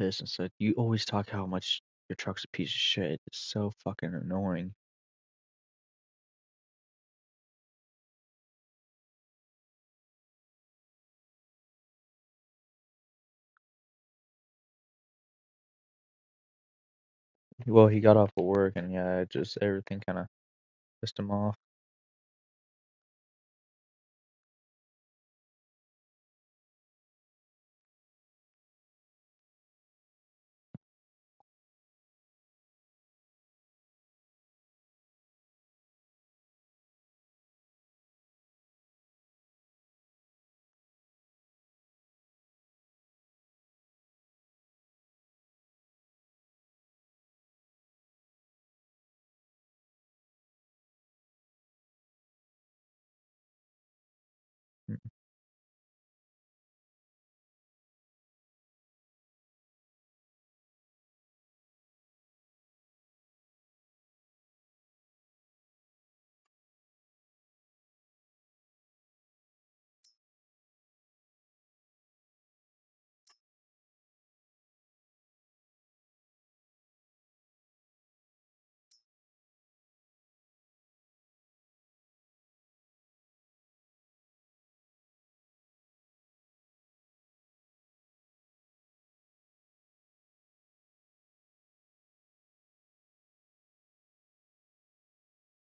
pissed and said, "You always talk how much your truck's a piece of shit. It's so fucking annoying." Well, he got off of work and yeah, it just everything kind of pissed him off. Mm.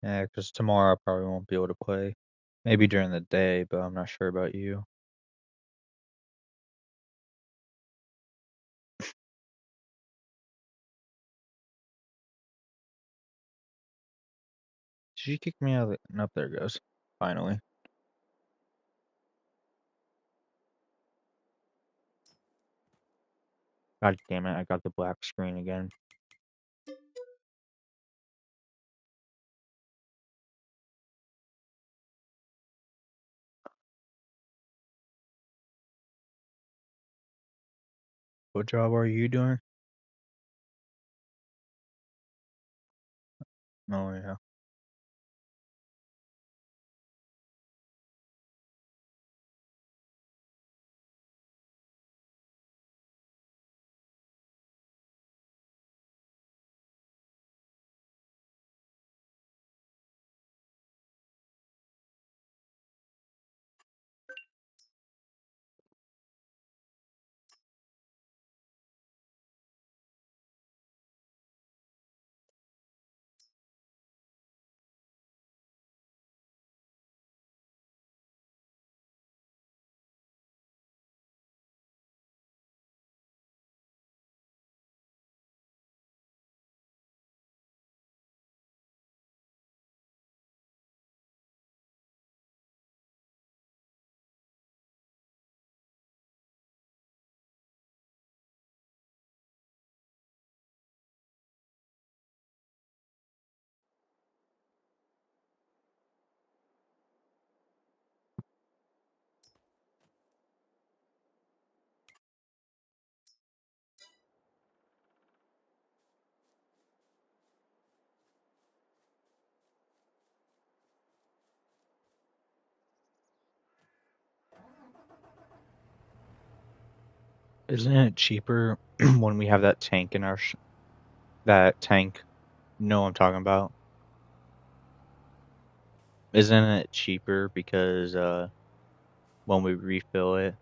Yeah, because tomorrow I probably won't be able to play. Maybe during the day, but I'm not sure about you. Did you kick me out of the... Nope, there it goes. Finally. God damn it, I got the black screen again. What job are you doing? Oh, yeah. Isn't it cheaper when we have that tank in our... that tank? You know what I'm talking about? Isn't it cheaper because, when we refill it?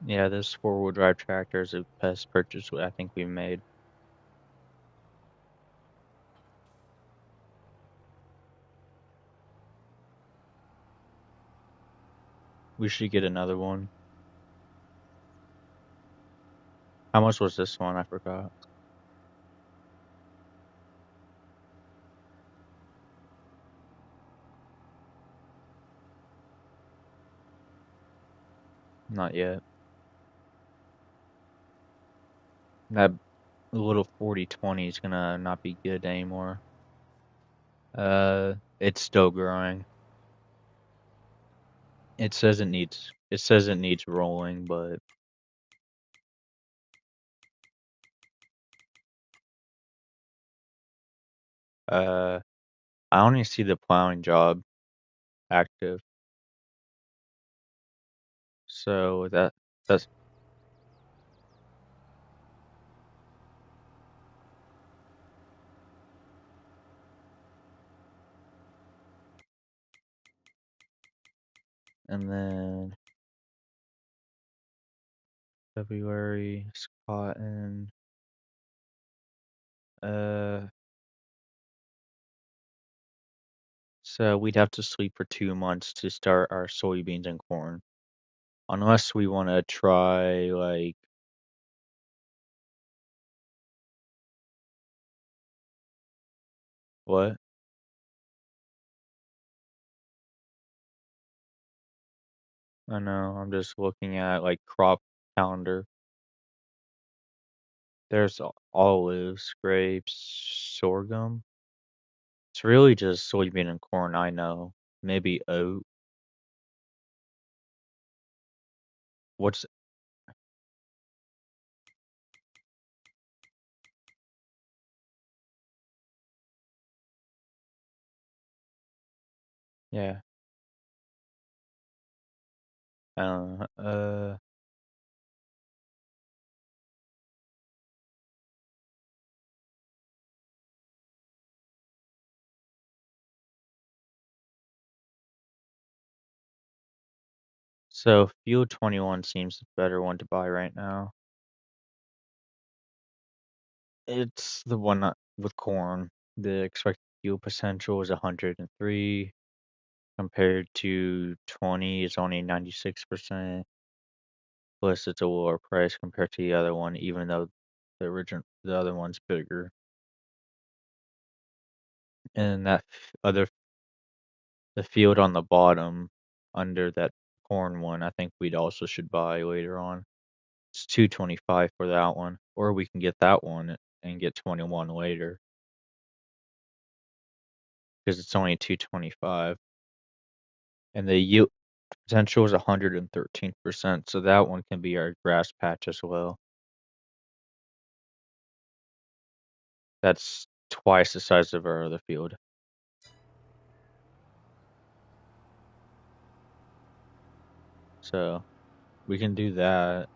Yeah, this four-wheel drive tractor is the best purchase I think we made. We should get another one. How much was this one? I forgot. Not yet. That little 40/20 is gonna not be good anymore. It's still growing. It says it needs rolling, but uh I only see the plowing job active. So that's and then February is cotton. Uh so we'd have to sleep for 2 months to start our soybeans and corn. Unless we wanna try like what? I know, I'm just looking at like crop calendar. There's olives, grapes, sorghum. It's really just soybean and corn, I know. Maybe oat. What's yeah. Uh so Fuel 21 seems the better one to buy right now. It's the one with corn. The expected fuel potential is 103 compared to 20 is only 96%. Plus it's a lower price compared to the other one, even though the other one's bigger. And that other the field on the bottom under that corn one, I think we'd also should buy later on. It's 225 for that one, or we can get that one and get 21 later because it's only 225. And the yield potential is 113%, so that one can be our grass patch as well. That's twice the size of our other field. So we can do that.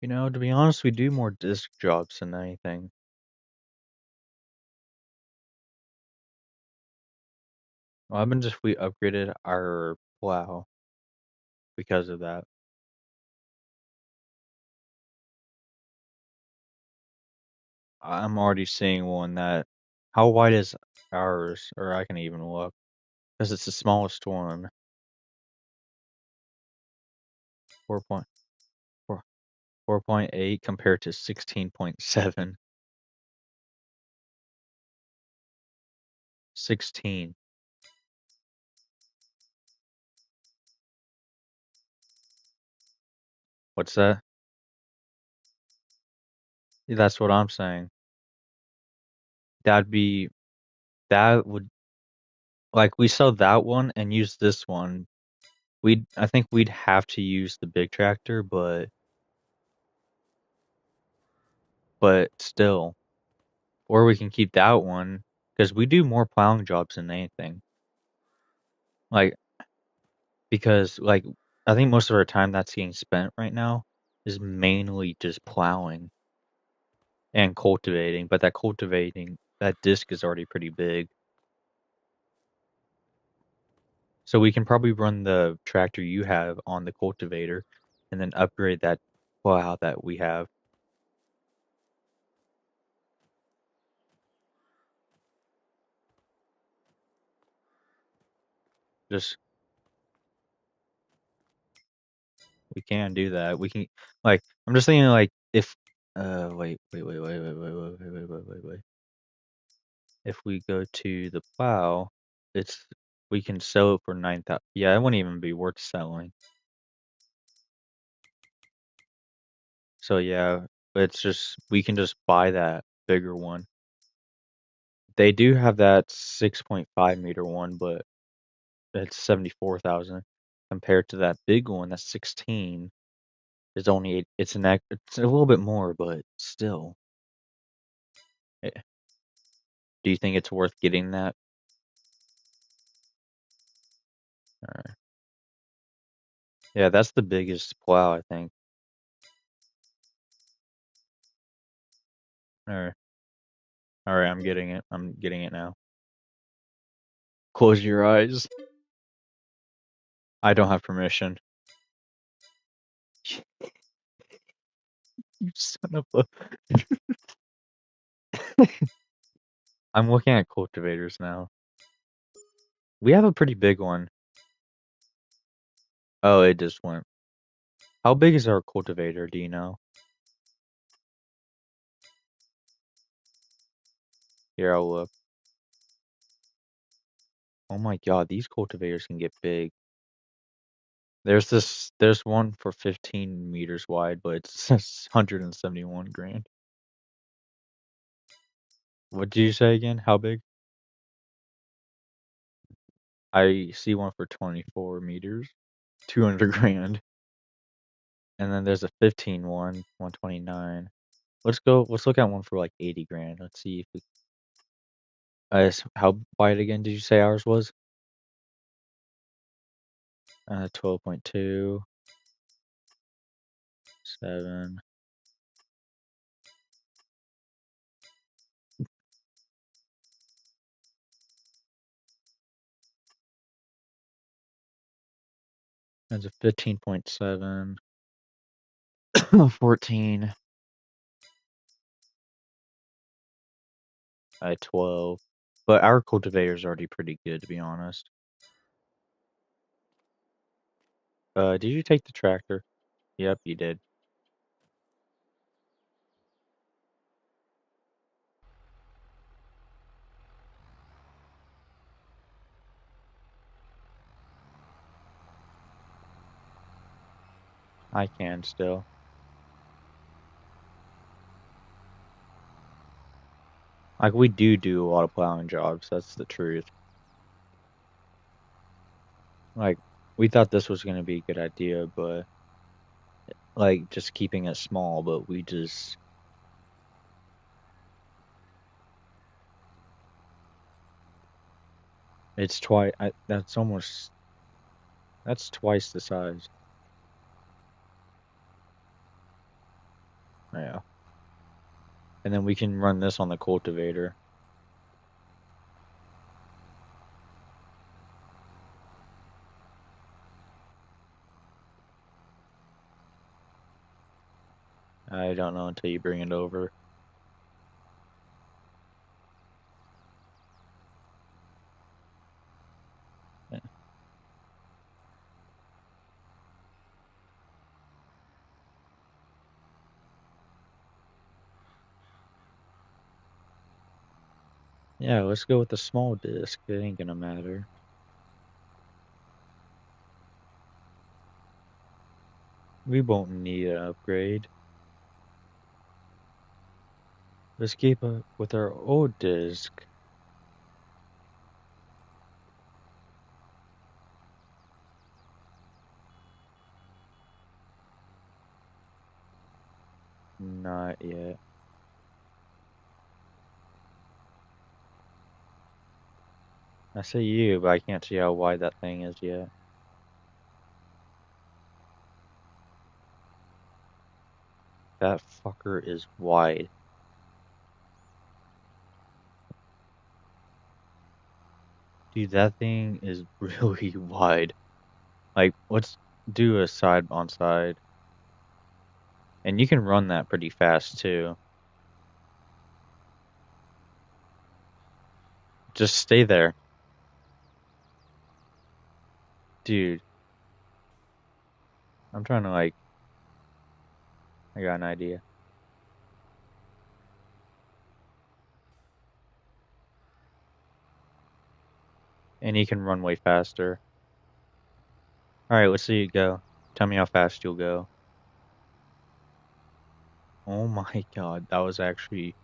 To be honest, we do more disc jobs than anything. What happens if we upgraded our plow because of that? I'm already seeing one that. How wide is ours, or I can even look, because it's the smallest one. 4.4, 4.8 compared to 16.7. 16. What's that? That's what I'm saying. That'd be, that would, like, we sell that one and use this one. I think we'd have to use the big tractor, but still. Or we can keep that one, because we do more plowing jobs than anything. Like, because, like, I think most of our time that's getting spent right now is mainly just plowing and cultivating, but that disc is already pretty big. So we can probably run the tractor you have on the cultivator and then upgrade that plow that we have. Just, we can do that. We can, like, I'm just thinking, like, if, wait. If we go to the plow, it's, we can sell it for 9,000. Yeah, it wouldn't even be worth selling. So yeah, it's just, we can just buy that bigger one. They do have that 6.5 meter one, but it's 74,000 compared to that big one that's 16. It's only it's it's a little bit more, but still. Do you think it's worth getting that? Alright. Yeah, that's the biggest plow, I think. Alright. Alright, I'm getting it. I'm getting it now. Close your eyes. I don't have permission. You son of a... I'm looking at cultivators now. We have a pretty big one. Oh, it just went. How big is our cultivator, do you know? Here, I'll look. Oh my god, these cultivators can get big. There's one for 15 meters wide, but it's 171 grand. What did you say again? How big? I see one for 24 meters, 200 grand. And then there's a 15 one, 129. Let's look at one for like 80 grand. Let's see if we, how wide again did you say ours was? 12.2, 7. That's a 15.7, 14, 12. But our cultivator's already pretty good, to be honest. Did you take the tractor? Yep, you did. I can still. Like, we do a lot of plowing jobs, that's the truth. Like, we thought this was gonna be a good idea, but, like, just keeping it small, but we just... It's twice, that's twice the size. Yeah. And then we can run this on the cultivator. I don't know until you bring it over. Yeah, let's go with the small disc. It ain't gonna matter. We won't need an upgrade. Let's keep up with our old disc. Not yet. I say you, but I can't see how wide that thing is yet. That fucker is wide. Dude, that thing is really wide. Like, let's do a side on side. And you can run that pretty fast too. Just stay there. Dude, I'm trying to like, I got an idea. And he can run way faster. Alright, let's see you go. Tell me how fast you'll go. Oh my god, that was actually.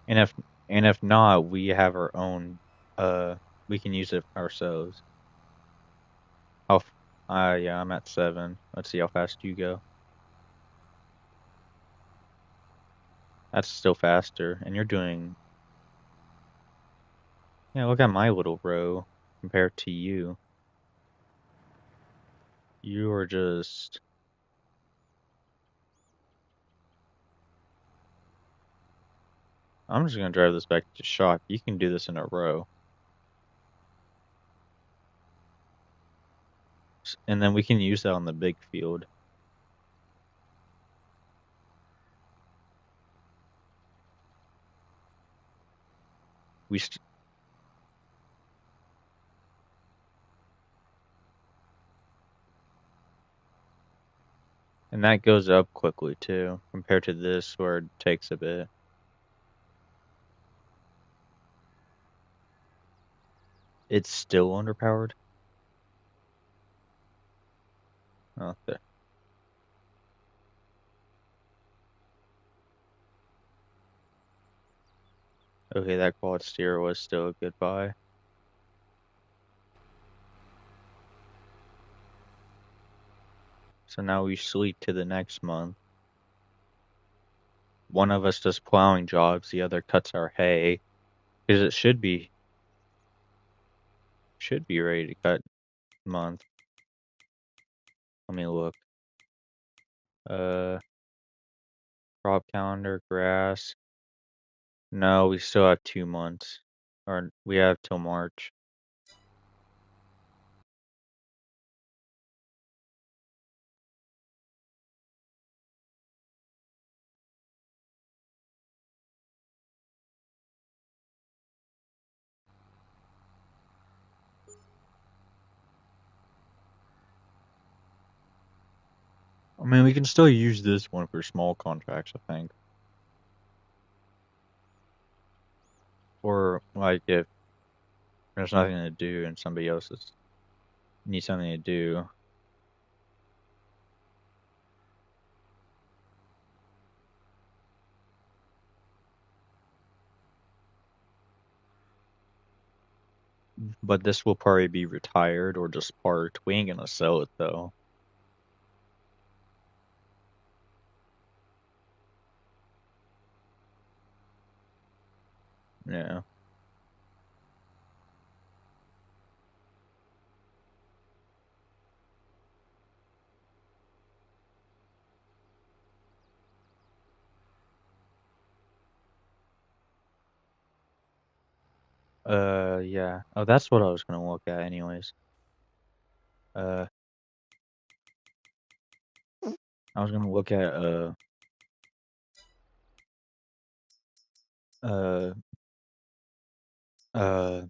And if and if not, we have our own. We can use it ourselves. How? Yeah, I'm at 7. Let's see how fast you go. That's still faster, and you're doing. Yeah, look at my little row compared to you. You are just. I'm just gonna drive this back to shop. You can do this in a row, and then we can use that on the big field. We st- and that goes up quickly too, compared to this where it takes a bit. It's still underpowered. Okay. Okay, that quad steer was still a good buy. So now we sleep to the next month. One of us does plowing jobs, the other cuts our hay. Because it should be ready to cut month. Let me look. Uh crop calendar, grass. No, we still have 2 months. Or we have till March. I mean, we can still use this one for small contracts, I think. Or like if there's nothing to do and somebody else needs something to do. But this will probably be retired or just parked. We ain't gonna sell it though. Yeah. Yeah. Oh, that's what I was gonna look at anyways. Uh, I was gonna look at uh, uh,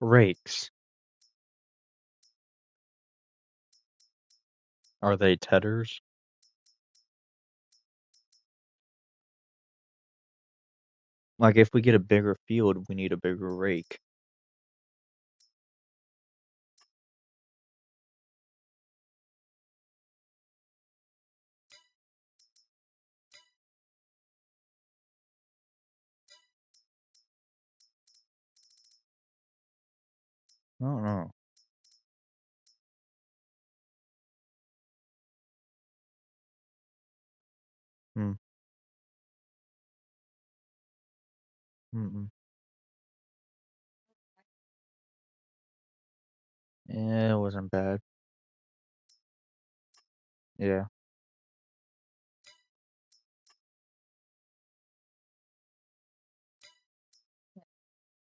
rakes. Are they tethers? Like if we get a bigger field, we need a bigger rake. I don't know. Hmm. Mm-mm. Yeah, it wasn't bad. Yeah.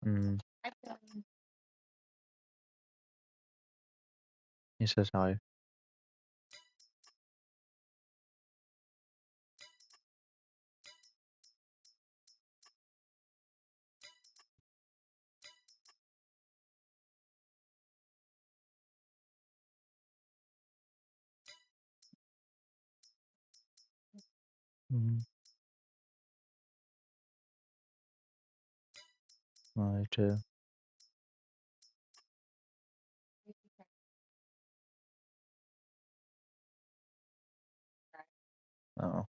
Mm. He says hi. Mm. Hi too. Oh.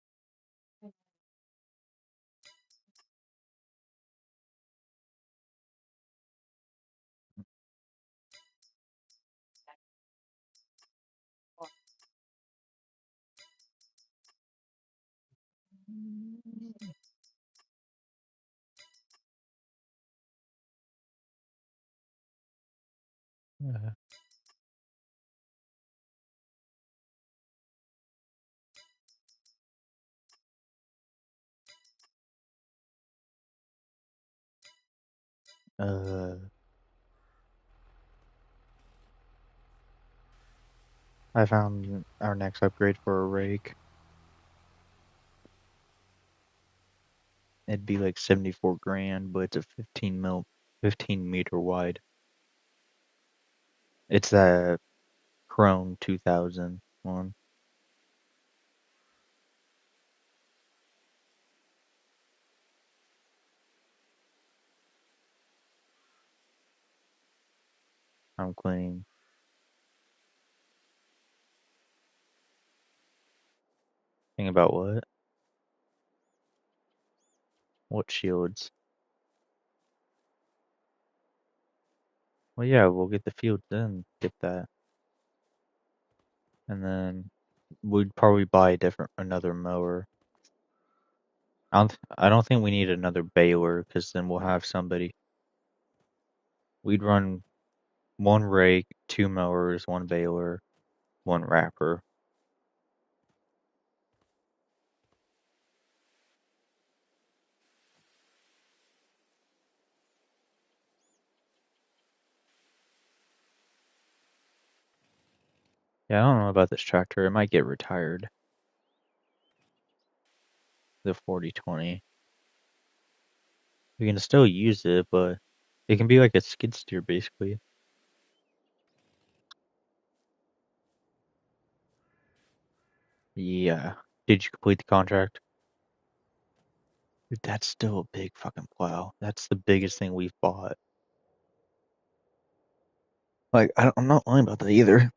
Yeah. Uh, I found our next upgrade for a rake. It'd be like 74 grand, but it's a 15 meter wide. It's a Krone 2000 one. I'm cleaning. Think about what? What shields? Well, yeah, we'll get the field then. Get that, and then we'd probably buy another mower. I don't think we need another baler because then we'll have somebody. We'd run one rake, two mowers, one baler, one wrapper. Yeah, I don't know about this tractor. It might get retired. The 4020. We can still use it, but it can be like a skid steer basically. Yeah. Did you complete the contract? Dude, that's still a big fucking plow. That's the biggest thing we've bought. Like, I'm not lying about that either.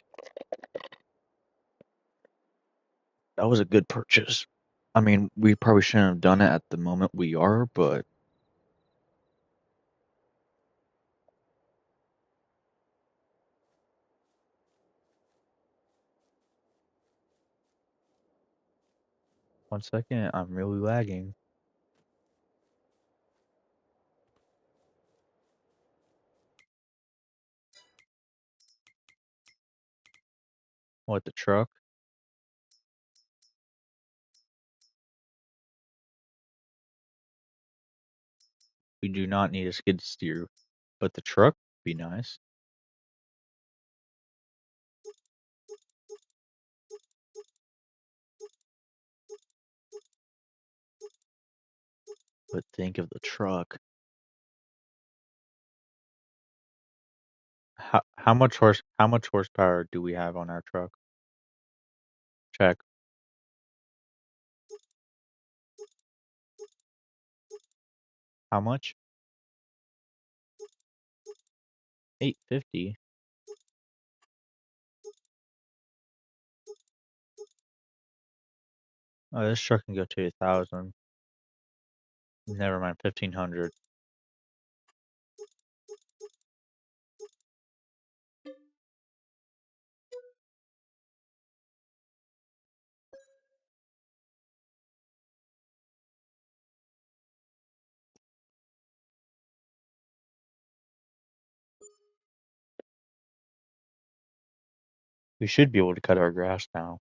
That was a good purchase. I mean, we probably shouldn't have done it at the moment we are, but 1 second, I'm really lagging. What, the truck? We do not need a skid steer, but the truck would be nice. But think of the truck. How much horsepower do we have on our truck? Check. How much? 850. Oh, this truck can go to 1,000. Never mind, 1,500. We should be able to cut our grass now.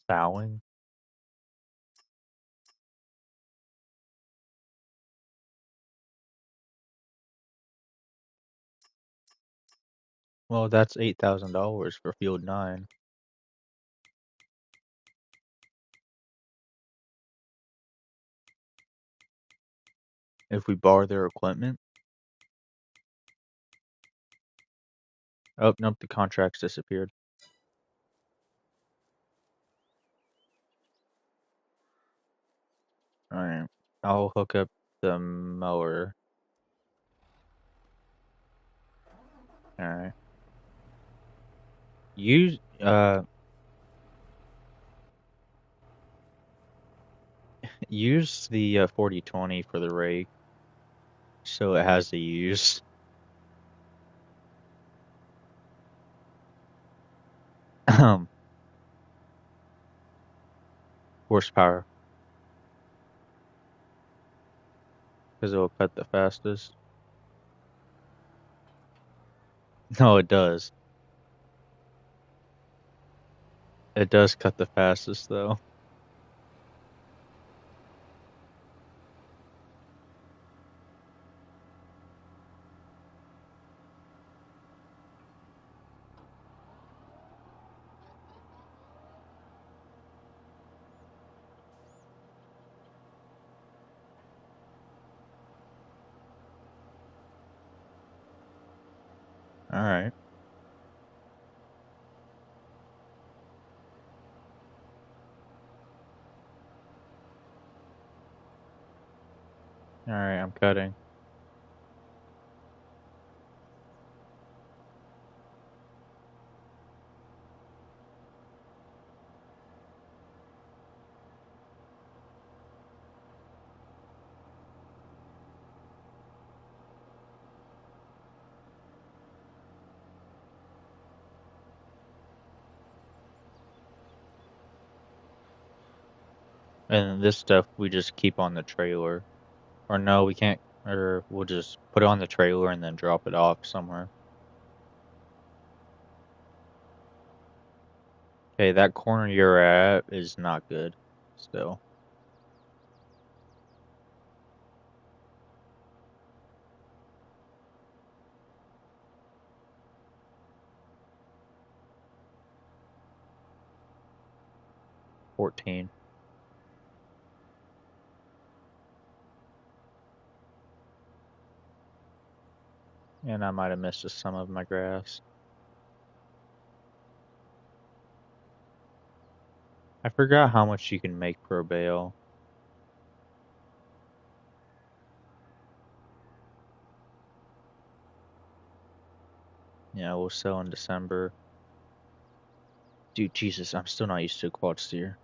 Sowing? Well, that's $8,000 for field 9. If we borrow their equipment. Oh, nope, the contract's disappeared. Alright. I'll hook up the mower. Alright. Use use the 4020 for the rake, so it has to use. Horsepower, because it'll cut the fastest. No, it does. It does cut the fastest, though. Alright. Alright, I'm cutting. And this stuff we just keep on the trailer. Or no, we can't, or we'll just put it on the trailer and then drop it off somewhere. Okay, that corner you're at is not good, still. $14. And I might have missed some of my grass. I forgot how much you can make per bale. Yeah, we'll sell in December. Dude, Jesus, I'm still not used to quad steer.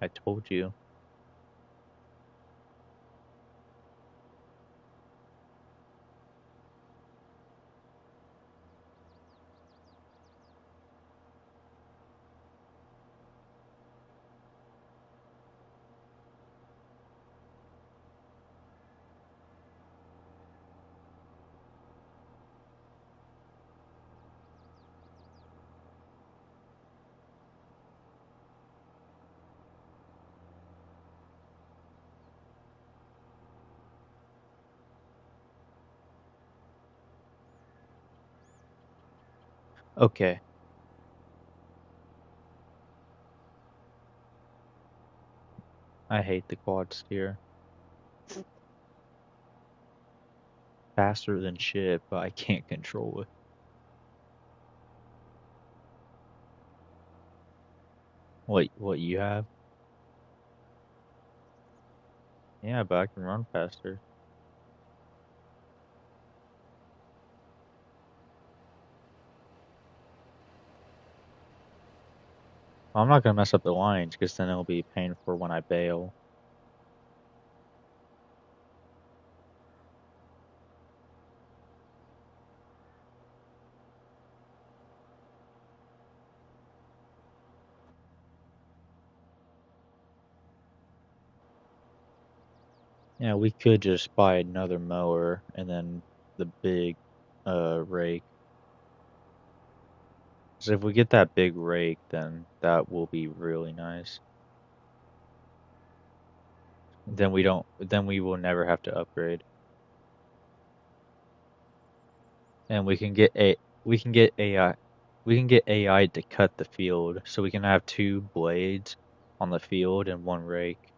I told you. Okay. I hate the quad steer. Faster than shit, but I can't control it. What you have? Yeah, but I can run faster. I'm not gonna mess up the lines because then it'll be painful when I bail. Yeah, we could just buy another mower and then the big rake. 'Cause if we get that big rake, then that will be really nice. Then we will never have to upgrade. And we can get AI we can get AI to cut the field so we can have two blades on the field and one rake.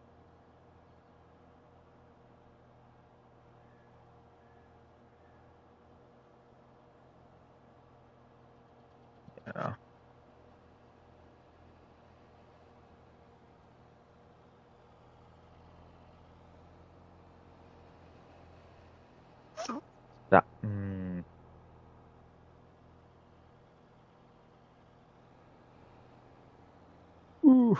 Yeah. That Ooh.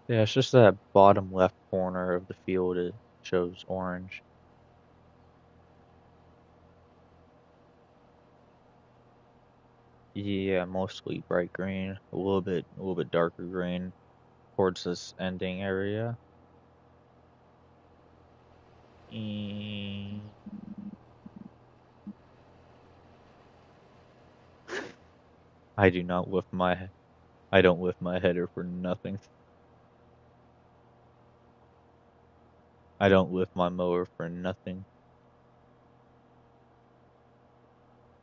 Yeah, it's just that bottom left corner of the field it shows orange. Yeah, mostly bright green, a little bit darker green towards this ending area. Mm, I do not lift my I don't lift my header for nothing. I don't lift my mower for nothing.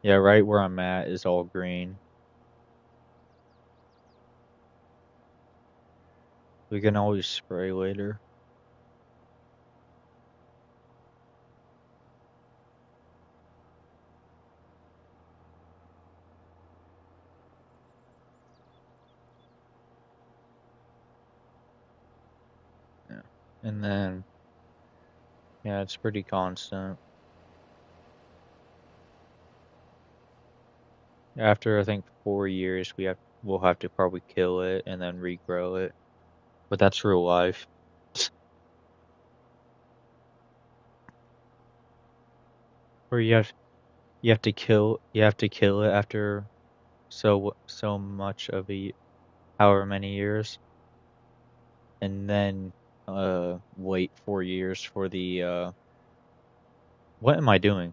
Yeah, right where I'm at is all green. We can always spray later. Yeah. And then yeah, it's pretty constant. After I think 4 years we'll have to probably kill it and then regrow it. But that's real life. Or you have to kill it after so much of a however many years, and then wait 4 years for the what am I doing?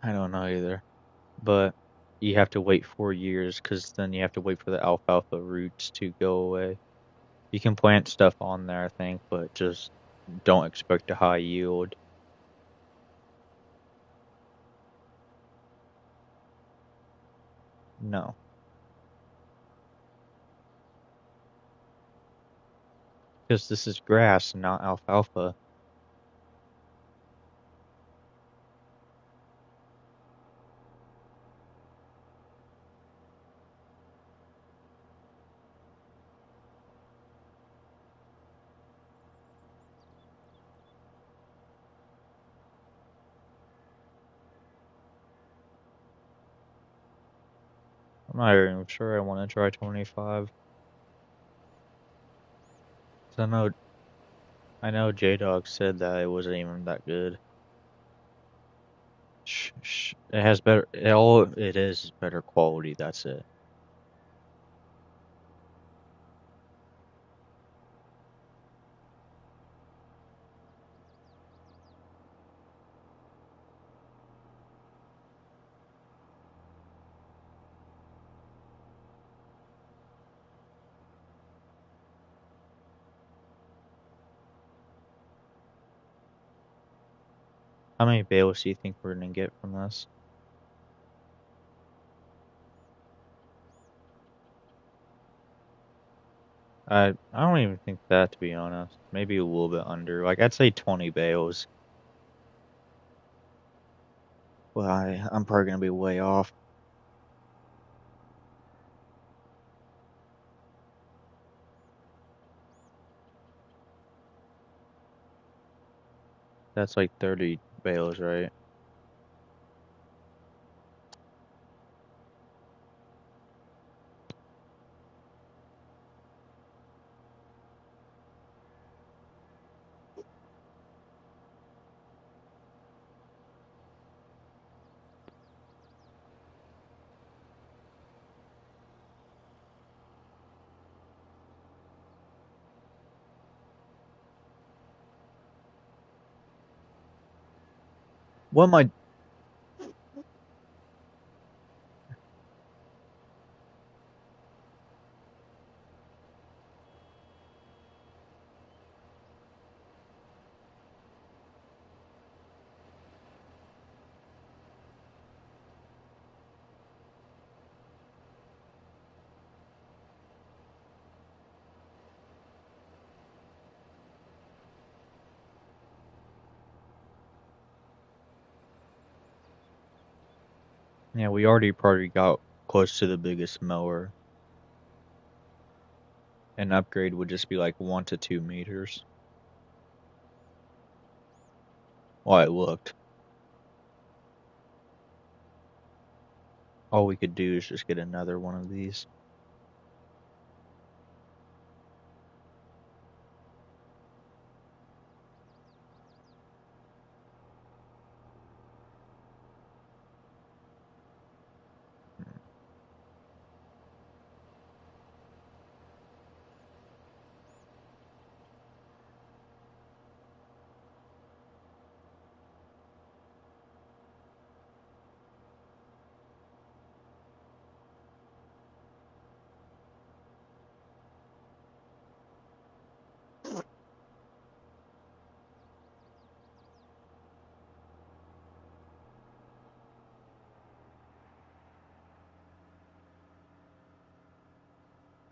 I don't know either. But you have to wait 4 years because then you have to wait for the alfalfa roots to go away. You can plant stuff on there, I think, but just don't expect a high yield. No, because this is grass, not alfalfa. I'm not even sure I want to try 25. 'Cause I know J-Dog said that it wasn't even that good. It has all it is better quality, that's it. How many bales do you think we're gonna get from this? I don't even think that, to be honest. Maybe a little bit under. Like I'd say 20 bales. Well, I'm probably gonna be way off. That's like 30 bales, right? What am I? Yeah, we already probably got close to the biggest mower. An upgrade would just be like 1 to 2 meters. Well, it looked. All we could do is just get another one of these.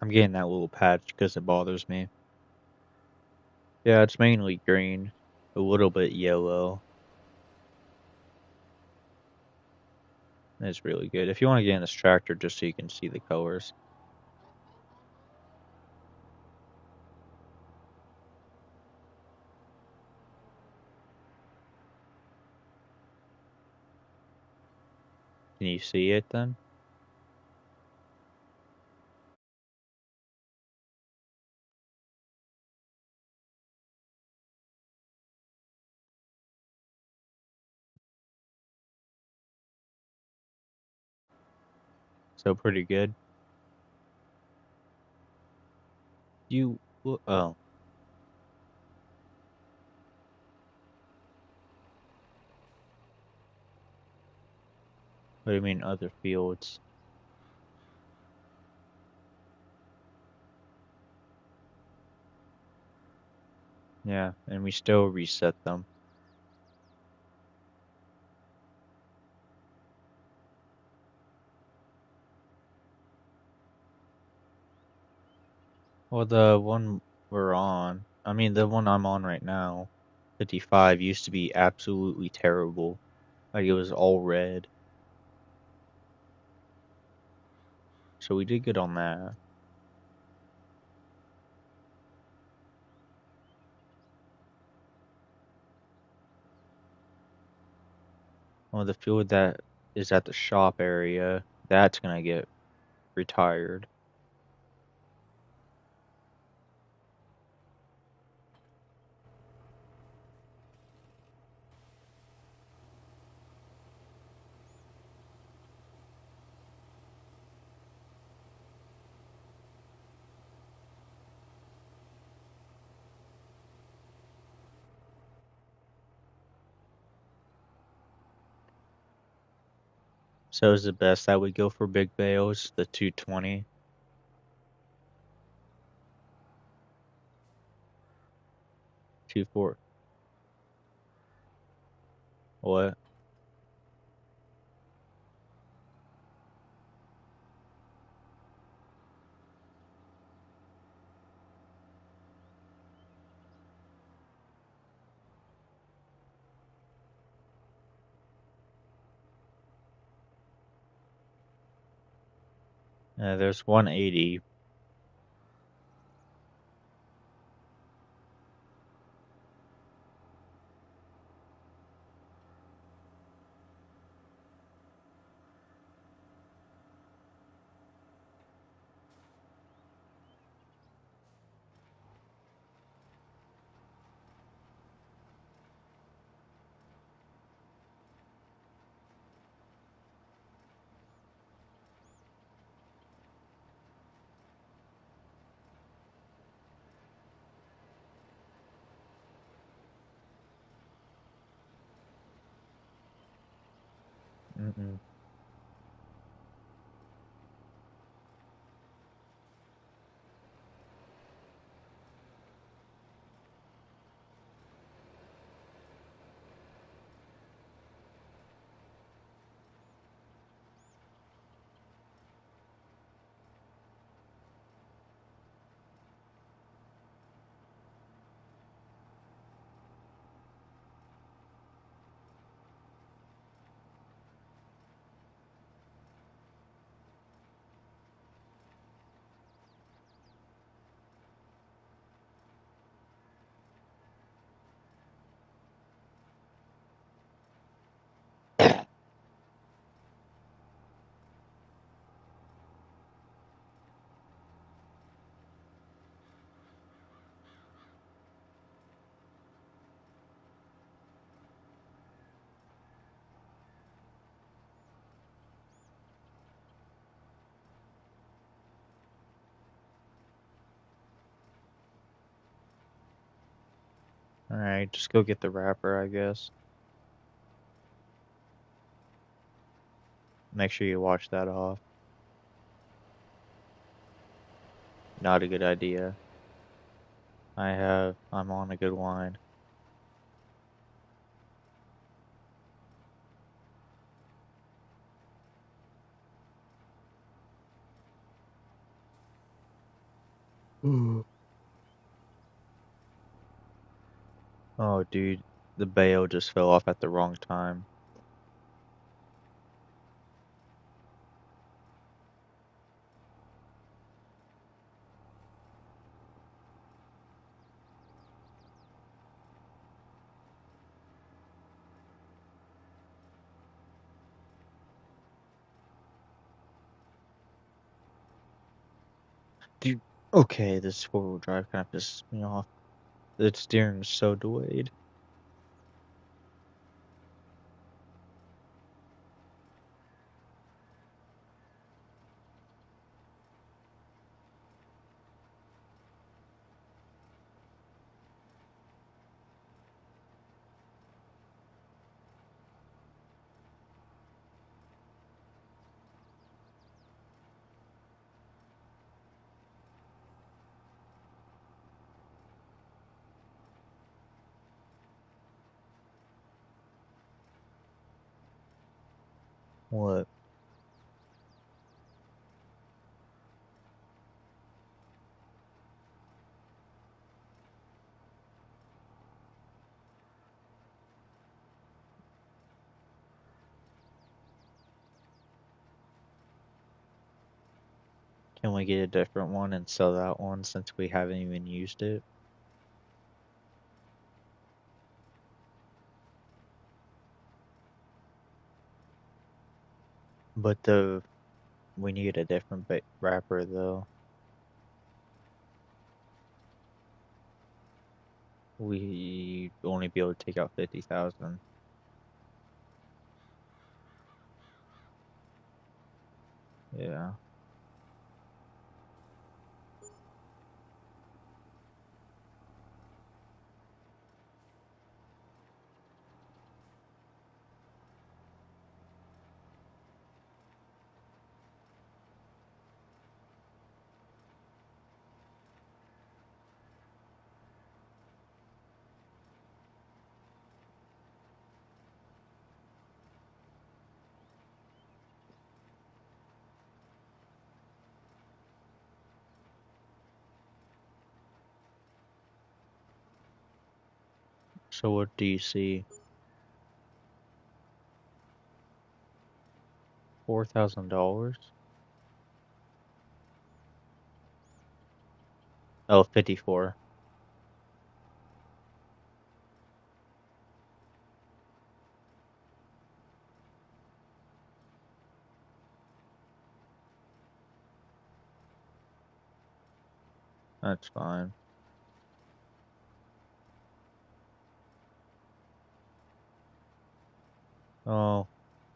I'm getting that little patch because it bothers me. Yeah, it's mainly green, a little bit yellow. It's really good. If you want to get in this tractor just so you can see the colors. Can you see it then? So pretty good. Oh, what do you mean other fields? Yeah, and we still reset them. Well, the one we're on, I mean the one I'm on right now, 55 used to be absolutely terrible. Like it was all red. So we did good on that. Well, the field that is at the shop area, that's gonna get retired. So is the best that we go for big bales, the 220, 24. What? There's 180. Mm-mm. Alright, just go get the wrapper, I guess. Make sure you wash that off. Not a good idea. I'm on a good wine. Mm. Oh, dude, the bail just fell off at the wrong time. Dude, okay, this four-wheel drive kind of pisses me off. The steering's so delayed. What? Can we get a different one and sell that one since we haven't even used it? But we need a different wrapper though. We only be able to take out 50,000. Yeah. So what do you see? $4,000? Oh, 54. That's fine. Oh,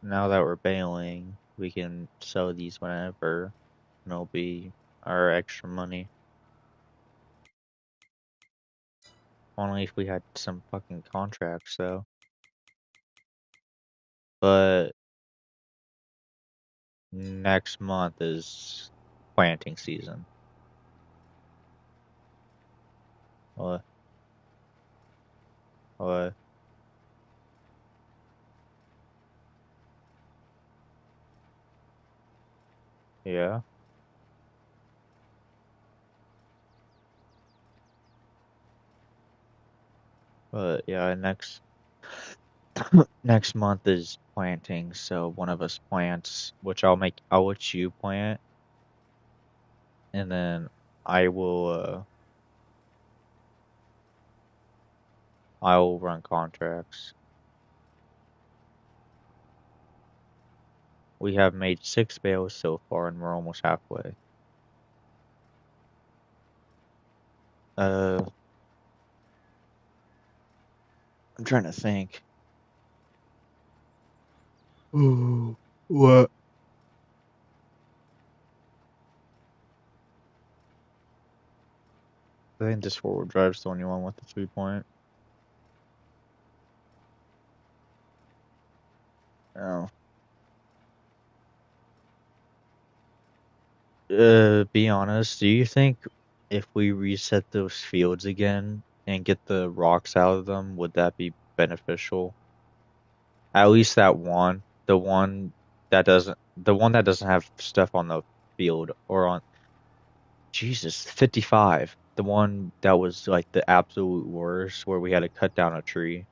now that we're bailing, we can sell these whenever, and it'll be our extra money. Only if we had some fucking contracts, though. But next month is planting season. What? What? Yeah. But yeah, next month is planting, so one of us plants, which I'll let you plant, and then I will I will run contracts. We have made 6 bales so far, and we're almost halfway. Uh, I'm trying to think. Oh, what? I think this 4-wheel drive's the only one with the 3-point. Oh. Be honest, do you think if we reset those fields again and get the rocks out of them, would that be beneficial? At least that one, the one that doesn't have stuff on the field or on, Jesus, 55. The one that was like the absolute worst where we had to cut down a tree.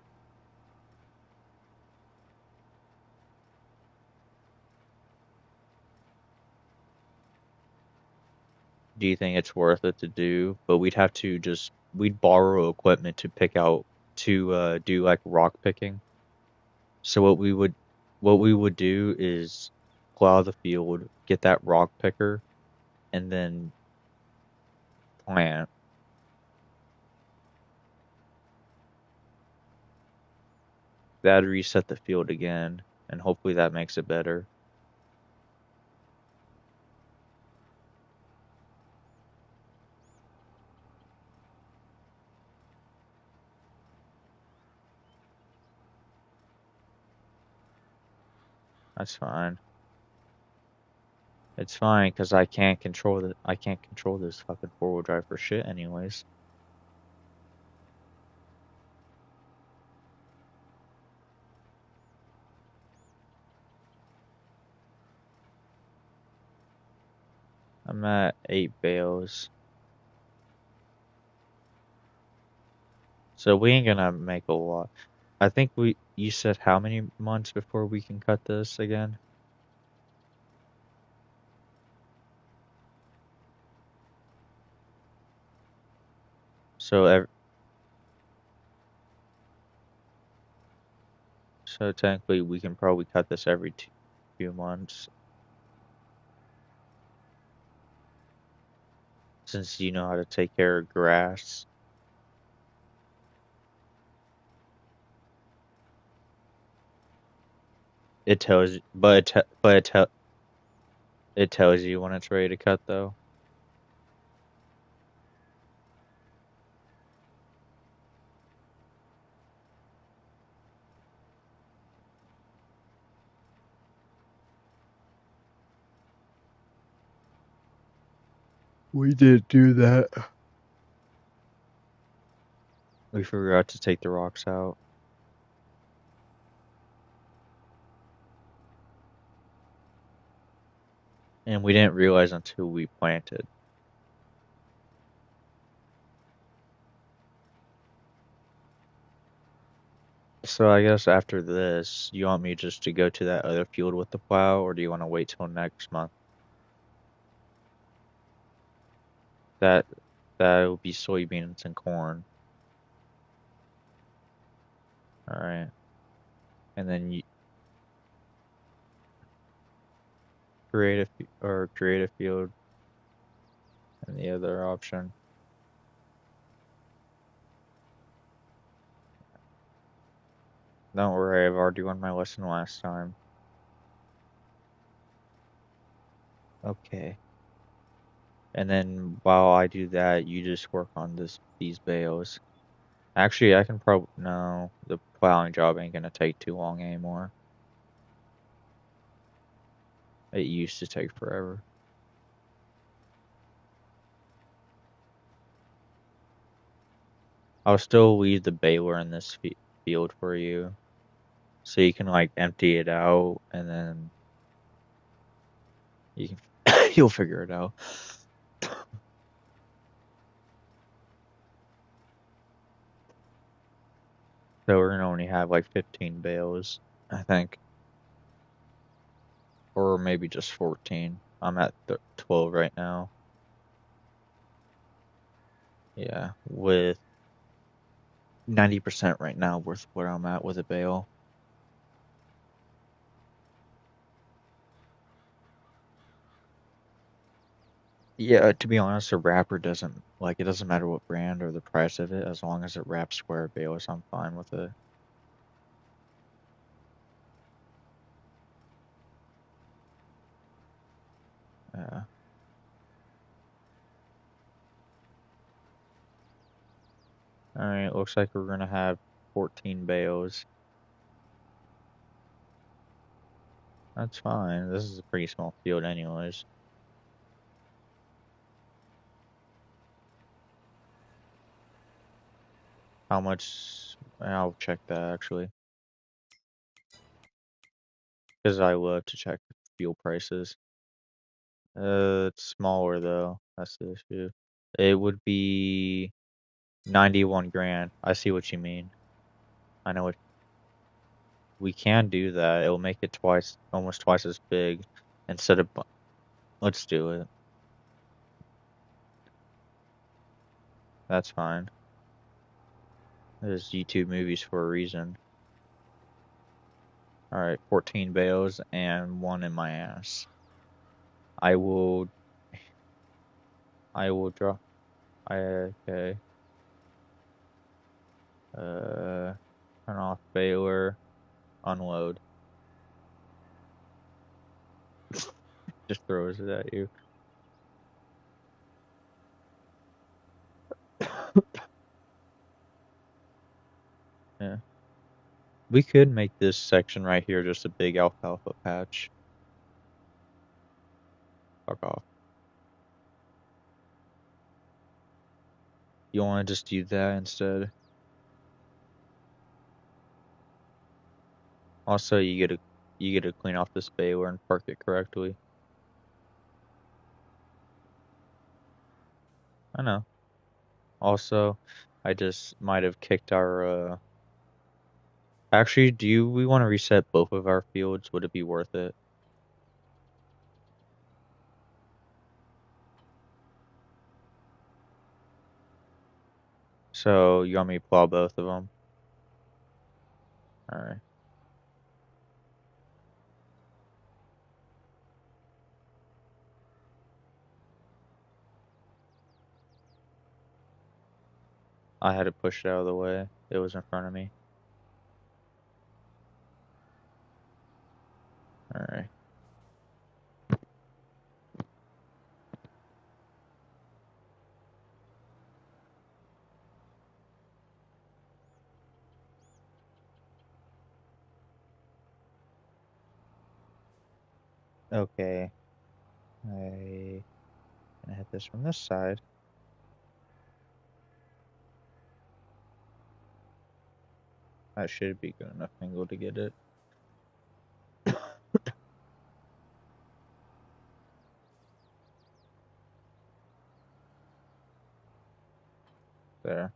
Do you think it's worth it to do? But we'd borrow equipment to pick out to do like rock picking. So what we would do is plow the field, get that rock picker, and then plant. That'd reset the field again, and hopefully that makes it better. That's fine. It's fine because I can't control this fucking 4-wheel drive for shit anyways. I'm at 8 bales. So we ain't gonna make a lot. I think you said how many months before we can cut this again? So so technically we can probably cut this every few months since you know how to take care of grass. It tells you, it tells you when it's ready to cut though. We did do that. We forgot to take the rocks out, and we didn't realize until we planted. So I guess after this, you want me just to go to that other field with the plow, or do you want to wait till next month? That that will be soybeans and corn. All right, and then you create a field, and the other option. Don't worry, I've already won my lesson last time. Okay. And then while I do that, you just work on these bales. Actually, I can probably no, the plowing job ain't gonna take too long anymore. It used to take forever. I'll still leave the baler in this field for you, so you can like empty it out, and then you can you'll figure it out. So we're gonna only have like 15 bales, I think, or maybe just 14. I'm at 12 right now. Yeah, with 90% right now worth where I'm at with a bale. Yeah, to be honest, a wrapper doesn't like it doesn't matter what brand or the price of it, as long as it wraps square bales, I'm fine with it. Yeah. Alright, looks like we're gonna have 14 bales. That's fine. This is a pretty small field anyways. How much I'll check that actually. Because I love to check fuel prices. It's smaller though. That's the issue. It would be 91 grand. I see what you mean. I know what we can do that. It'll make it almost twice as big instead of. Let's do it. That's fine. There's YouTube movies for a reason. All right, 14 bales and one in my ass. I will. I will draw. I okay. Uh, turn off baler. Unload. Just throws it at you. Yeah. We could make this section right here just a big alfalfa patch. Fuck off. You want to just do that instead? Also, you get to clean off this baler and park it correctly. I know. Also, I just might have kicked our actually, do we want to reset both of our fields? Would it be worth it? So, you want me to plow both of them? Alright. I had to push it out of the way. It was in front of me. Alright. Okay. I gonna hit this from this side. That should be good enough angle to get it. There.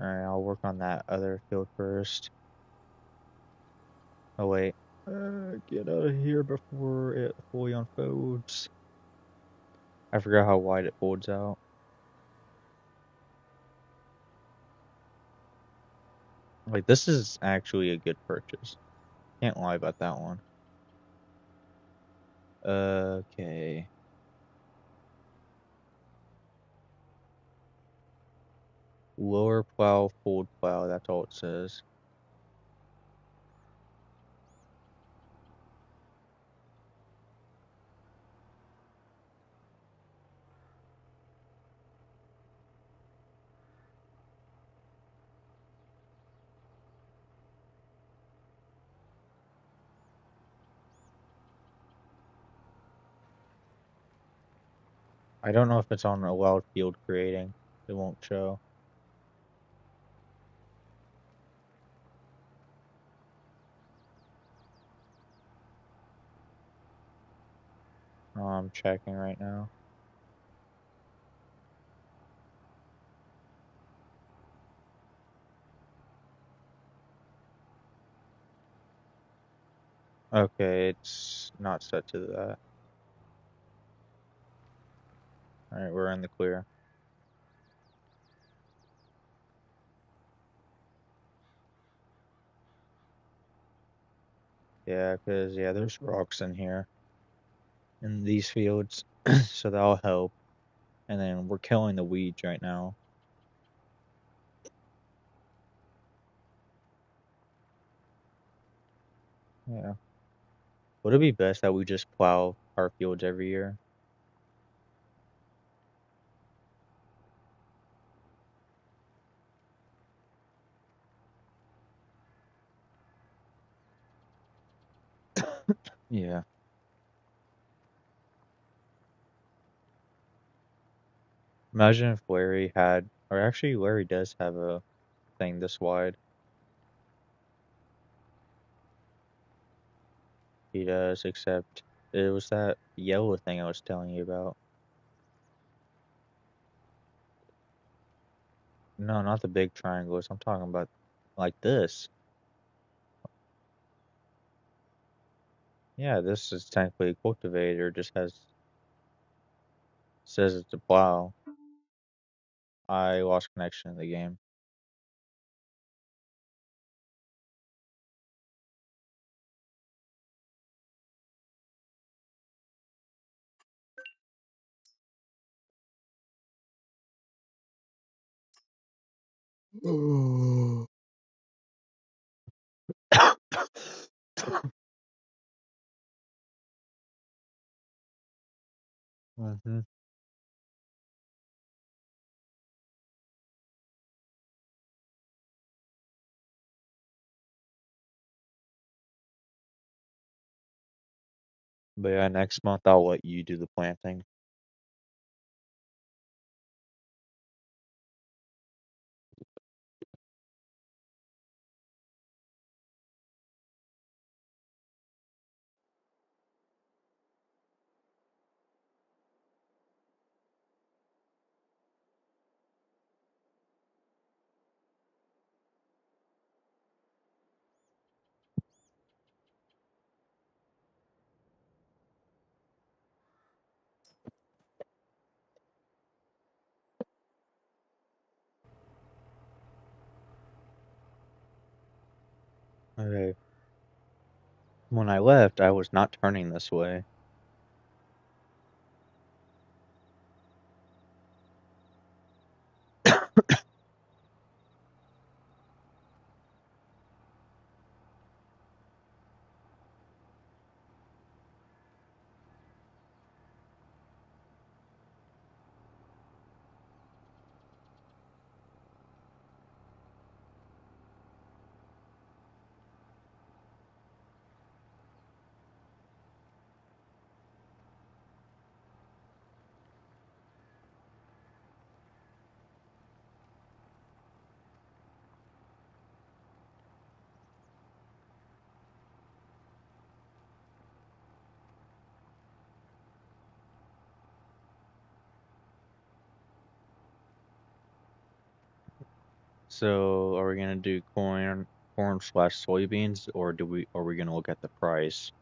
Alright, I'll work on that other field first. Oh wait. Get out of here before it fully unfolds. I forgot how wide it folds out. Like, this is actually a good purchase. Can't lie about that one. Okay. Lower plow, fold plow, that's all it says. I don't know if it's on allowed field creating. It won't show. I'm checking right now. Okay, it's not set to that. Alright, we're in the clear. Yeah, because, yeah, there's rocks in here. In these fields. So that'll help. And then we're killing the weeds right now. Yeah. Would it be best that we just plow our fields every year? Yeah. Imagine if Larry had, or actually Larry does have a thing this wide. He does, except it was that yellow thing I was telling you about. No, not the big triangles. I'm talking about like this. Yeah, this is technically a cultivator, just has says it's a plow. I lost connection in the game. hmm But yeah, next month I'll let you do the planting. Okay. When I left, I was not turning this way. So are we gonna do corn slash soybeans, or are we gonna look at the price?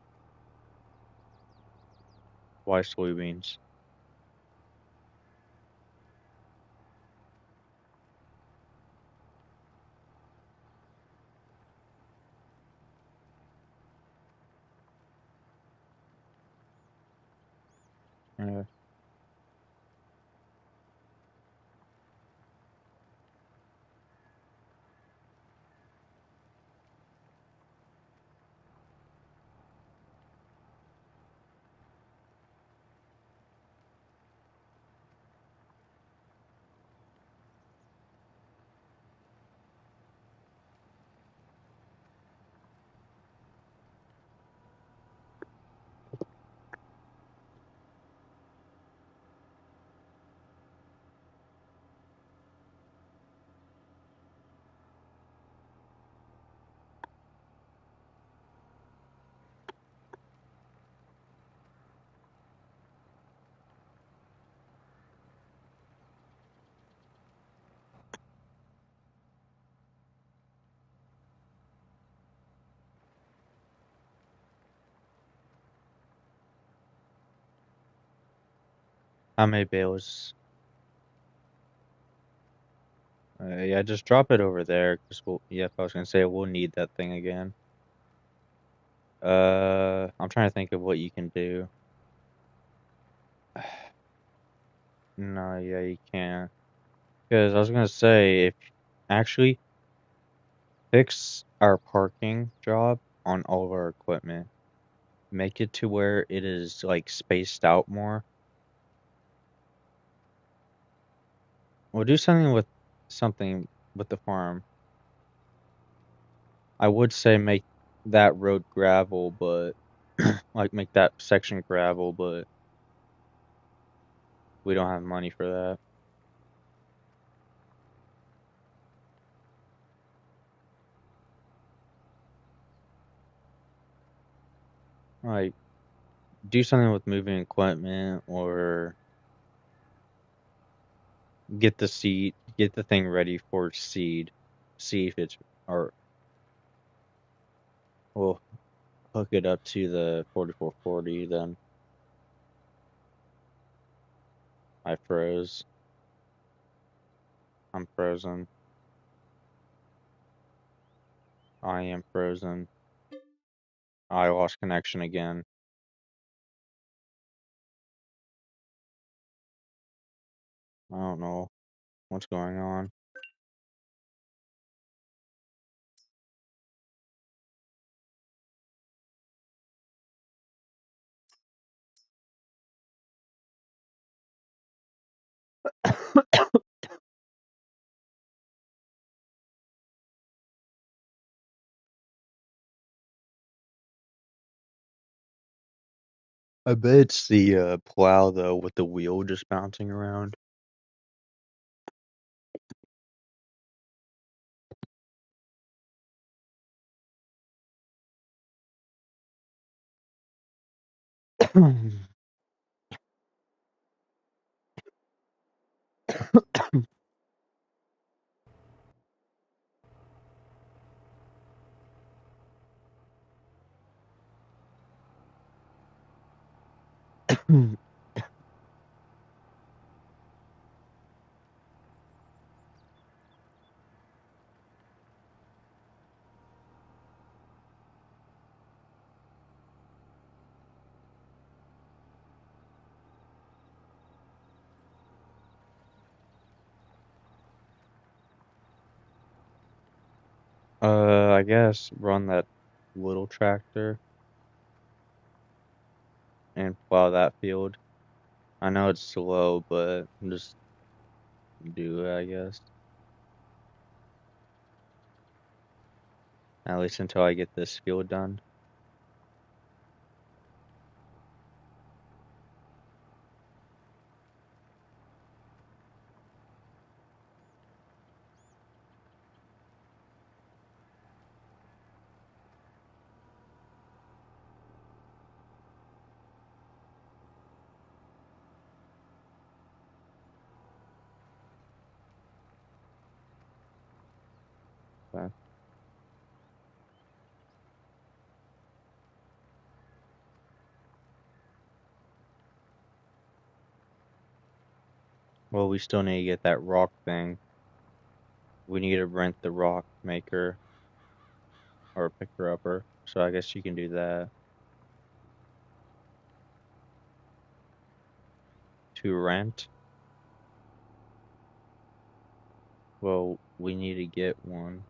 Why soybeans? Uh, how many bales? Yeah, just drop it over there, cause yeah, I was gonna say we'll need that thing again. I'm trying to think of what you can do. No, yeah, you can't. Because I was gonna say, if actually fix our parking job on all of our equipment, make it to where it is like spaced out more. We'll do something with the farm. I would say make that road gravel, but like make that section gravel, but we don't have money for that. Like do something with moving equipment or get the thing ready for seed. See if it's or we'll hook it up to the 4440 then. I froze. I'm frozen. I am frozen. I lost connection again. I don't know what's going on. I bet it's the plow though with the wheel just bouncing around. I guess run that little tractor and plow that field. I know it's slow, but just do it, I guess. At least until I get this field done. Okay. Well, we still need to get that rock thing. We need to rent the rock maker or picker upper. So I guess you can do that. To rent? Well, we need to get one.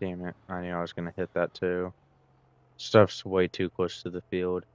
Damn it. I knew I was gonna hit that too. Stuff's way too close to the field.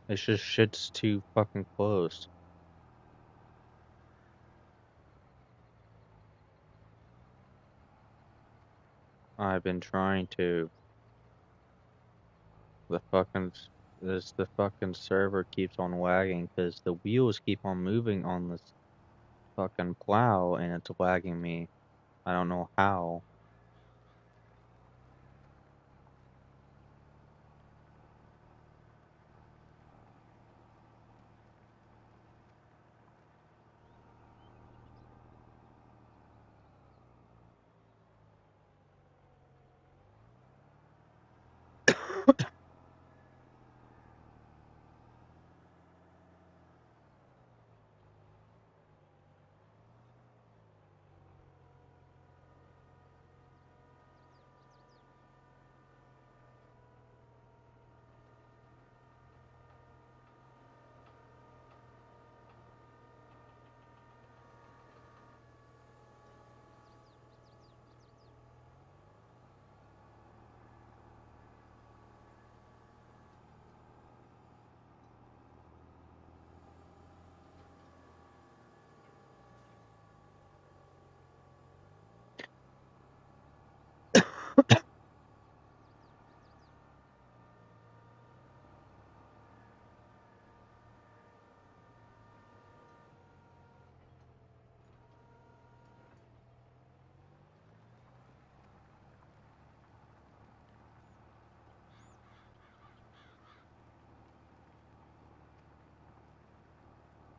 It's just shit's too fucking close. I've been trying to. The fucking the fucking server keeps on lagging because the wheels keep on moving on this fucking plow and it's lagging me. I don't know how.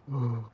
Okay.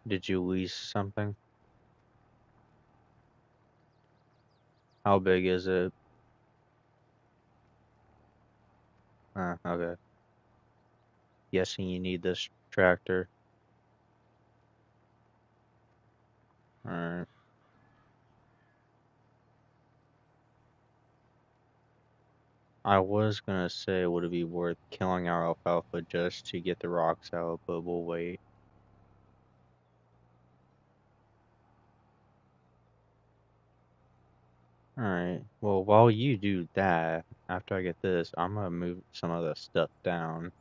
Did you lease something? How big is it? Okay. Guessing you need this tractor. Alright. I was gonna say, would it be worth killing our alfalfa just to get the rocks out, but we'll wait. Alright. Well, while you do that, after I get this, I'm gonna move some of the stuff down.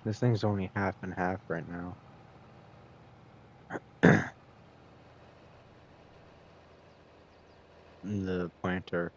This thing's only half and half right now. The planter.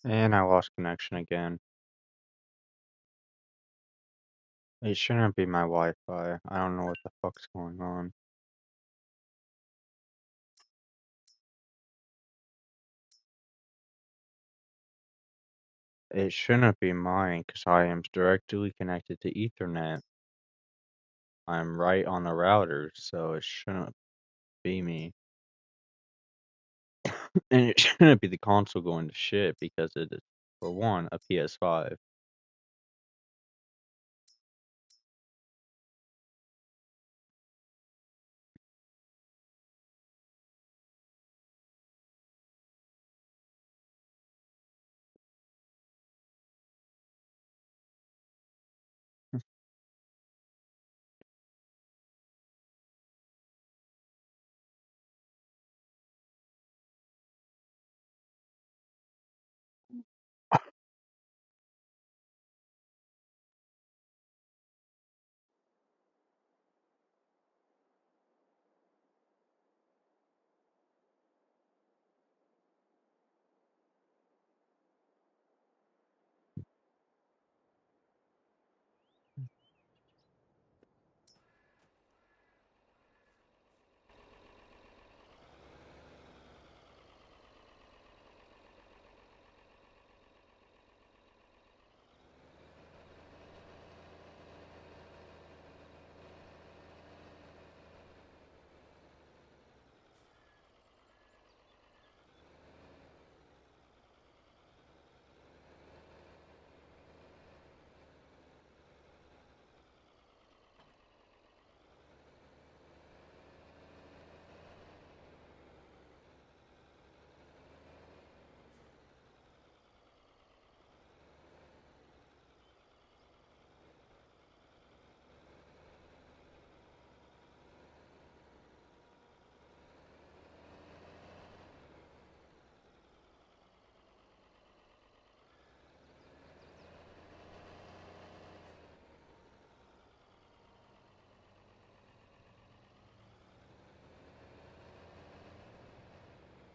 And I lost connection again. It shouldn't be my Wi-Fi. I don't know what the fuck's going on. It shouldn't be mine because I am directly connected to Ethernet. I'm right on the router, so it shouldn't be me. And it shouldn't be the console going to shit because it is, for one, a PS5.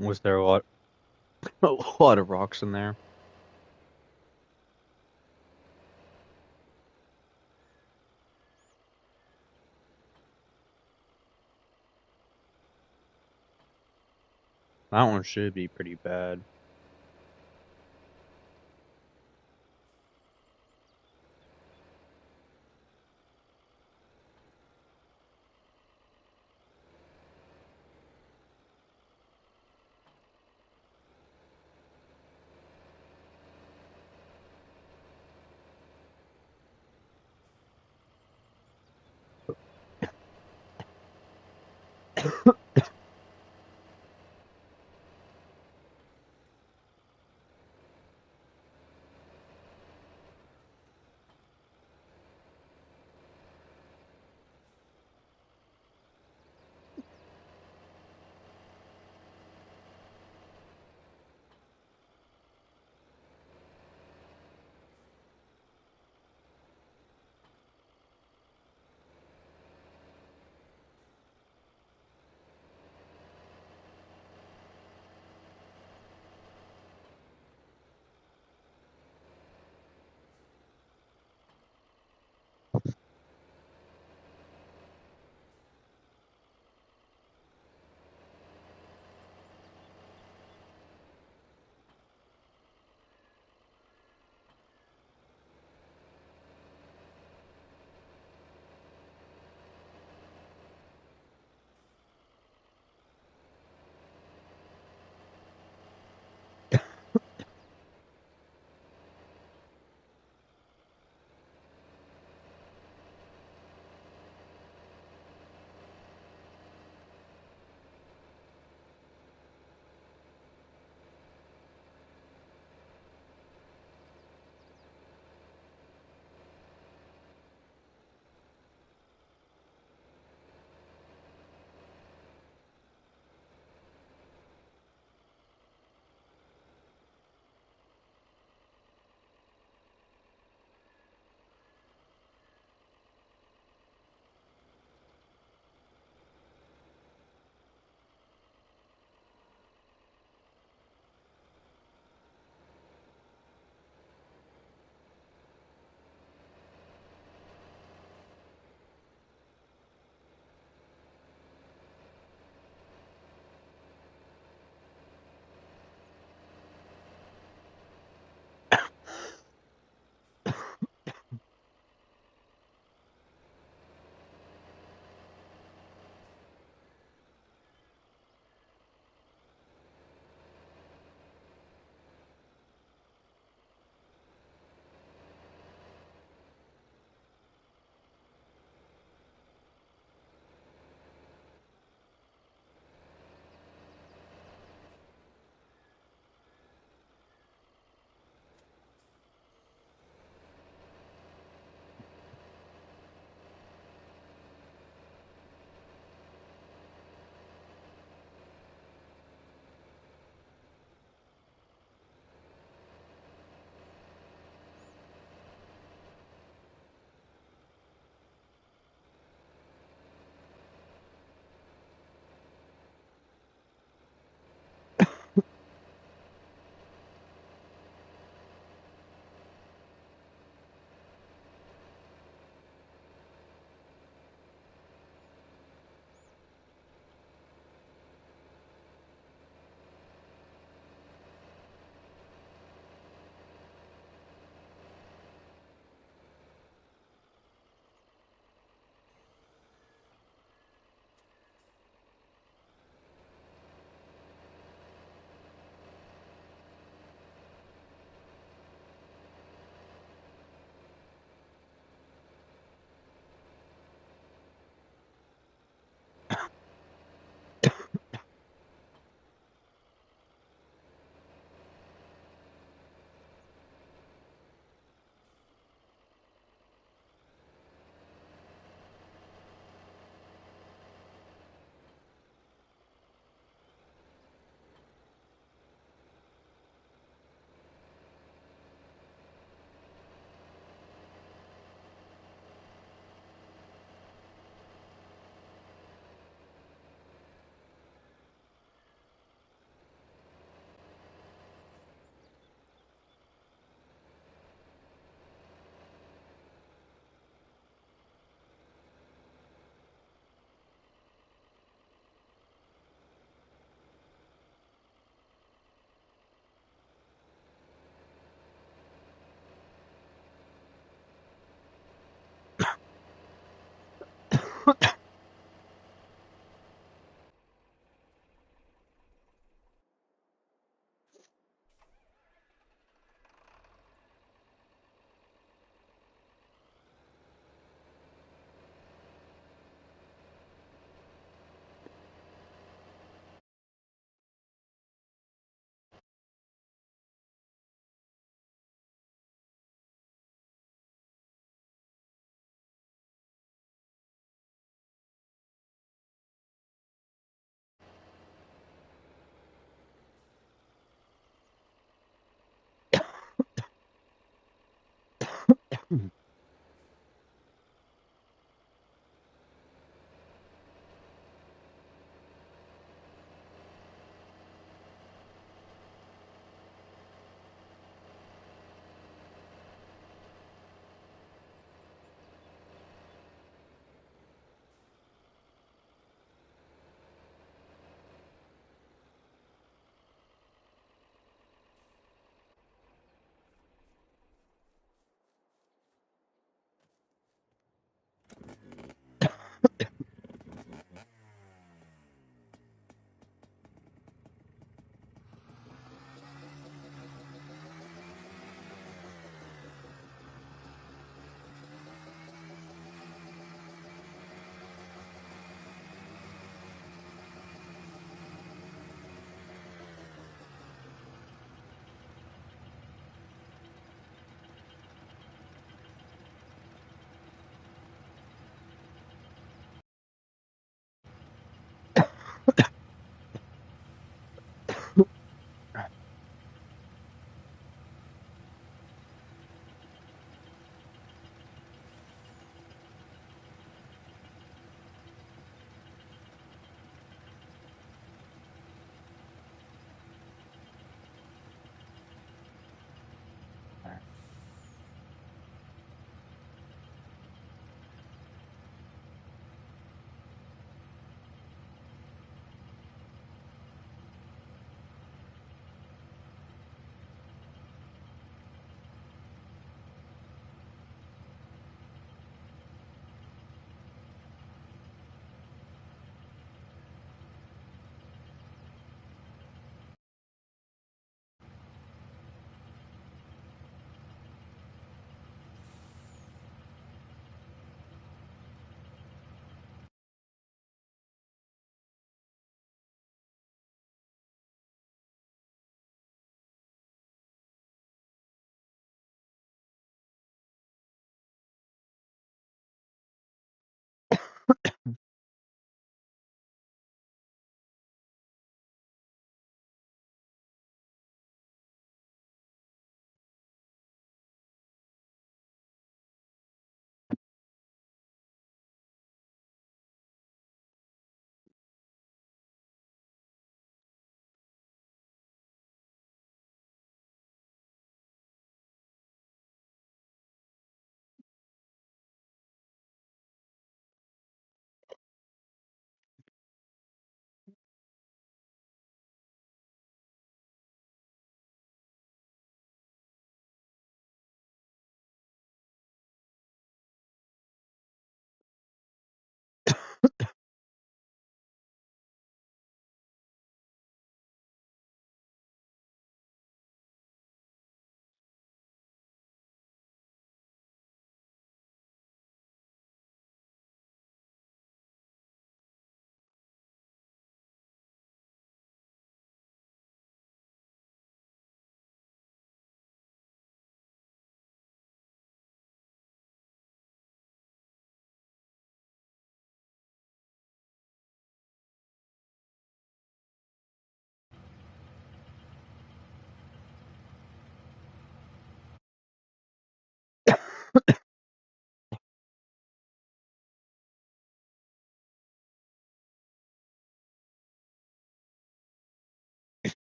Was there a lot, a lot of rocks in there? That one should be pretty bad.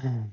Hmm.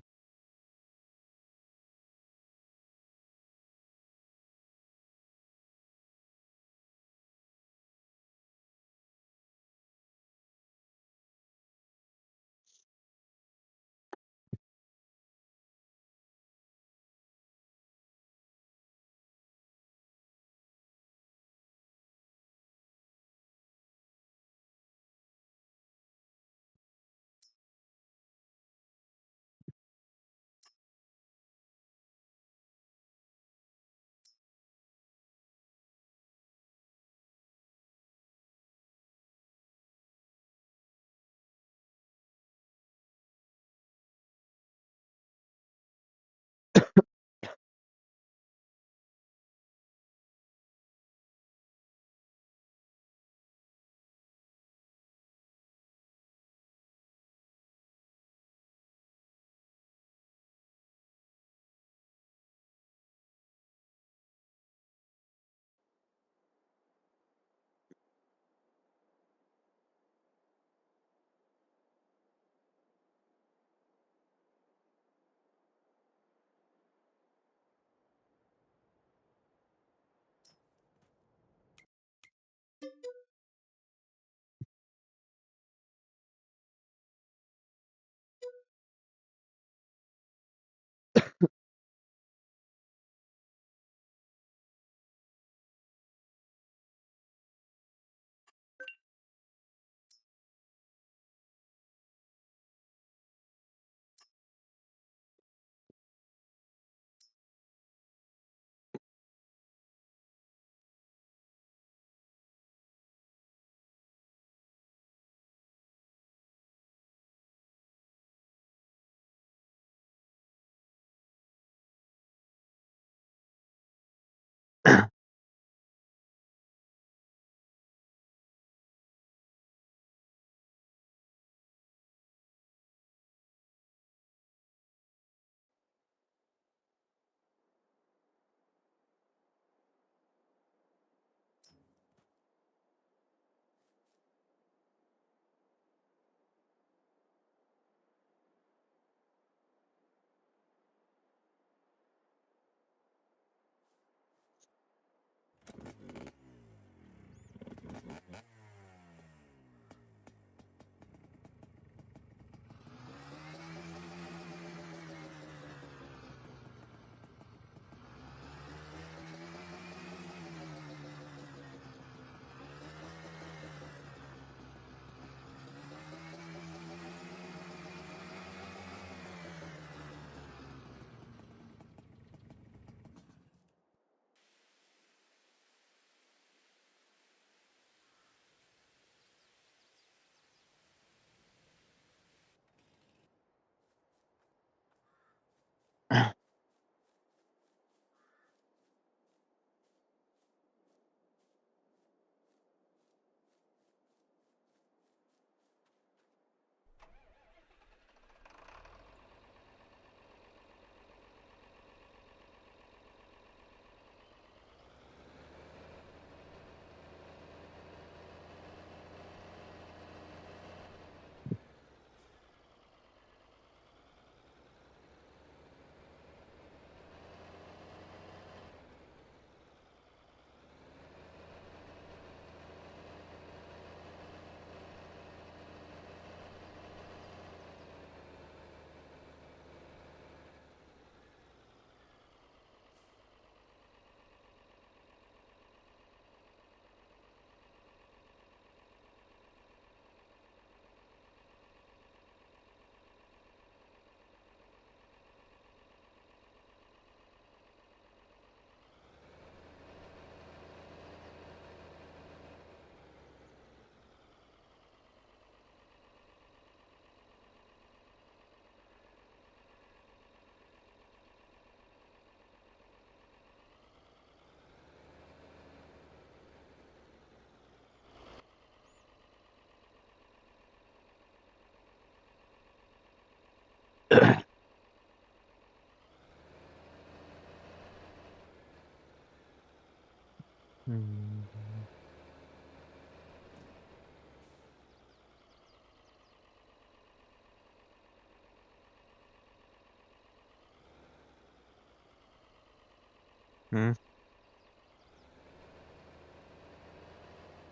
Hmm?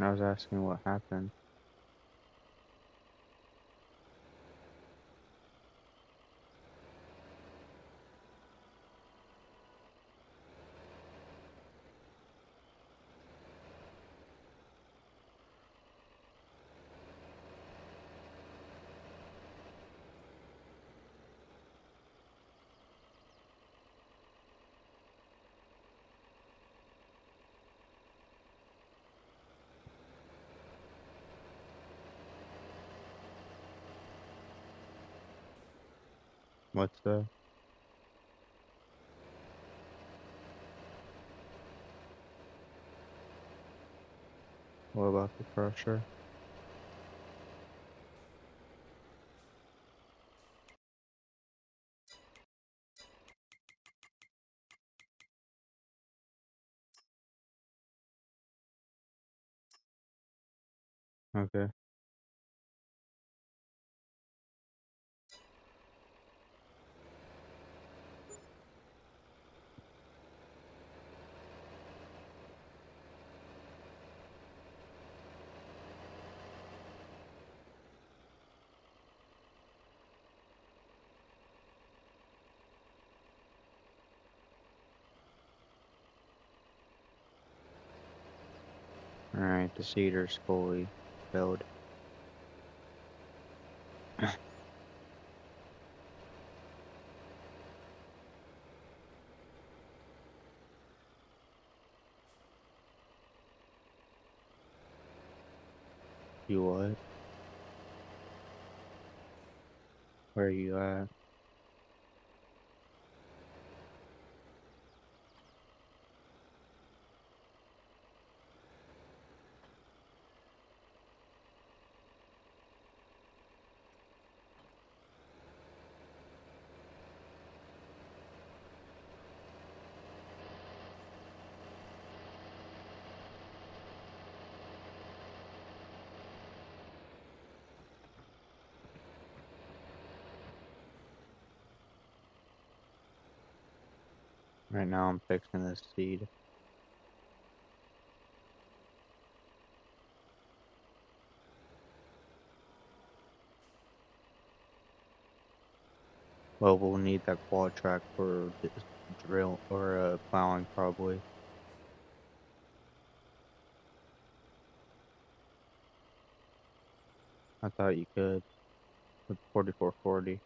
I was asking what happened. What's that? What about the crusher? Okay. Alright, the seeder's fully filled. You what? Where are you at? Right now I'm fixing this seed. Well, we'll need that quad track for this drill or plowing probably. I thought you could with 4440.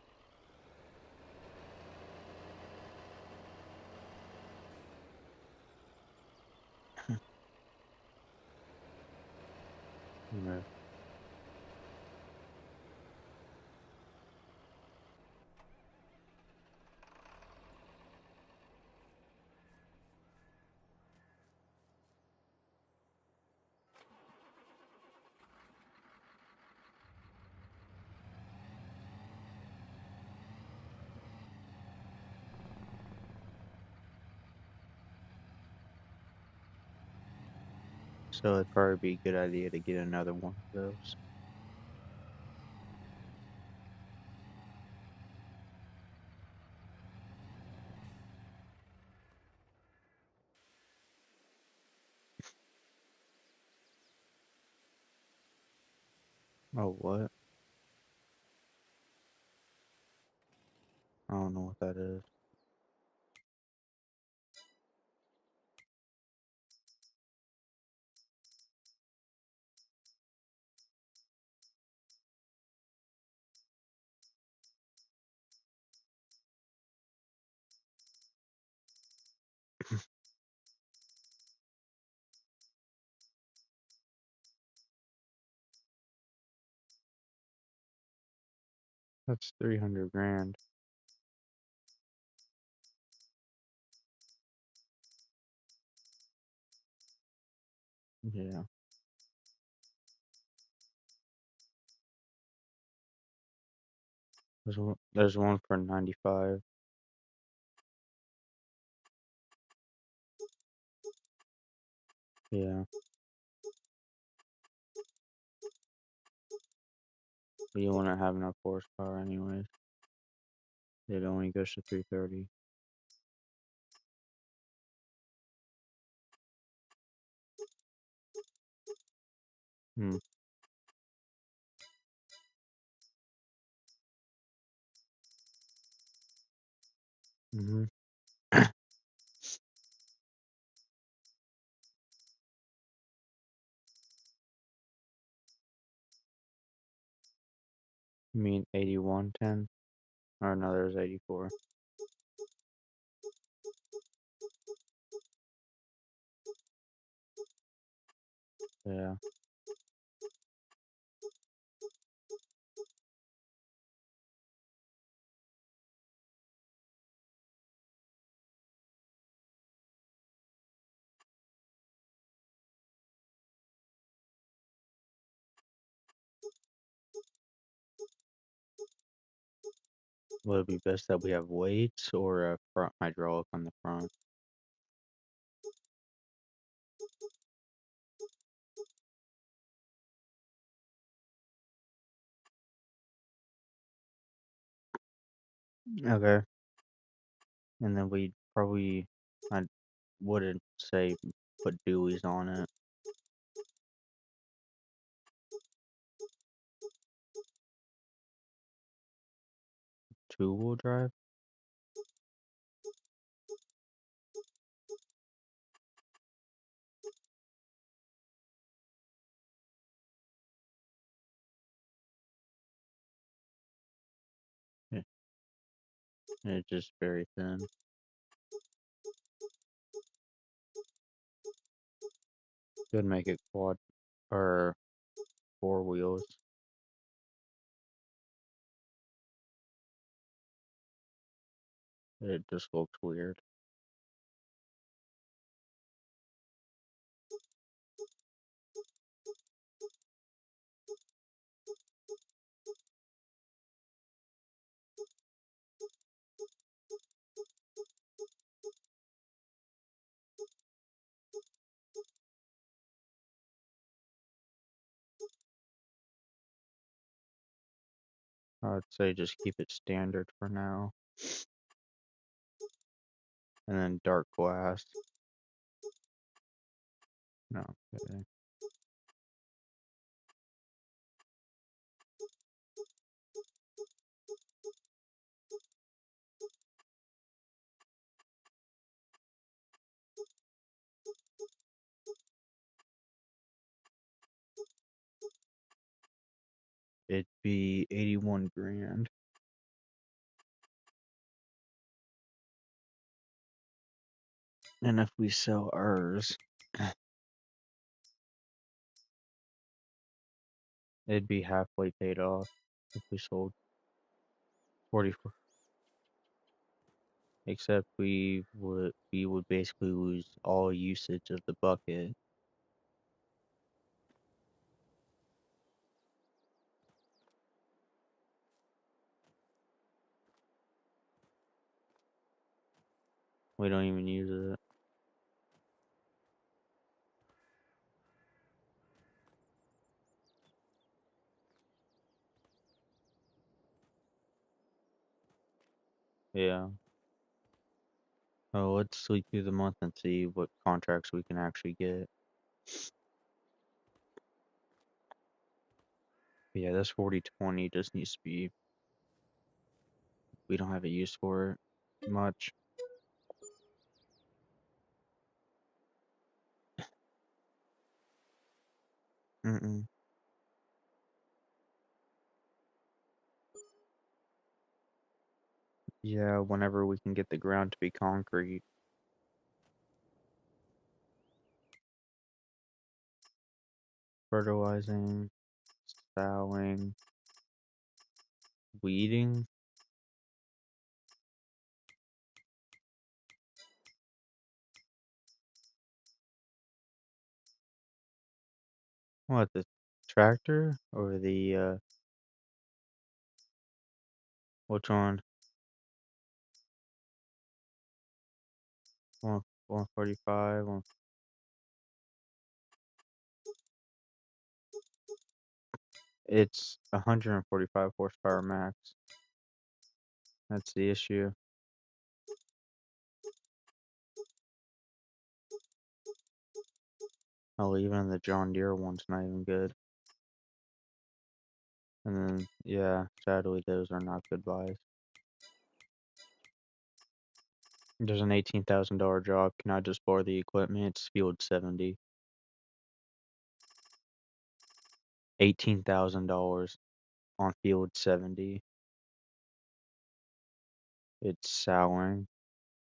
Yeah. So it'd probably be a good idea to get another one of those. Oh, what? I don't know what that is. That's 300 grand. Yeah. There's one for 95. Yeah. But you wouldn't have enough horsepower anyways. It only goes to 330. Hmm. Mm-hmm. You mean 8110? Or no, there's 84. Yeah. Would it be best that we have weights or a front hydraulic on the front? Okay. And then we probably, I wouldn't say put Dewey's on it. Two-wheel drive? Yeah, it's just very thin. Could make it quad or four wheels. It just looks weird. I'd say just keep it standard for now. And then dark glass. No, okay. It'd be 81 grand. And if we sell ours, it'd be halfway paid off if we sold 44. Except we would basically lose all usage of the bucket. We don't even use it. Yeah. Oh, let's sleep through the month and see what contracts we can actually get. But yeah, this 40/20 just needs to be. We don't have a use for it much. Mm-mm. Yeah, whenever we can get the ground to be concrete. Fertilizing, sowing, weeding. What, the tractor or the which one? 145. It's 145 horsepower max. That's the issue. Oh, even the John Deere one's not even good. And then, yeah, sadly, those are not good buys. There's an $18,000 job. Can I just borrow the equipment? It's field 70. $18,000 on field 70. It's sowing.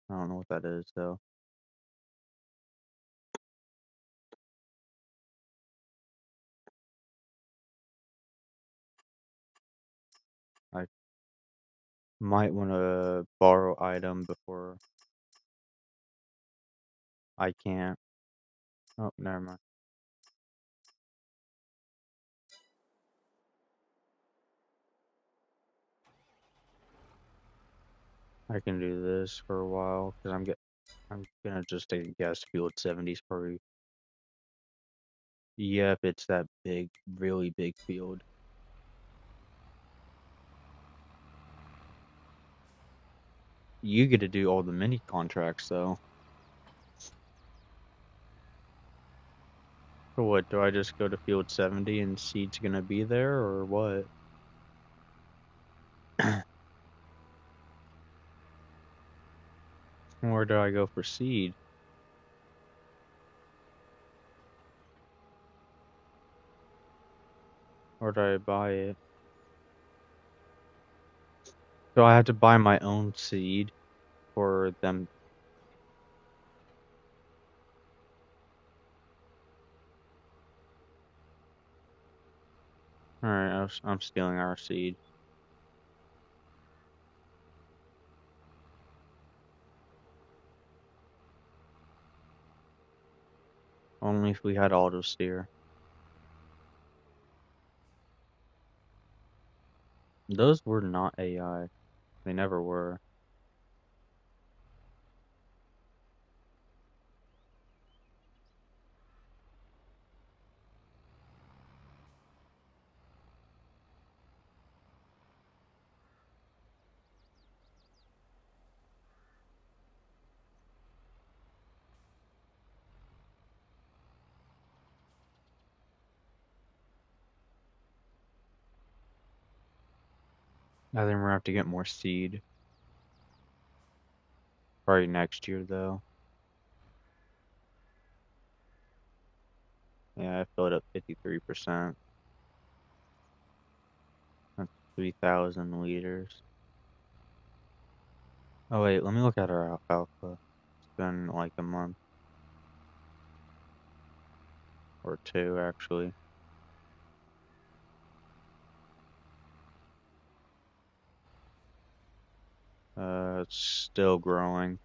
I don't know what that is, though. I might want to borrow item before I can't. Oh, never mind. I can do this for a while because I'm gonna just take a guess. Field 70's probably. Yep, it's that big, really big field. You get to do all the mini contracts though. So what, do I just go to field 70 and seed's gonna be there or what? Where do I go for seed? Or do I buy it? Do I have to buy my own seed for them? Alright, I'm stealing our seed. Only if we had auto steer. Those were not AI. They never were. I think we're gonna have to get more seed. Probably next year though. Yeah, I filled up 53%. That's 3,000 liters. Oh wait, let me look at our alfalfa. It's been like a month or two actually. It's still growing.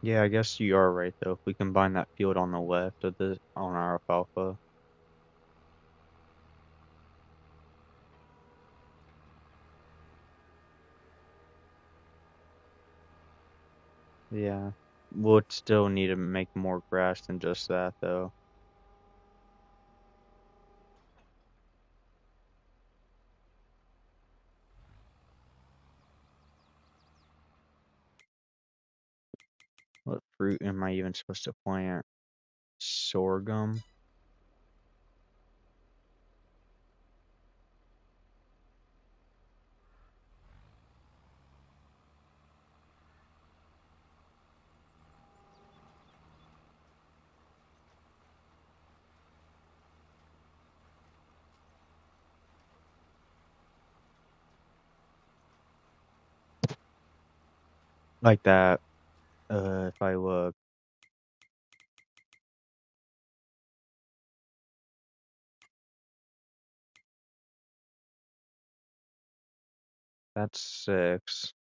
Yeah, I guess you are right though. If we combine that field on the left of the on our alfalfa. Yeah. We'll still need to make more grass than just that though. What fruit am I even supposed to plant? Sorghum? Like that. If I look. That's 6.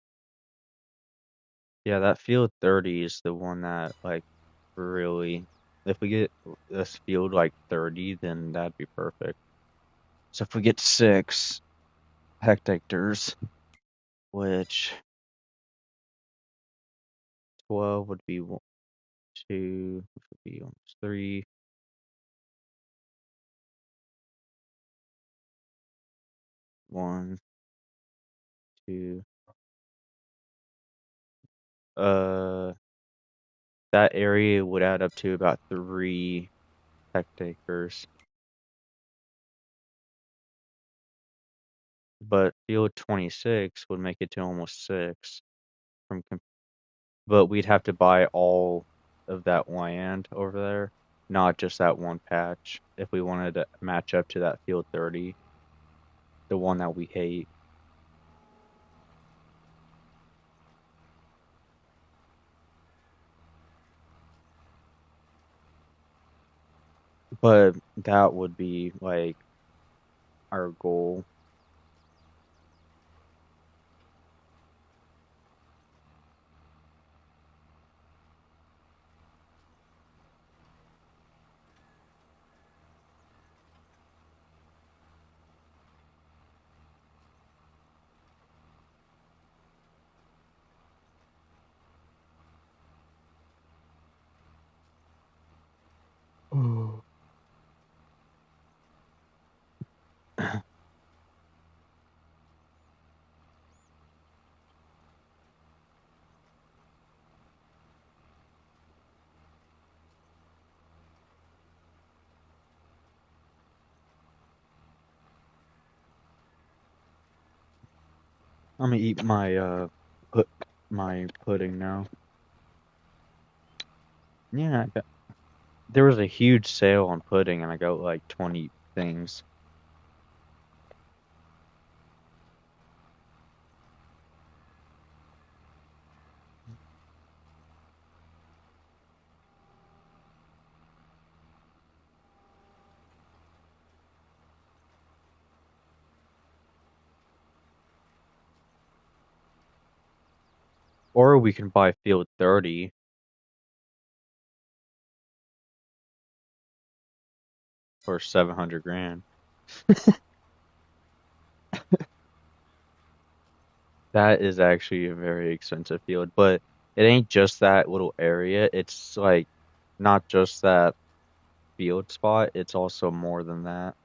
Yeah, that field 30 is the one that, like, really, if we get this field like 30, then that'd be perfect. So if we get 6 hectares, which 12 would be 2, which would be almost 3. One, two. Uh, that area would add up to about 3 hectares. But field 26 would make it to almost 6 from but we'd have to buy all of that land over there, not just that one patch, if we wanted to match up to that field 30, the one that we hate. But that would be like our goal. I'm gonna eat put my pudding now. Yeah, there was a huge sale on pudding, and I got like 20 things. Or we can buy field 30 for 700 grand. That is actually a very expensive field, but it ain't just that little area. It's like not just that field spot, it's also more than that.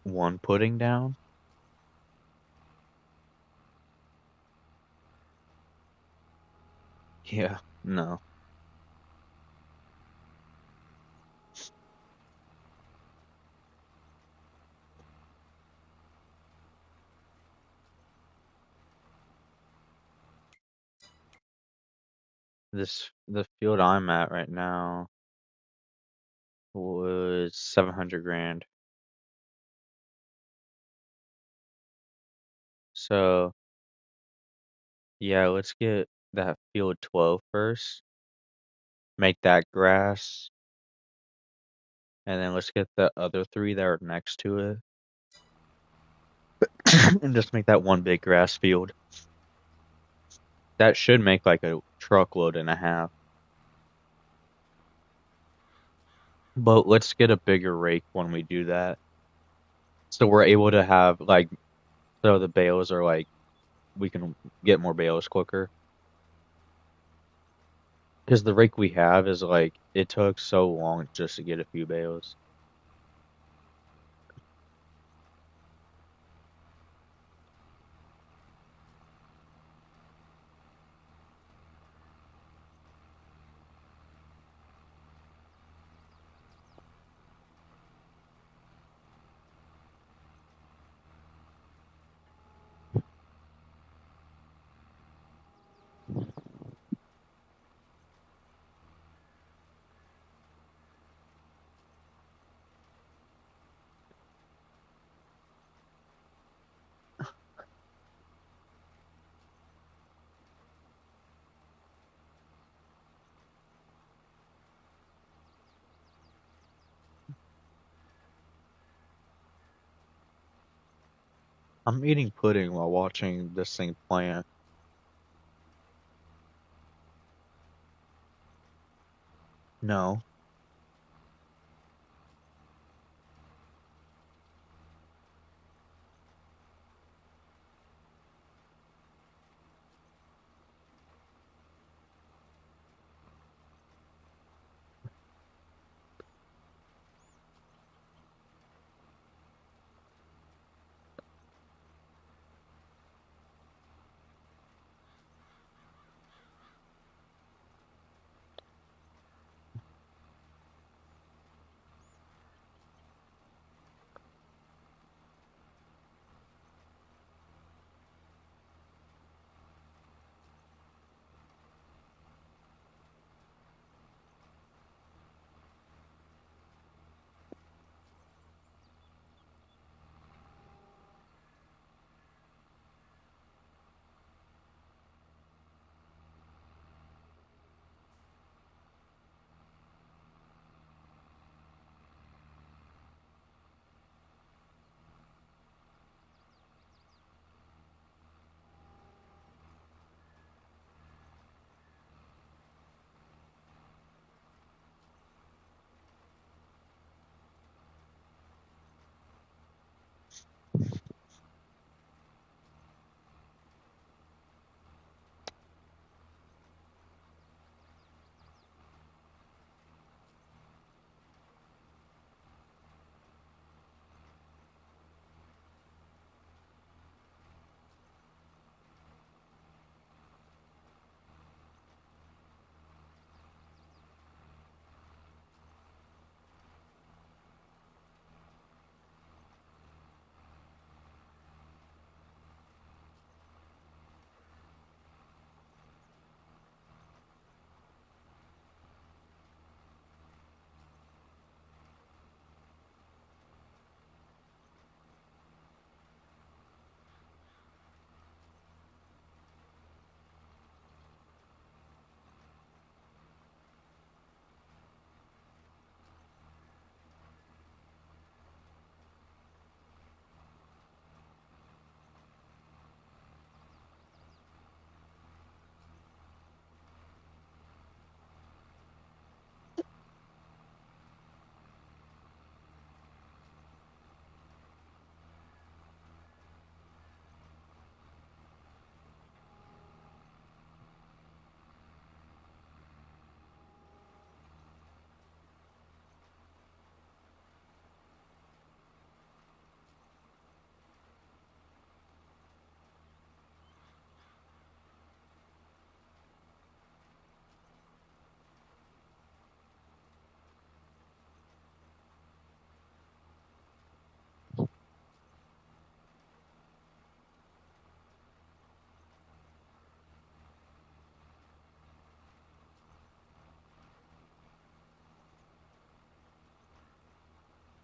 One putting down? Yeah, no. The field I'm at right now was 700 grand. So, yeah, let's get that field 12 first. Make that grass, and then let's get the other 3 that are next to it. And just make that one big grass field. That should make like a truckload and a half. But let's get a bigger rake when we do that. So we're able to have like, so the bales are like, we can get more bales quicker. Because the rake we have is like, it took so long just to get a few bales. I'm eating pudding while watching this thing plant. No.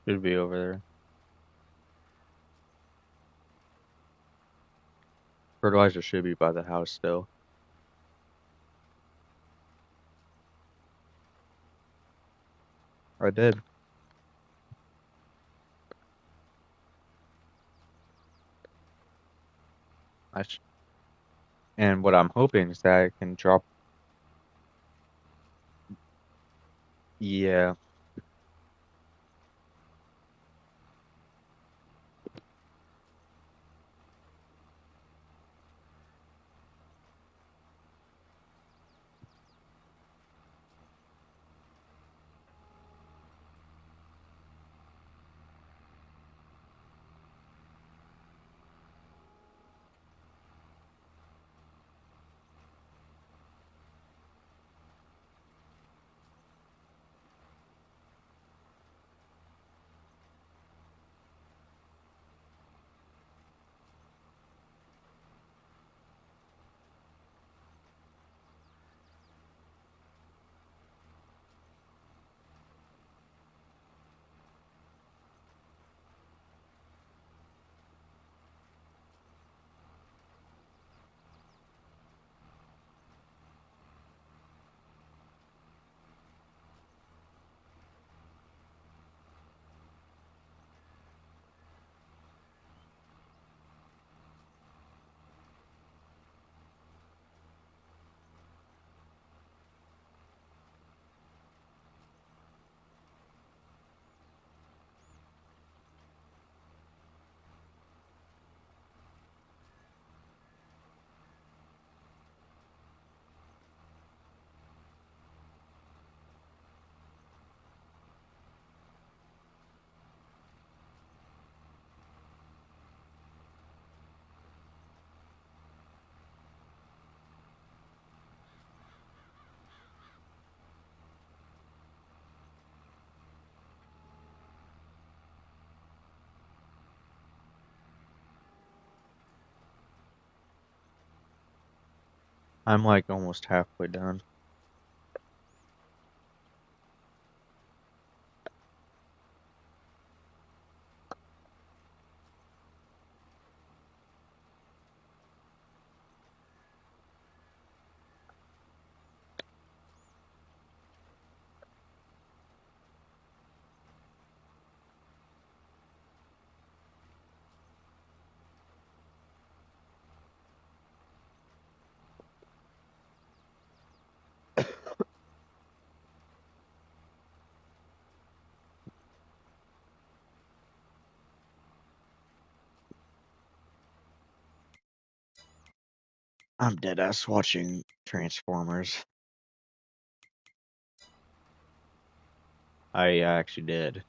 Should be over there. Fertilizer should be by the house still. I did. I sh and what I'm hoping is that I can drop. Yeah, I'm like almost halfway done. I'm dead ass watching Transformers. I actually did.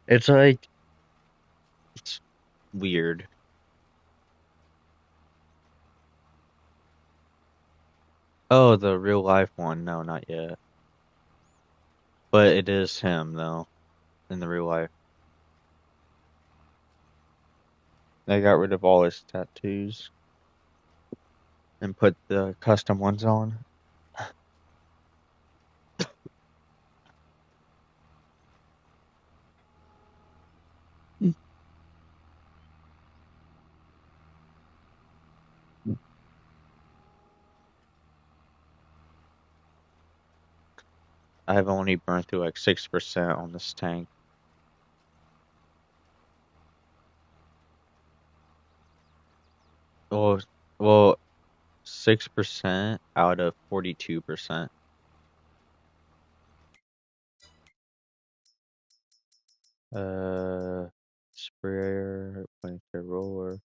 It's like it's weird. Oh, the real life one? No, not yet. But it is him though in the real life. They got rid of all his tattoos and put the custom ones on. I've only burned through like 6% on this tank. Well, well, 6% out of 42%. Uh, sprayer, planter, roller.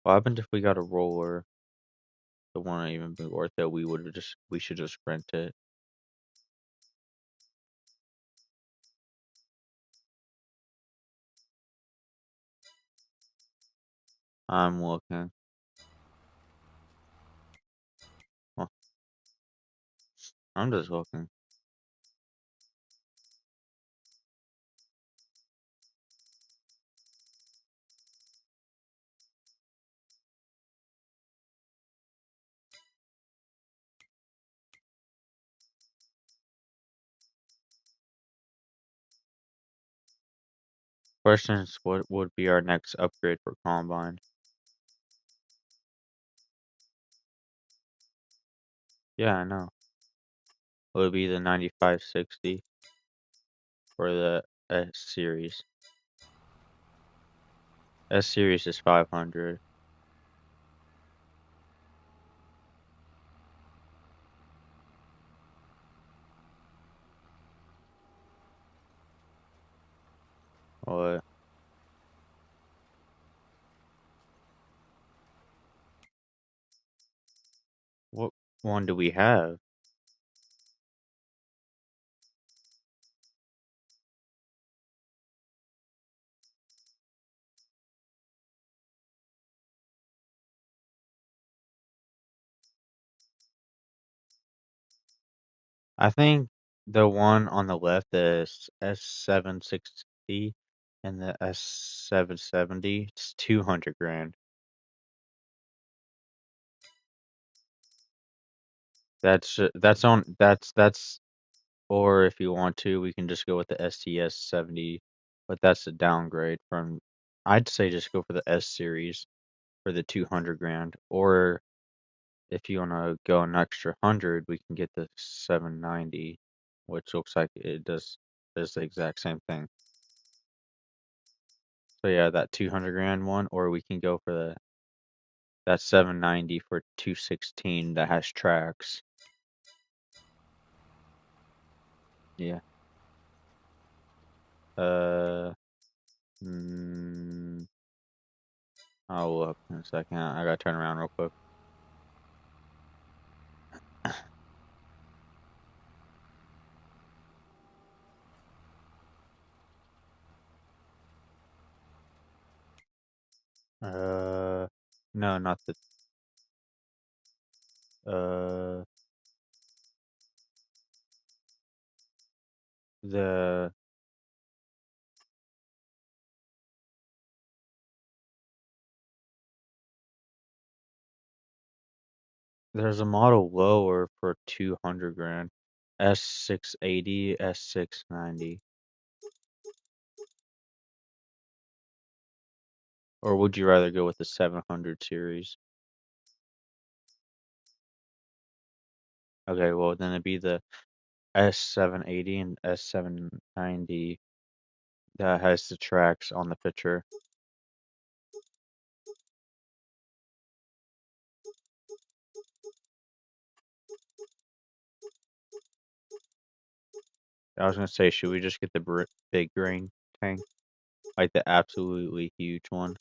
What happened if we got a roller? It wouldn't even be worth it. We should just rent it. I'm looking. Well, I'm just looking. Question is, what would be our next upgrade for Combine? Yeah, I know. It would be the 9560 for the S series. S series is 500. What? What one do we have? I think the one on the left is S760 and the S770. It's 200 grand. That's or if you want to, we can just go with the STS 70, but that's a downgrade from. I'd say just go for the S series for the 200 grand, or if you want to go an extra 100, we can get the 790, which looks like it does the exact same thing. So yeah, that 200 grand one, or we can go for that 790 for 216 that has tracks. Yeah. Uh, mm, I'll look in a second. I gotta turn around real quick. No, not uh the There's a model lower for 200 grand. S680, S690. Or would you rather go with the 700 series? Okay, well then it'd be the S780 and S790 that has the tracks on the picture. I was gonna say, should we just get the big grain tank? Like the absolutely huge one?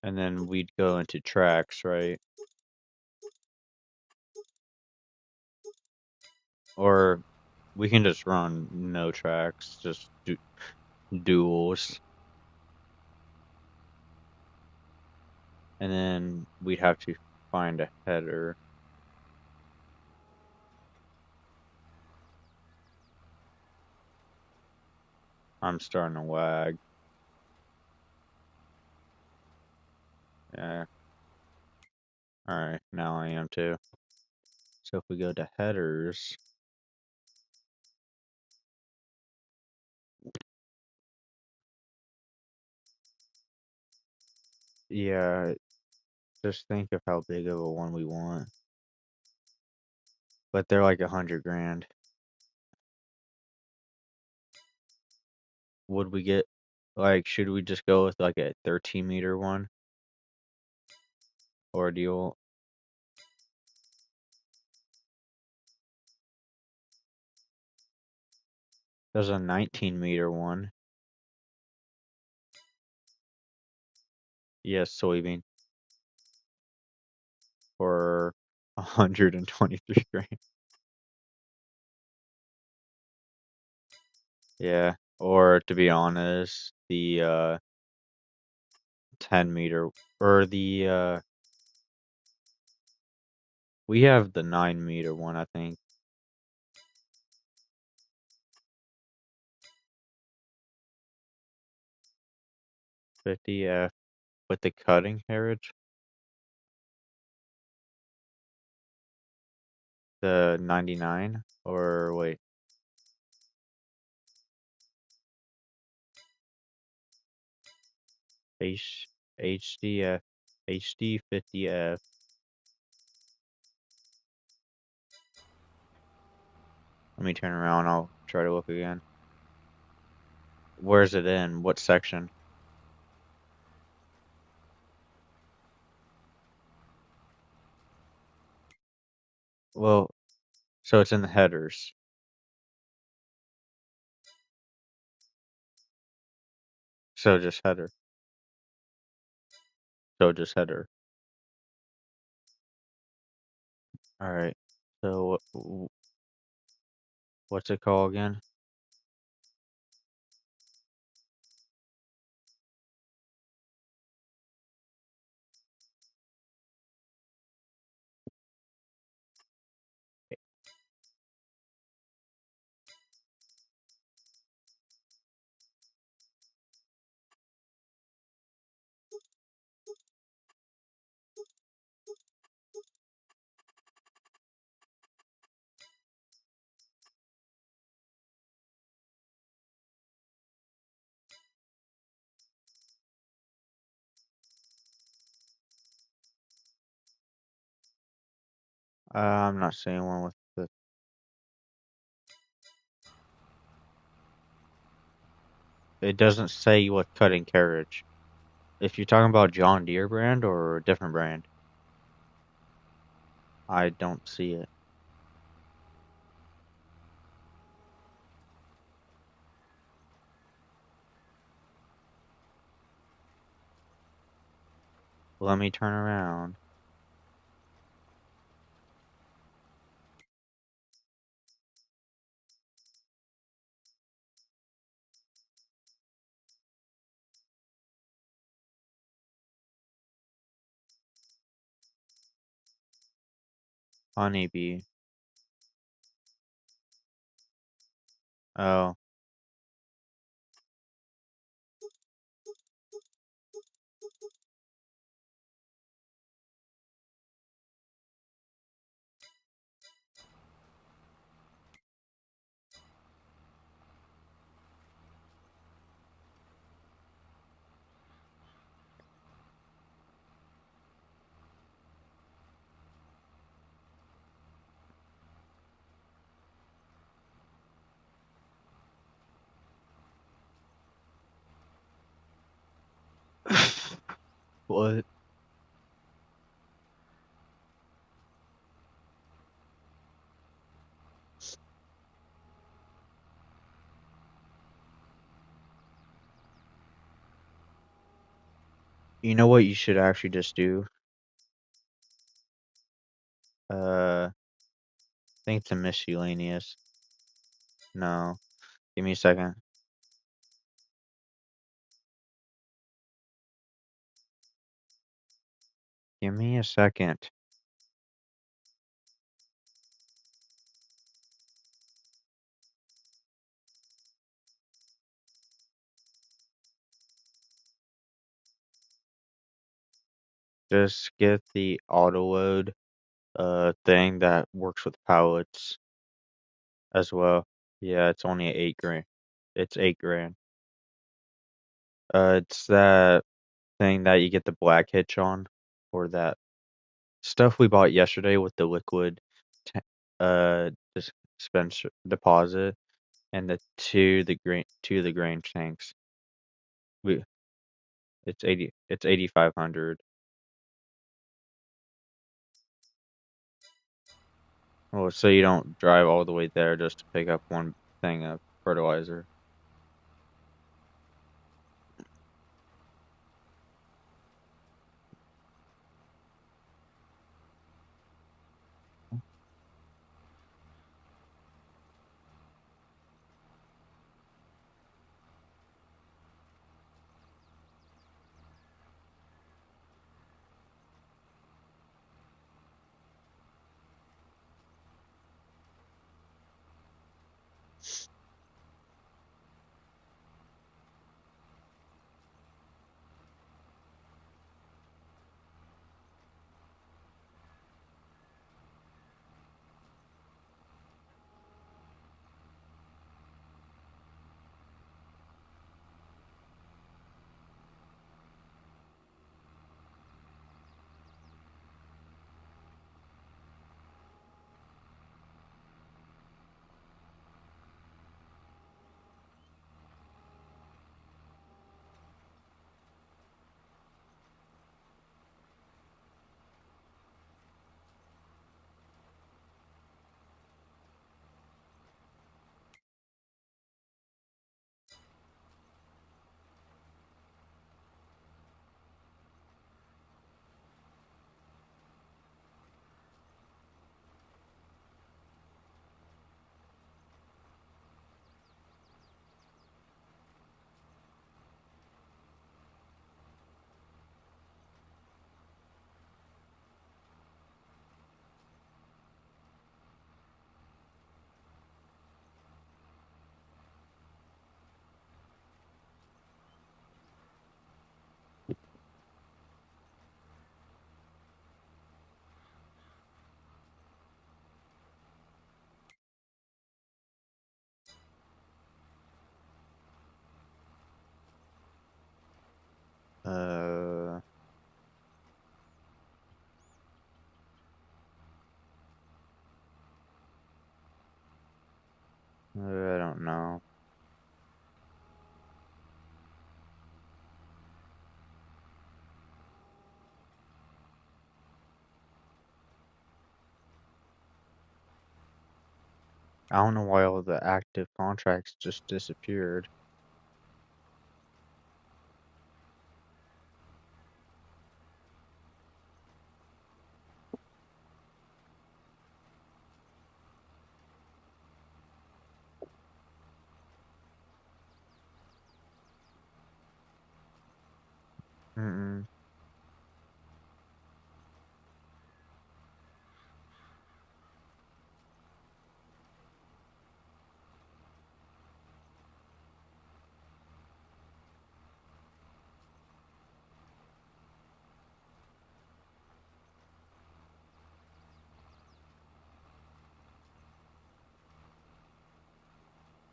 And then we'd go into tracks, right? Or we can just run no tracks, just duels. And then we'd have to find a header. I'm starting to lag. Yeah. Alright, now I am too. So if we go to headers, yeah, just think of how big of a one we want. But they're like 100 grand. Would we get, like, should we just go with like a 13-meter one? Or do you, there's a 19-meter one. Yes, soybean. For 123 grand. Yeah. Or to be honest, the 10-meter or the we have the 9-meter one, I think. 50F with the cutting carriage. The 99 or wait. H HDF HD50F. Let me turn around, I'll try to look again. Where's it in? What section? Well, so it's in the headers. So just header. So just header. Alright. So what's it called again? I'm not seeing one with the. It doesn't say what cutting carriage. If you're talking about John Deere brand or a different brand, I don't see it. Let me turn around. Honeybee. Oh, What? You know what you should actually just do? I think it's a miscellaneous. No. Give me a second. Give me a second. Just get the auto load thing that works with pallets as well. Yeah, it's only 8 grand. It's 8 grand. It's that thing that you get the black hitch on, or that stuff we bought yesterday with the liquid ta- dispenser deposit and the grain tanks. We it's 8,500. Well, so you don't drive all the way there just to pick up one thing of fertilizer. Uh, I don't know. I don't know why all the active contracts just disappeared. Mm-mm.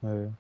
Uh,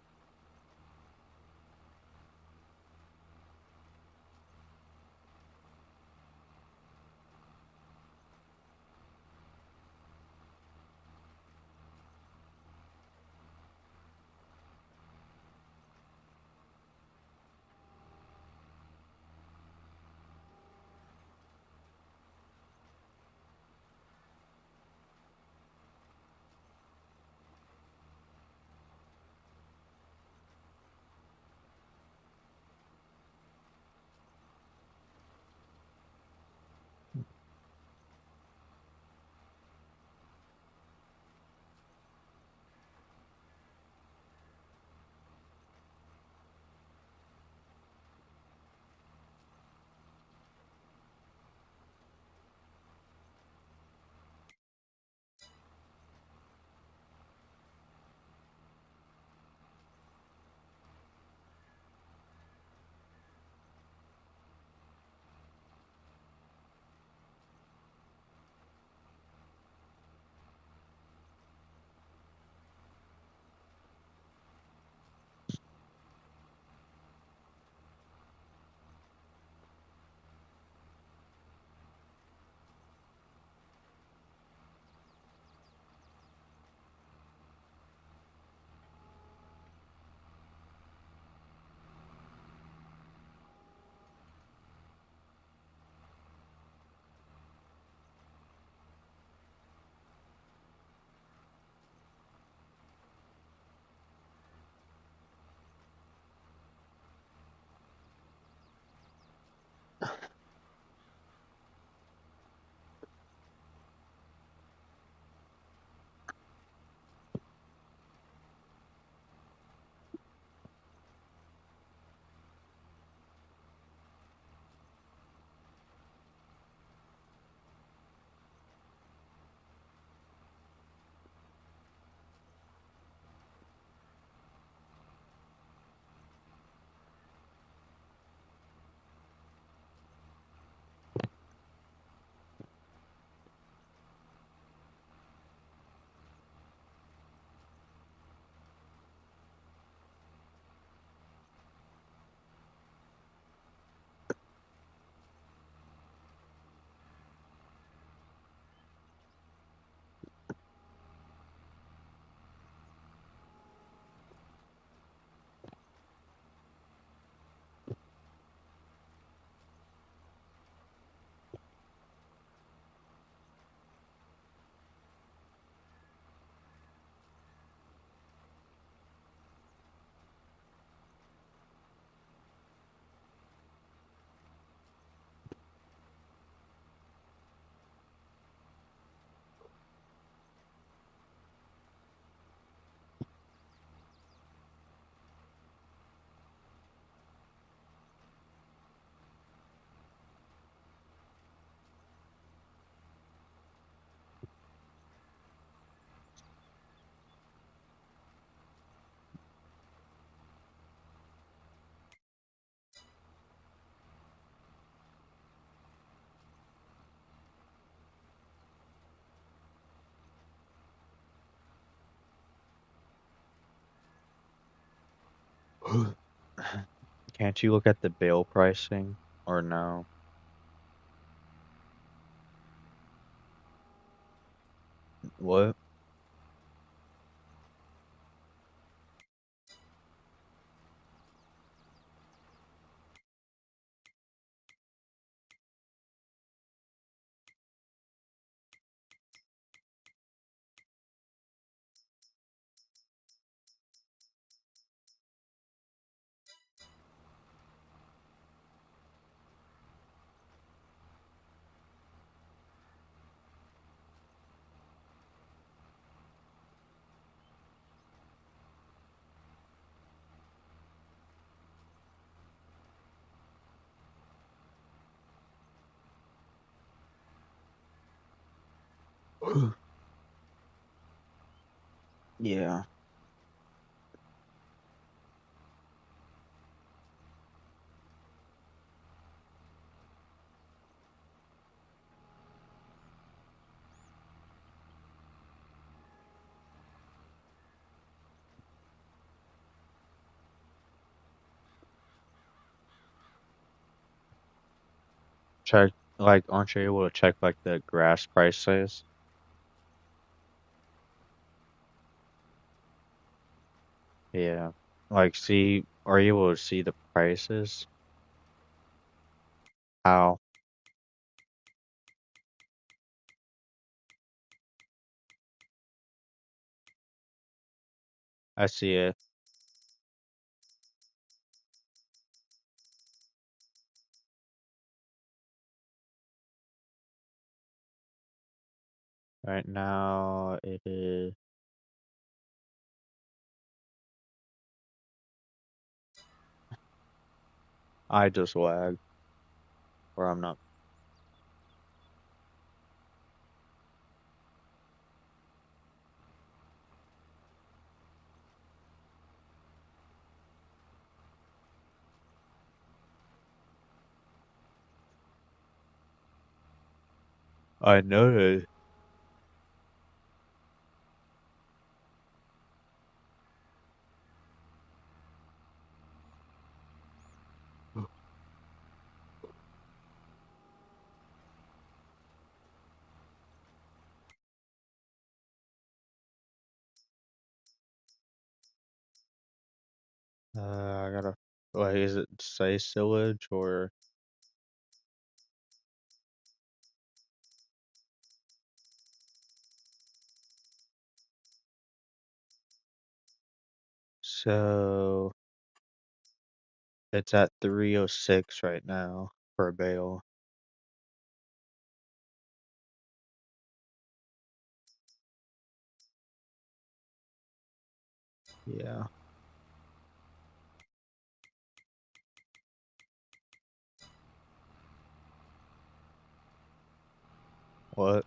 Can't you look at the bale pricing or no? What? Yeah. Check, like, aren't you able to check, like, the grass prices? Yeah. Like, see, are you able to see the prices? How? I see it. Right now, it is. I just lag, or I'm not. I noticed. I gotta. Like, is it say sillage or so? It's at 306 right now for a bale. Yeah. What?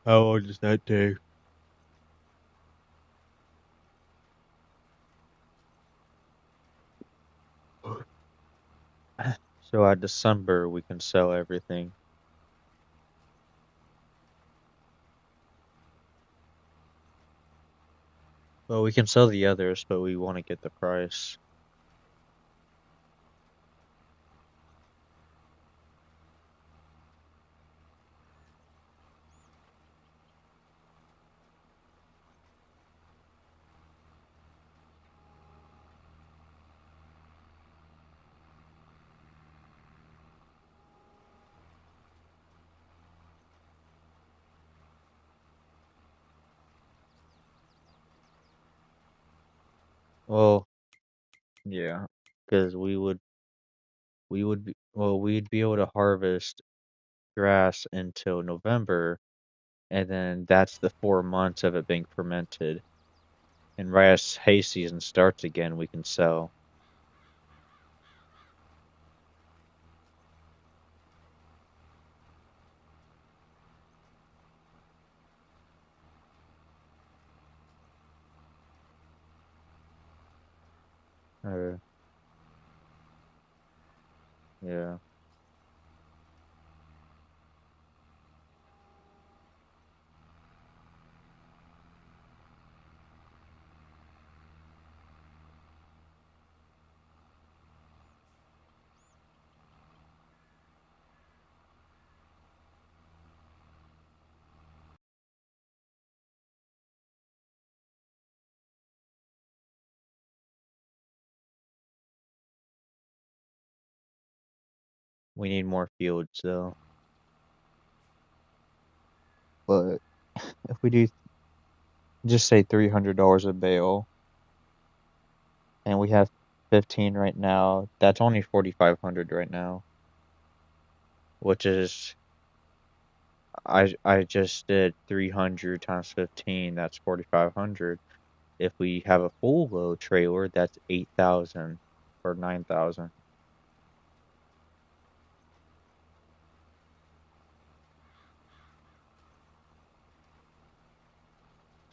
How long does that take? So at December we can sell everything. Well, we can sell the others, but we want to get the price. Well, yeah, because we'd be able to harvest grass until November, and then that's the 4 months of it being fermented. And right as hay season starts again, we can sell. Uh, yeah. We need more fields though. But if we do just say $300 a bale, and we have 15 right now, that's only 4,500 right now, which is I just did 300 times 15, that's 4,500. If we have a full load trailer, that's 8,000 or 9,000.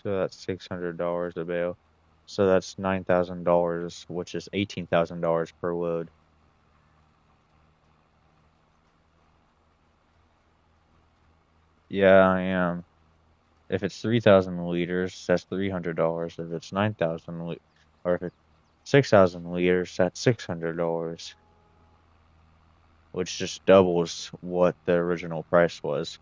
So that's $600 a bale. So that's $9,000, which is $18,000 per load. Yeah, I am. If it's 3,000 liters, that's $300. If it's 9,000 or if it's 6,000 liters, that's $600, which just doubles what the original price was.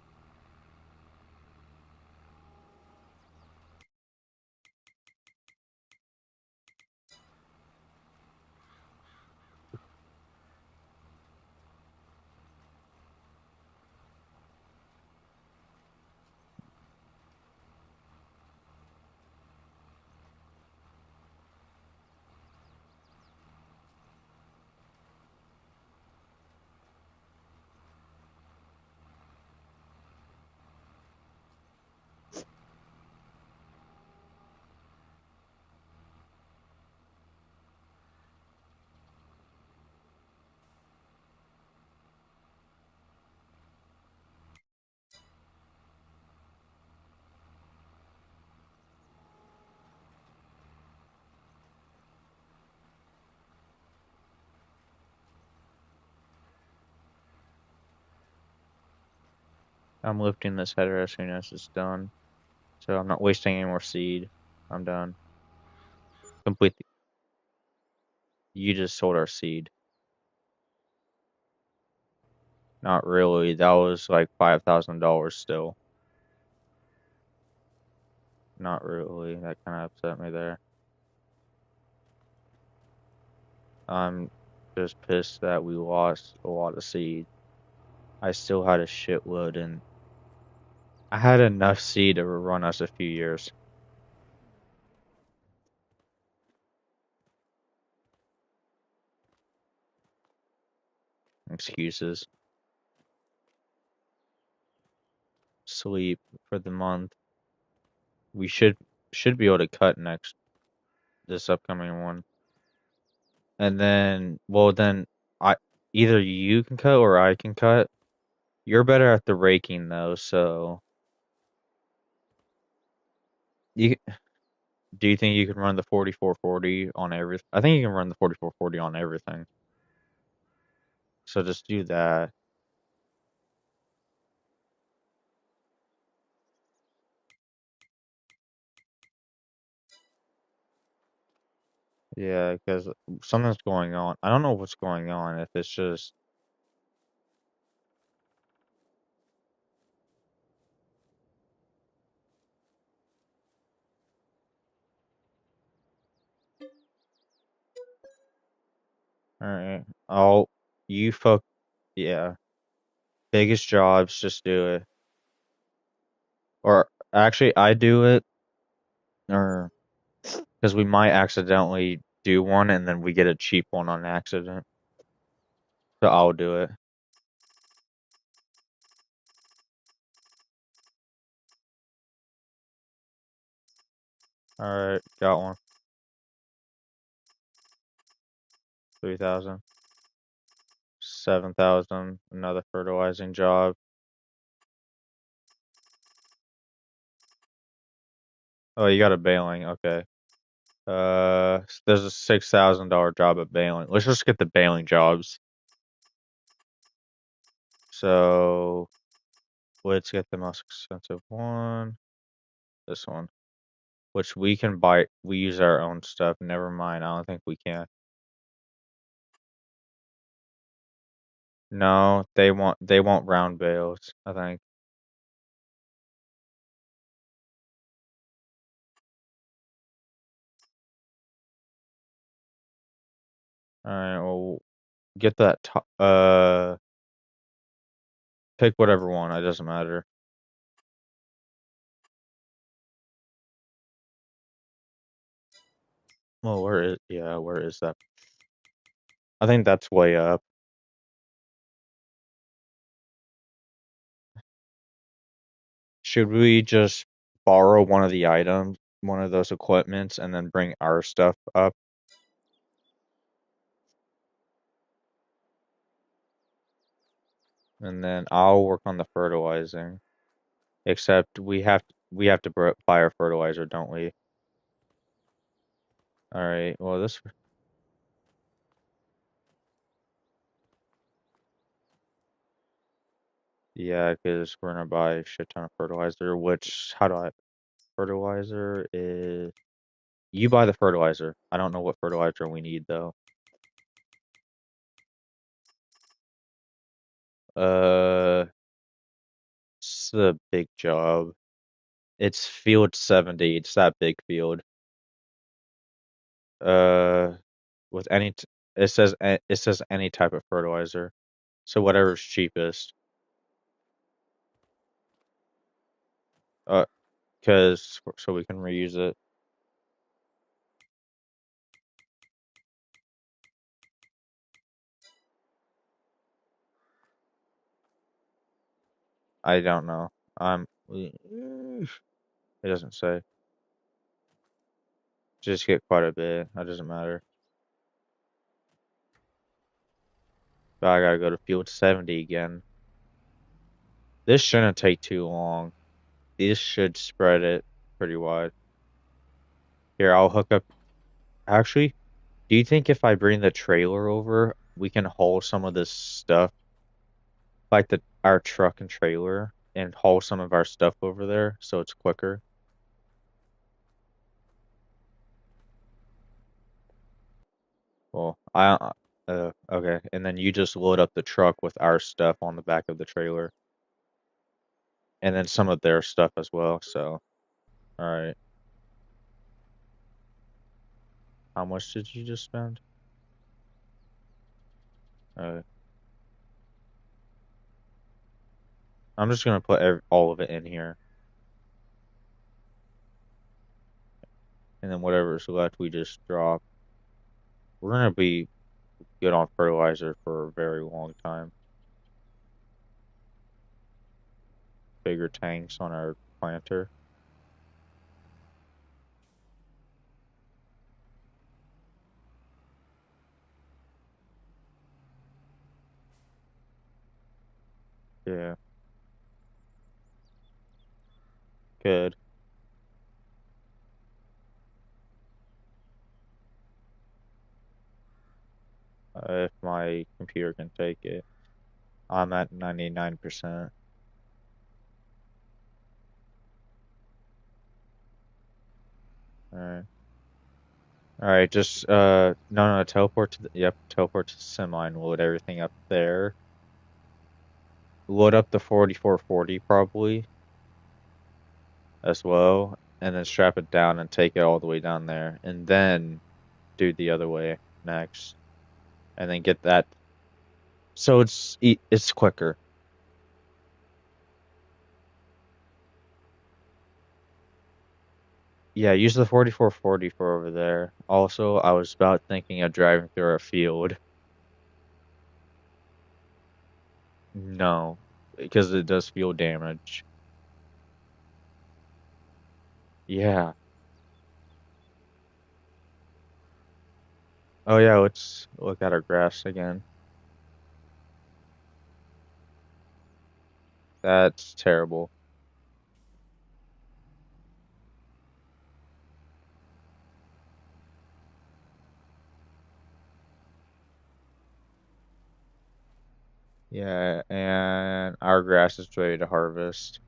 I'm lifting this header as soon as it's done, so I'm not wasting any more seed. I'm done. Complete. You just sold our seed. Not really. That was like $5,000 still. Not really. That kind of upset me there. I'm just pissed that we lost a lot of seed. I still had a shitload, and I had enough seed to run us a few years. Excuses. Sleep for the month. We should be able to cut this upcoming one. And then, well, then I either you can cut or I can cut. You're better at the raking though, so you do you think you can run the 4440 on everything? I think you can run the 4440 on everything. So just do that. Yeah, because something's going on. I don't know what's going on. If it's just all right. Oh, you fuck. Yeah, biggest jobs. Just do it. Or actually, I do it. Or because we might accidentally do one and then we get a cheap one on accident. So I'll do it. All right, got one. 3,000. 7,000. Another fertilizing job. Oh, you got a baling. Okay. There's a $6,000 job at baling. Let's just get the baling jobs. So let's get the most expensive one. This one. Which we can buy. We use our own stuff. Never mind. I don't think we can. No, they want round bales, I think. Alright, well get that top Pick whatever one. It doesn't matter. Well, where is that? I think that's way up. Should we just borrow one of the items, one of those equipments, and then bring our stuff up? And then I'll work on the fertilizing. Except we have to buy our fertilizer, don't we? All right. Well, this yeah, because we're gonna buy a shit ton of fertilizer. Which how do I fertilizer is you buy the fertilizer. I don't know what fertilizer we need though. Uh, it's the big job. It's field 70. It's that big field. Uh, with it says any type of fertilizer. So whatever's cheapest. Uh, cause so we can reuse it. I don't know. It doesn't say. Just get quite a bit. That doesn't matter. But I gotta go to field 70 again. This shouldn't take too long. This should spread it pretty wide. Here, I'll hook up. Actually, do you think if I bring the trailer over, we can haul some of this stuff, like our truck and trailer, and haul some of our stuff over there so it's quicker? Well, okay, and then you just load up the truck with our stuff on the back of the trailer, and then some of their stuff as well. So, all right, how much did you just spend? Uh, I'm just gonna put all of it in here, and then whatever's left, we just drop. We're gonna be good on fertilizer for a very long time. Bigger tanks on our planter. Yeah, good. If my computer can take it, I'm at 99%. All right. All right, just no, teleport to the teleport to the semi and load everything up there. Load up the 4440 probably as well, and then strap it down and take it all the way down there, and then do the other way next, and then get that. So it's quicker. Yeah, use the 4440 for over there. Also, I was about thinking of driving through a field. No, because it does field damage. Yeah. Oh yeah, let's look at our graphs again. That's terrible. Yeah, and our grass is ready to harvest.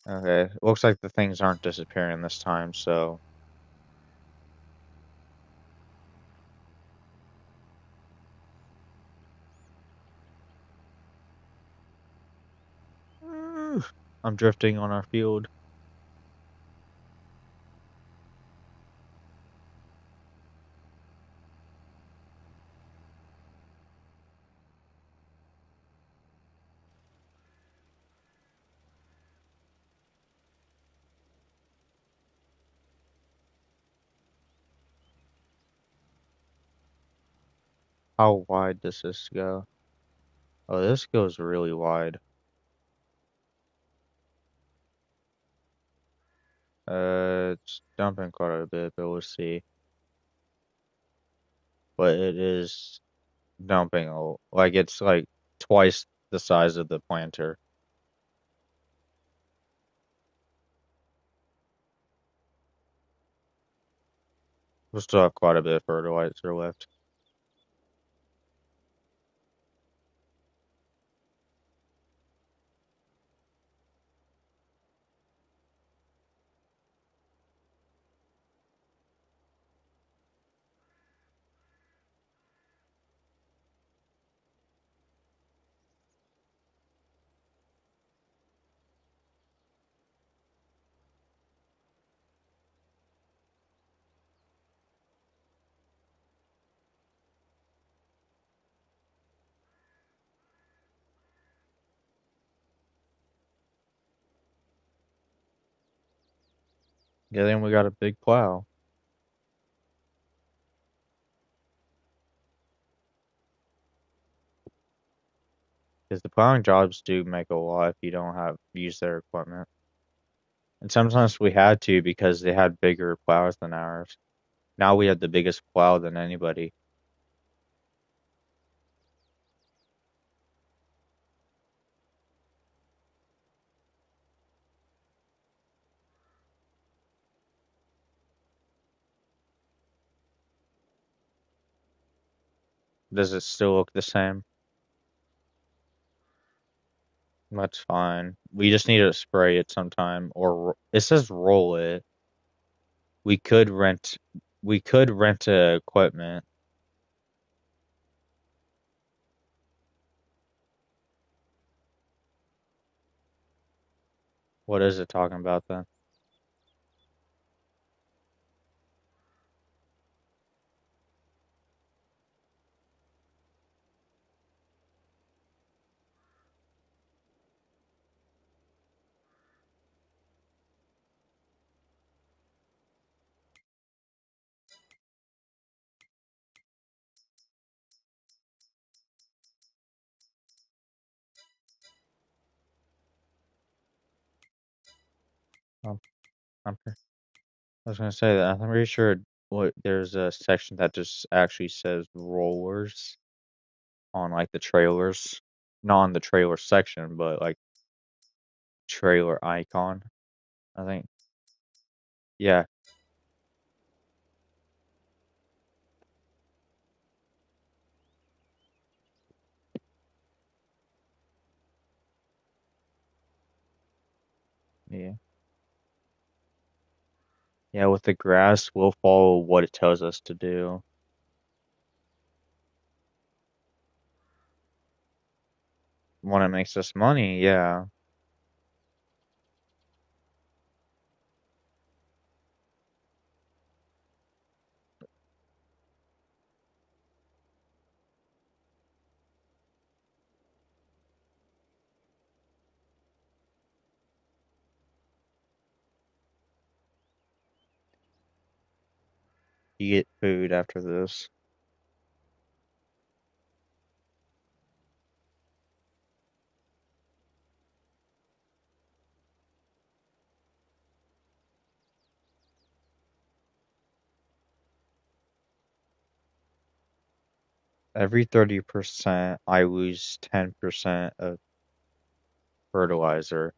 Okay, looks like the things aren't disappearing this time, so I'm drifting on our field. How wide does this go? Oh, this goes really wide. It's dumping quite a bit, but we'll see. But it is dumping like it's like twice the size of the planter. We'll still have quite a bit of fertilizer left. Yeah, then we got a big plow. Because the plowing jobs do make a lot if you don't have use their equipment. And sometimes we had to because they had bigger plows than ours. Now we have the biggest plow than anybody. Does it still look the same? That's fine. We just need to spray it sometime, or it says roll it. We could rent. We could rent equipment. What is it talking about then? Um, I was gonna say that I'm pretty sure what there's a section that just actually says rollers on like the trailers, not on the trailer section, but like trailer icon. I think. Yeah, yeah, yeah. With the grass, we'll follow what it tells us to do. When it makes us money, yeah, you get food after this. Every 30%, I lose 10% of fertilizer.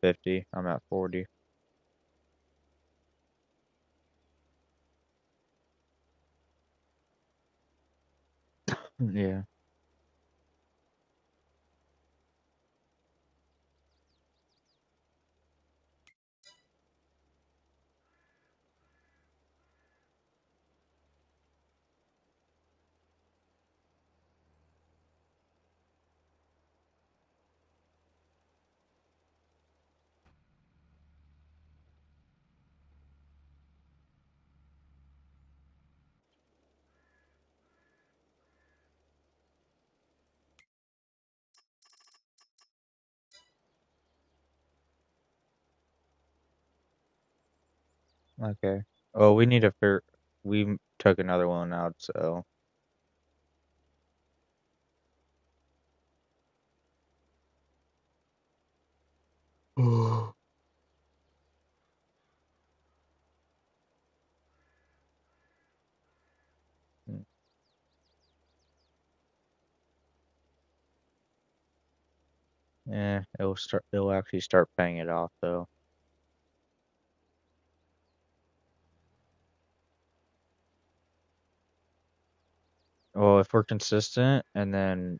50, I'm at 40. Yeah. Okay. Oh, we need a fair. we took another one out, so yeah, it'll actually start paying it off though. Well, if we're consistent and then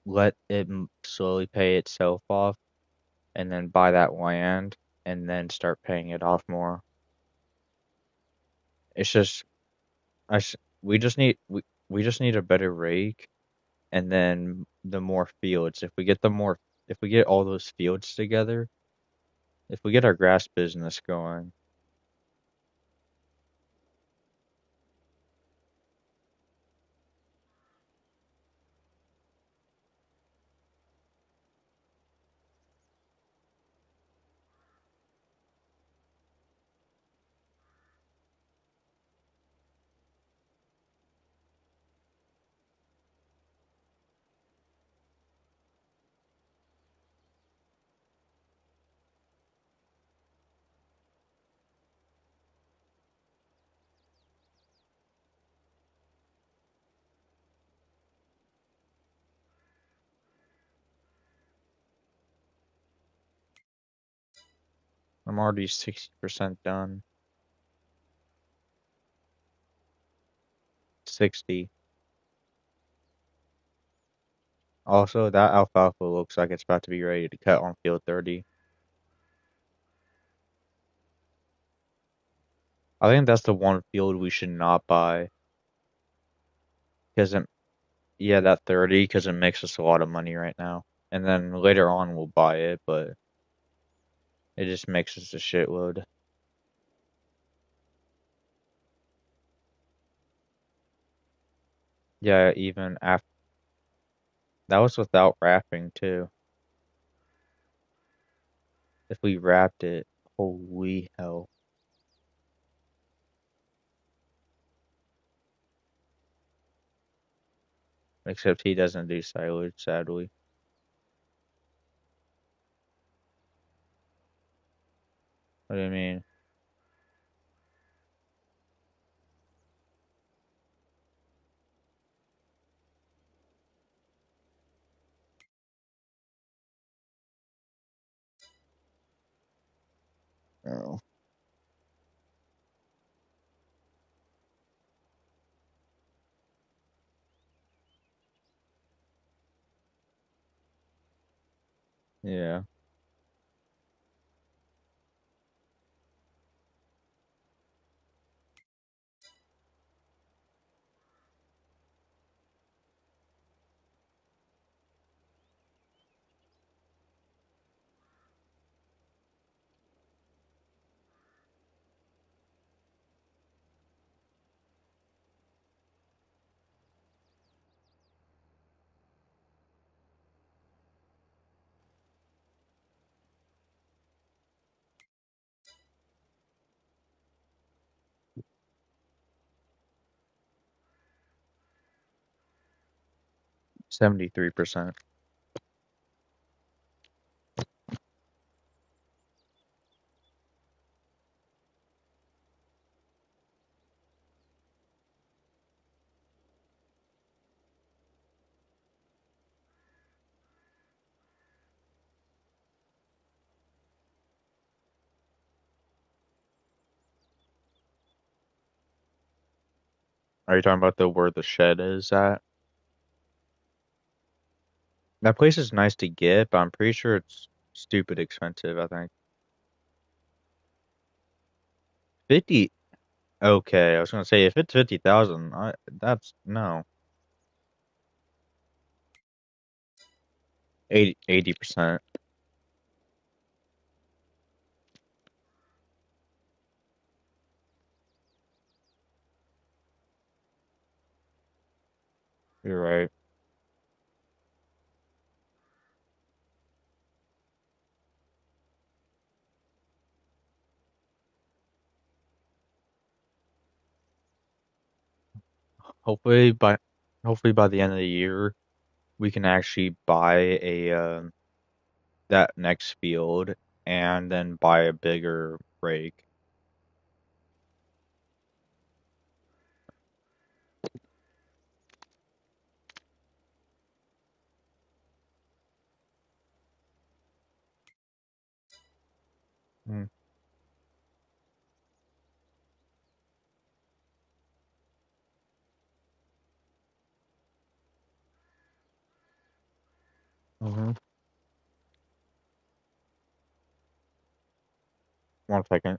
let it slowly pay itself off and then buy that land and then start paying it off more. It's just I s- we just need a better rake and then the more fields. If we get all those fields together, if we get our grass business going, I'm already 60% done. 60. Also, that alfalfa looks like it's about to be ready to cut on field 30. I think that's the one field we should not buy because yeah, that 30 because it makes us a lot of money right now. And then later on we'll buy it, but it just makes us a shitload. Yeah, even after that was without wrapping too. If we wrapped it, holy hell. Except he doesn't do silage, sadly. What do you mean? Oh, yeah. – 73%. Are you talking about the where the shed is at? That place is nice to get, but I'm pretty sure it's stupid expensive, I think. 50. Okay, I was gonna say if it's 50,000, I that's no. 80%. You're right. hopefully by hopefully by the end of the year we can actually buy a that next field and then buy a bigger rake. Mm. Mm-hmm. 1 second.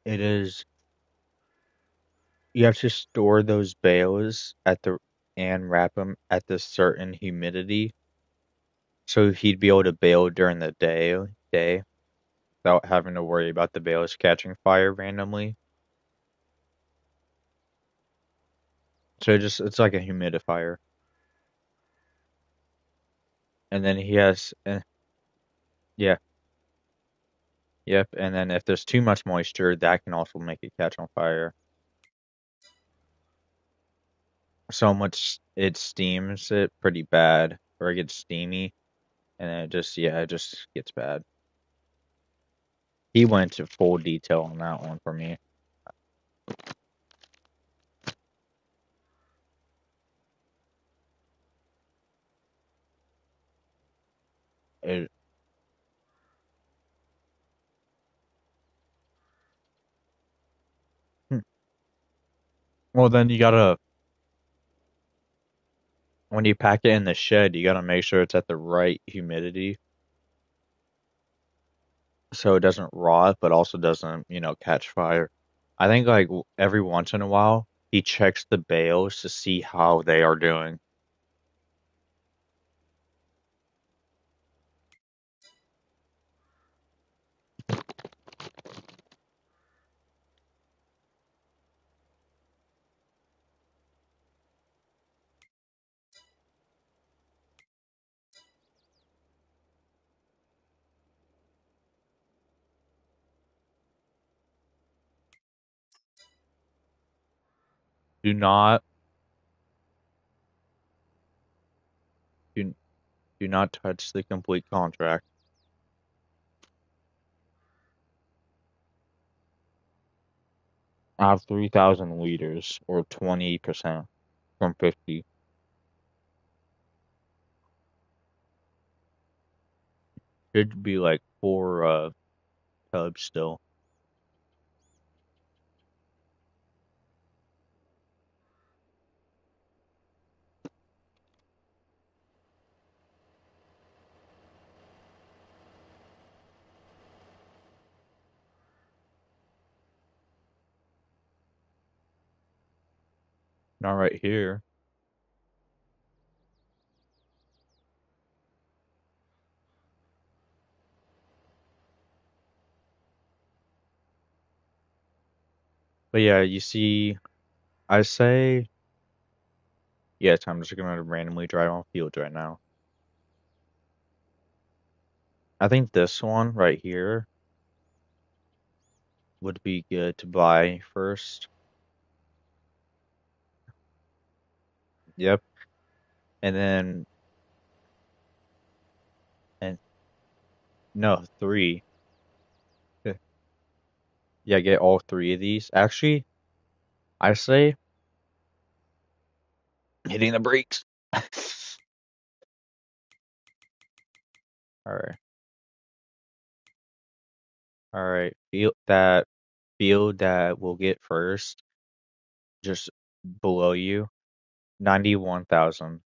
It is you have to store those bales at the and wrap them at this certain humidity, so he'd be able to bale during the day without having to worry about the bales catching fire randomly. So it's like a humidifier. And then he has yeah, yep, and then if there's too much moisture, that can also make it catch on fire. So much it steams it pretty bad, or it gets steamy, and then it just gets bad. He went into full detail on that one for me. It, hmm. Well, then you gotta when you pack it in the shed, you gotta make sure it's at the right humidity so it doesn't rot, but also doesn't, catch fire. I think like every once in a while, he checks the bales to see how they are doing. Do not do, do not touch the complete contract. I have 3,000 liters or 20% from 50. Should be like 4 tubs still. Not right here. But yeah, you see, I say, yes, I'm just gonna randomly drive on fields right now. I think this one right here would be good to buy first. Yep. And then, and no, three. Yeah, yeah, get all three of these. Actually, I say hitting the brakes. All right. All right. Field that will get first, just below you, 91,000.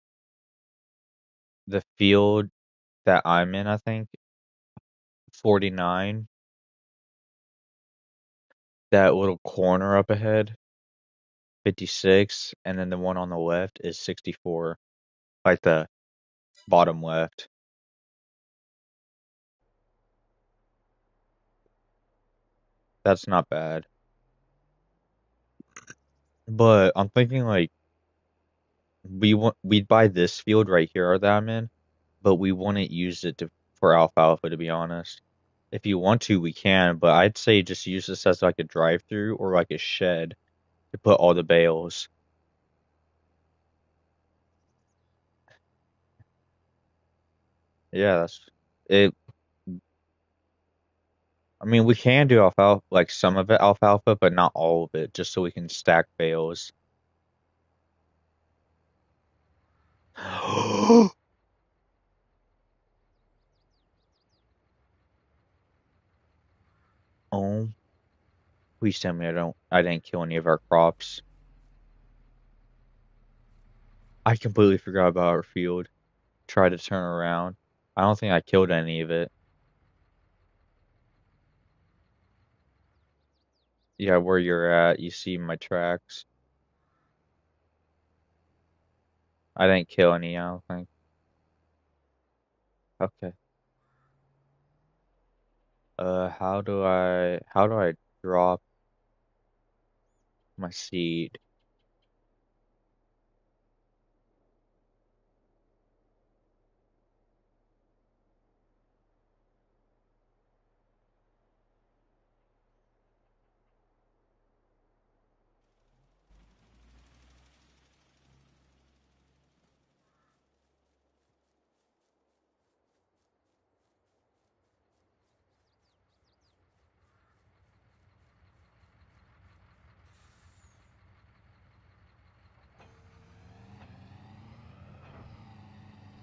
The field that I'm in, I think, 49. That little corner up ahead, 56, and then the one on the left is 64, like the bottom left. That's not bad. But I'm thinking like we'd buy this field right here that I'm in, but we wouldn't use it for alfalfa, to be honest. If you want to, we can, but I'd say just use this as like a drive-through or like a shed to put all the bales. Yeah, that's it. I mean, we can do alfalfa, like some of it alfalfa, but not all of it, just so we can stack bales. Oh, please tell me I didn't kill any of our crops. I completely forgot about our field. Tried to turn around. I don't think I killed any of it. Yeah, where you're at, you see my tracks. I didn't kill any, I don't think. Okay. How do I drop my seed?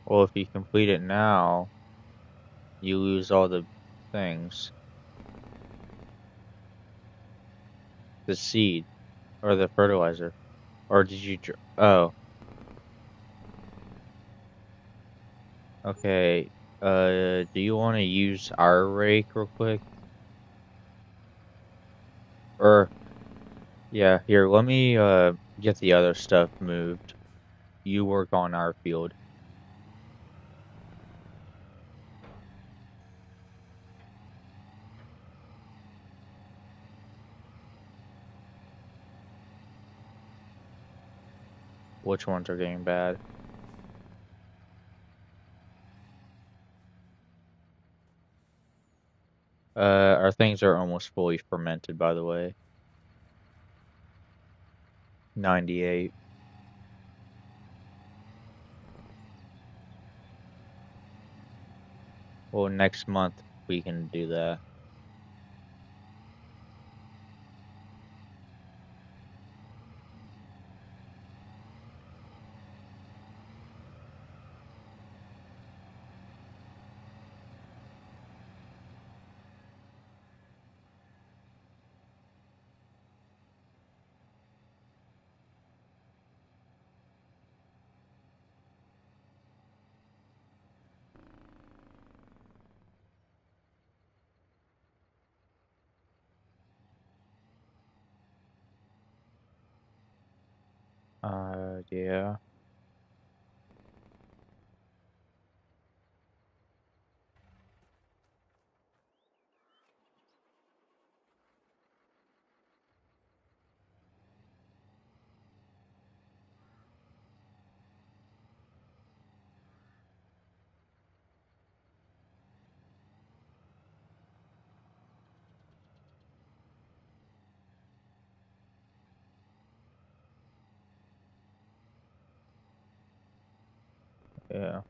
Well, if you complete it now, you lose all the things. The seed or the fertilizer. Or did you oh, okay. Do you want to use our rake real quick? Or yeah, here, let me get the other stuff moved. You work on our field. Which ones are getting bad? Our things are almost fully fermented, by the way. 98. Well, next month we can do that. Yeah. Yeah.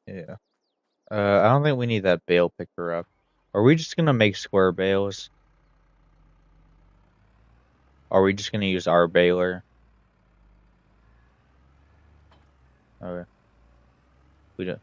Yeah. I don't think we need that bale picker up. Are we just gonna make square bales? Are we just gonna use our baler? Okay. We don't.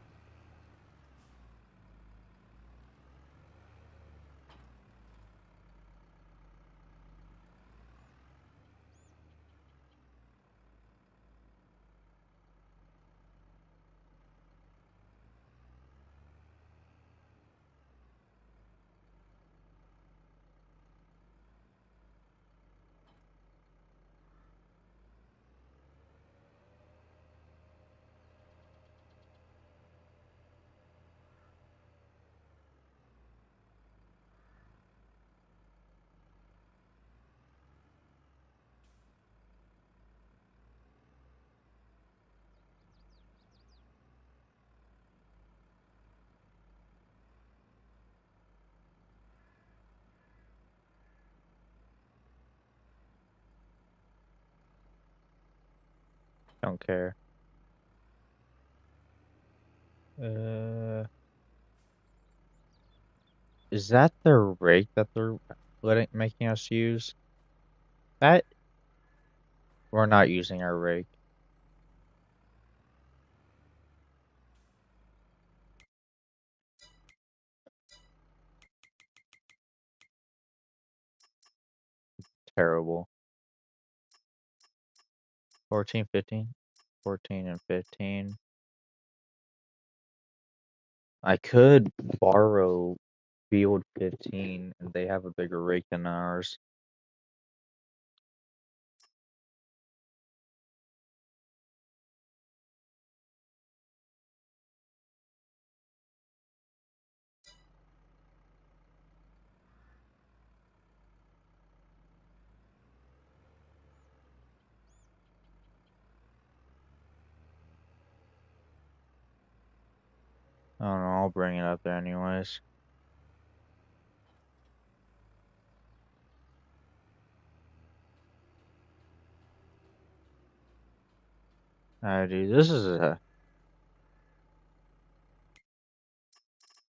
Don't care. Uh, is that the rake that they're making us use? That we're not using our rake. Terrible. 14, 15. 14 and 15. I could borrow field 15 and they have a bigger rake than ours. I don't know, I'll bring it up there anyways. Alright, dude, this is a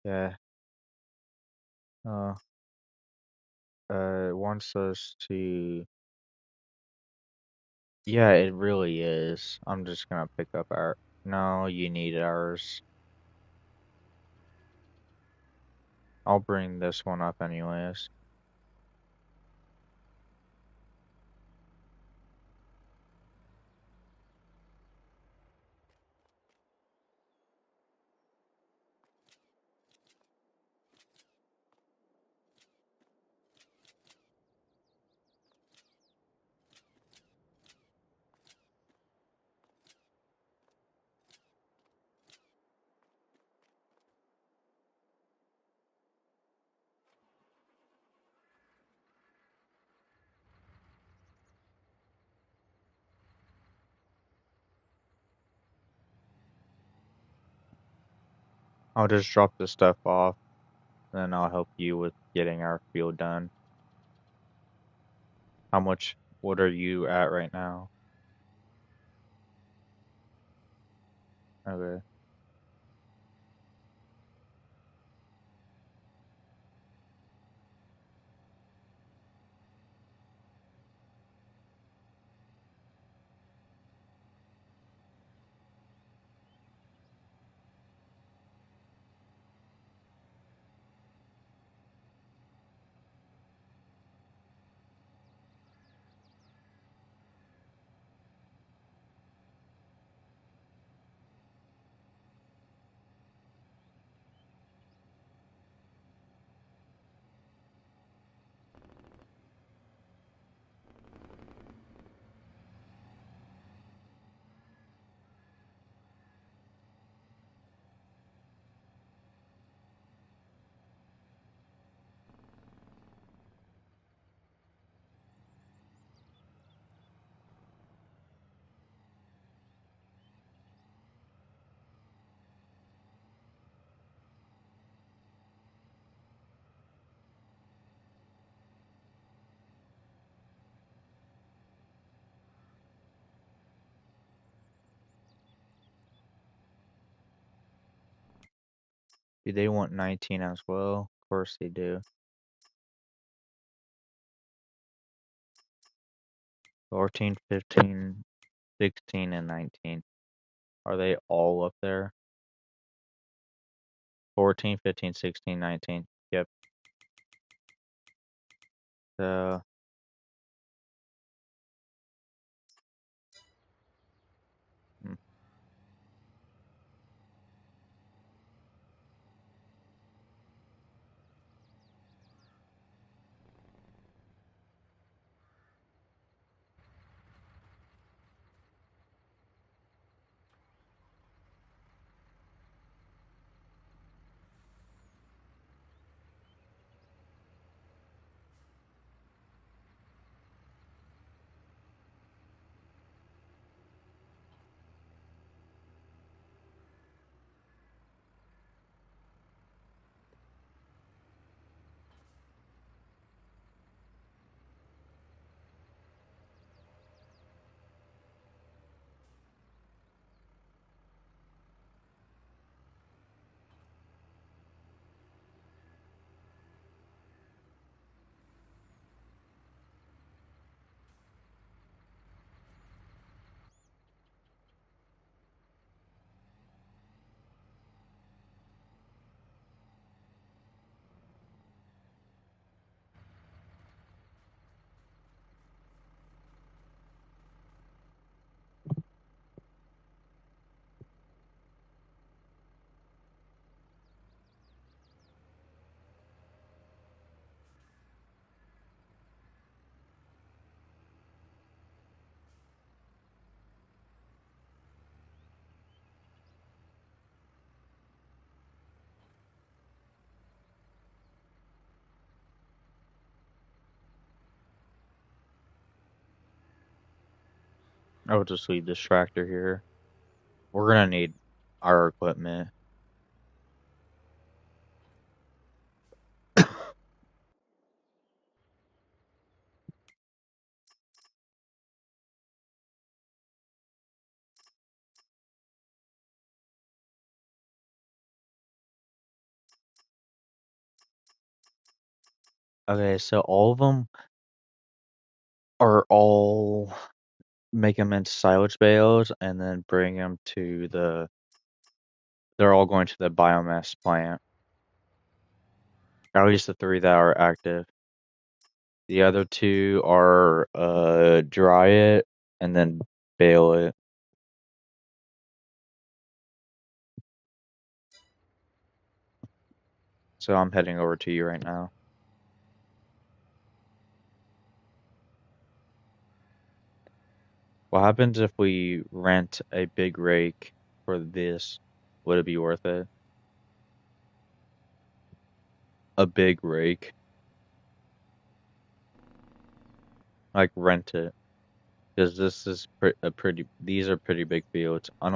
yeah. Uh, it wants us to. Yeah, it really is. I'm just gonna pick up our. No, you need ours. I'll bring this one up anyways. I'll just drop this stuff off, then I'll help you with getting our field done. How much? What are you at right now? Okay. Do they want 19 as well? Of course they do. 14, 15, 16, and 19. Are they all up there? 14, 15, 16, 19. Yep. So, mm, I will just leave this tractor here. We're gonna need our equipment. Okay, so all of them are all make them into silage bales and then bring them to the. They're all going to the biomass plant. At least the three that are active. The other two are dry it and then bale it. So I'm heading over to you right now. What happens if we rent a big rake for this? Would it be worth it? A big rake, like rent it, because this is a pretty. These are pretty big fields. Well,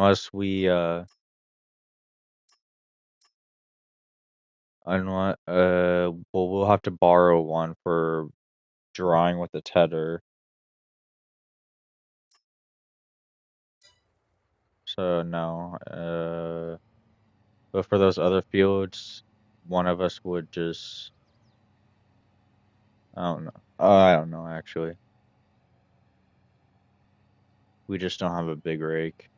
we'll have to borrow one for drawing with the tether. So no, but for those other fields, one of us would just. I don't know. I don't know actually. We just don't have a big rake.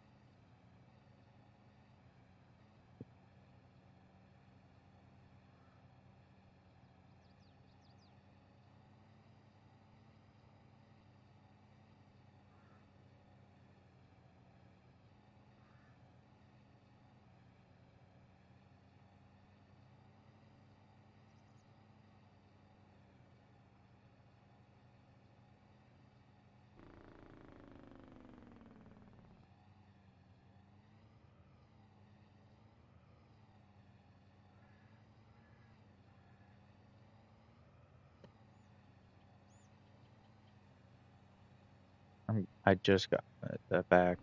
I just got that back.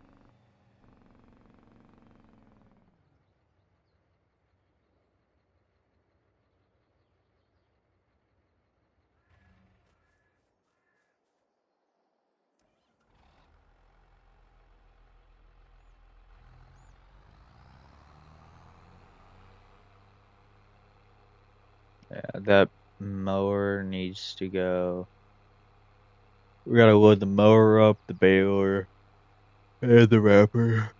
Yeah, that mower needs to go. We gotta load the mower up, the baler, and the wrapper.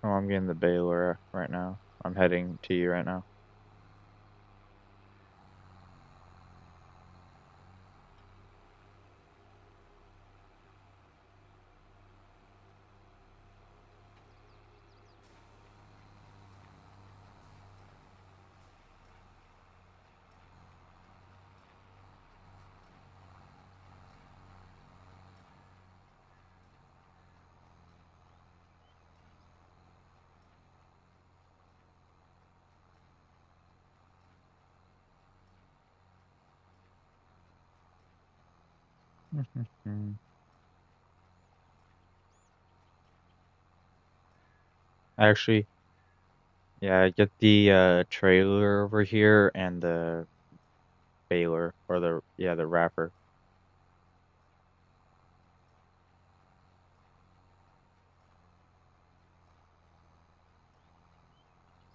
Oh, I'm getting the baler right now. I'm heading to you right now. Actually, yeah, get the trailer over here and the baler or the wrapper.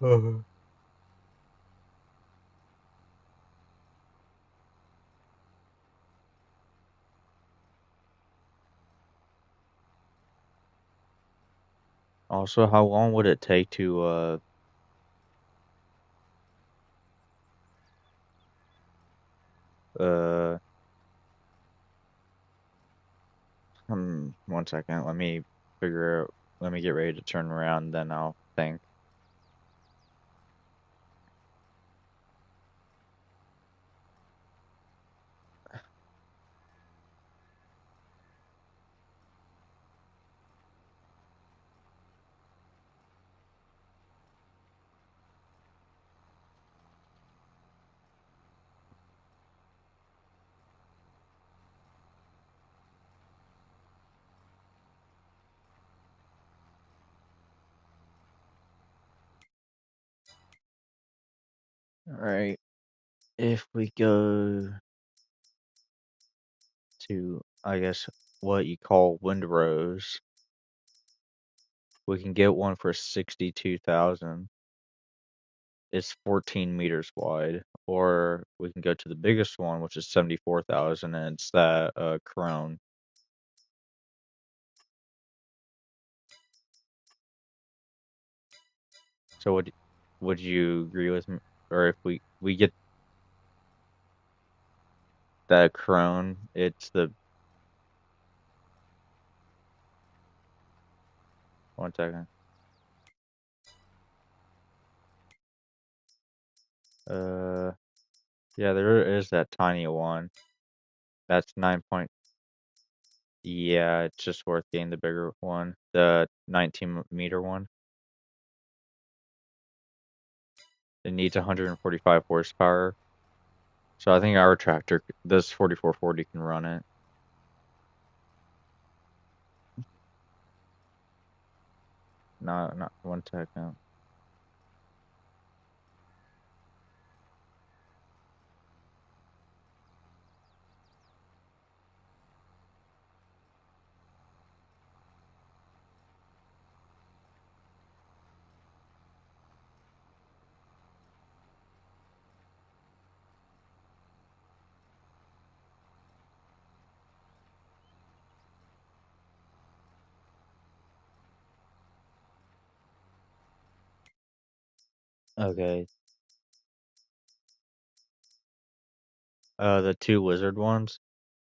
Uh-huh. Also, how long would it take to uh 1 second, let me figure out let me get ready to turn around, then I'll think. Alright, if we go to, I guess, what you call windrows, we can get one for 62,000. It's 14 meters wide, or we can go to the biggest one, which is 74,000, and it's that Crone. So would you agree with me, or if we get that Crone, it's the one second. Uh, yeah, there is that tiny one. That's 9 point. Yeah, it's just worth getting the bigger one, the 19-meter one. It needs 145 horsepower. So I think our tractor, this 4440, can run it. Not 1 second. Okay. The two lizard ones,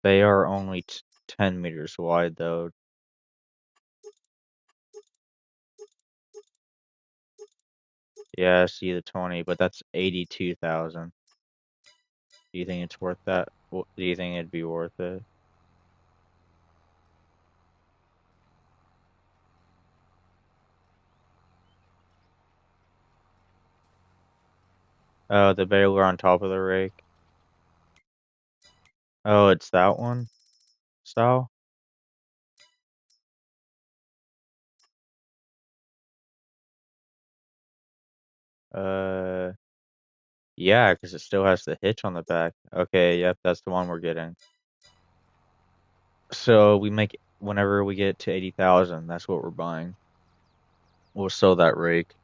they are only 10 meters wide, though. Yeah, I see the 20, but that's 82,000. Do you think it's worth that? Do you think it'd be worth it? The baler on top of the rake. Oh, it's that one style? Uh, yeah, because it still has the hitch on the back. Okay, yep, that's the one we're getting. So we make, whenever we get to 80,000, that's what we're buying. We'll sell that rake.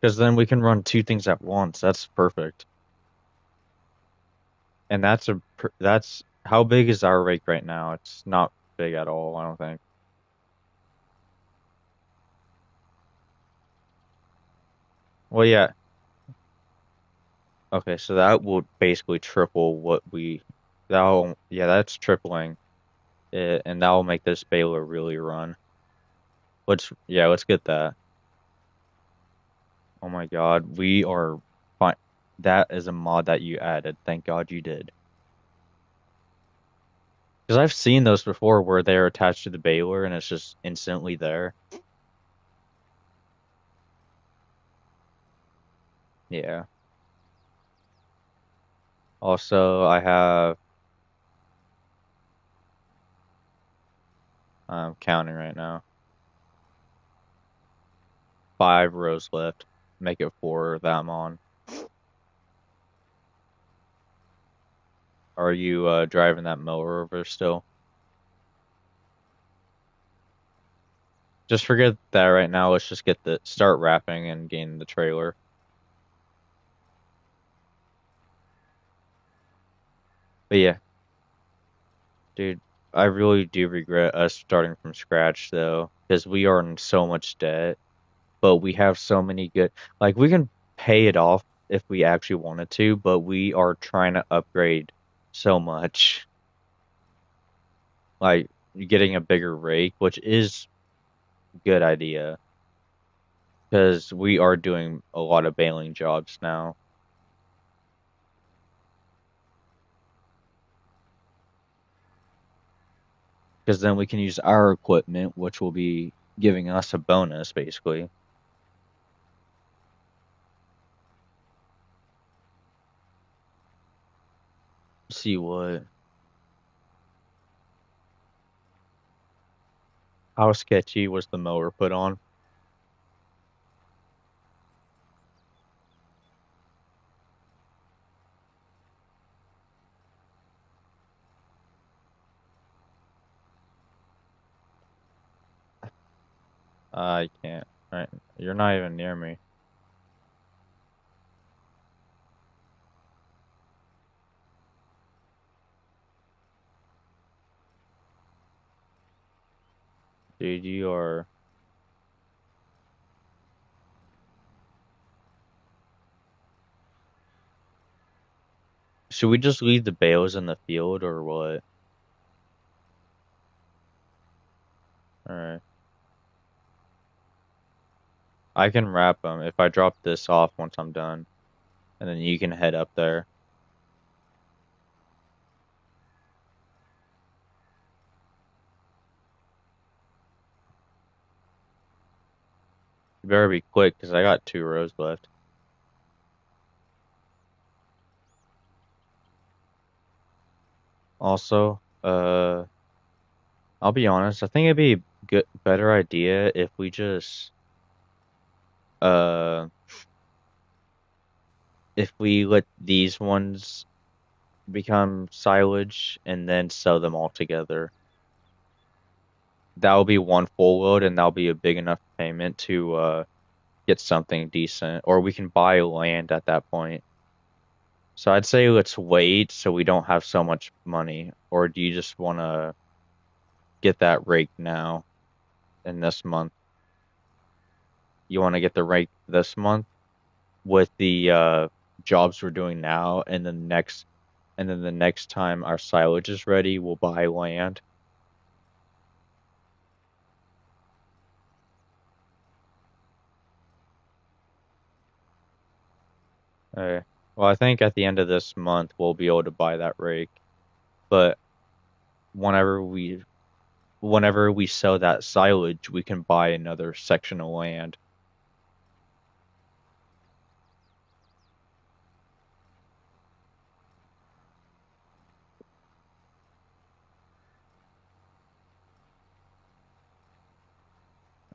Because then we can run two things at once. That's perfect. And that's how big is our rake right now? It's not big at all, I don't think. Well, yeah. Okay, so that will basically triple what we. That'll, yeah, that's tripling it, and that will make this baler really run. Yeah, let's get that. Oh my God, we are fine. That is a mod that you added. Thank God you did. Because I've seen those before where they're attached to the baler and it's just instantly there. Yeah. Also, I have, I'm counting right now, 5 rows left. Make it 4 that I'm on. Are you driving that mower over still? Just forget that right now. Let's just start wrapping and getting the trailer. But yeah, dude, I really do regret us starting from scratch though, because we are in so much debt, but we have so many good, like we can pay it off if we actually wanted to, but we are trying to upgrade so much. Like getting a bigger rake, which is a good idea, because we are doing a lot of baling jobs now. Because then we can use our equipment, which will be giving us a bonus, basically. See what, how sketchy was the mower put on? I can't. Right, you're not even near me. Dude, you are. Should we just leave the bales in the field or what? Alright. I can wrap them if I drop this off once I'm done. And then you can head up there. You better be quick because I got 2 rows left. Also, I'll be honest, I think it'd be a better idea if we just, uh, if we let these ones become silage and then sell them all together. That'll be one full load and that'll be a big enough payment to, get something decent. Or we can buy land at that point. So I'd say let's wait so we don't have so much money. Or do you just want to get that rake now in this month? You want to get the rake this month with the jobs we're doing now, and then the next time our silage is ready, we'll buy land. Uh, well, I think at the end of this month we'll be able to buy that rake, but whenever we whenever we sell that silage, we can buy another section of land.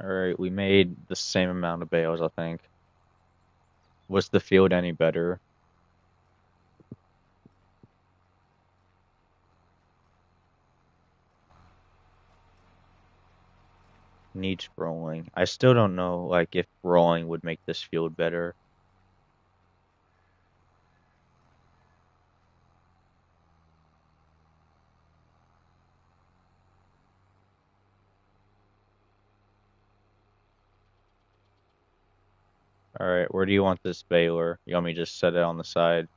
All right, we made the same amount of bales, I think. Was the field any better? Needs rolling. I still don't know, like, if rolling would make this field better. All right, where do you want this baler? You want me to just set it on the side?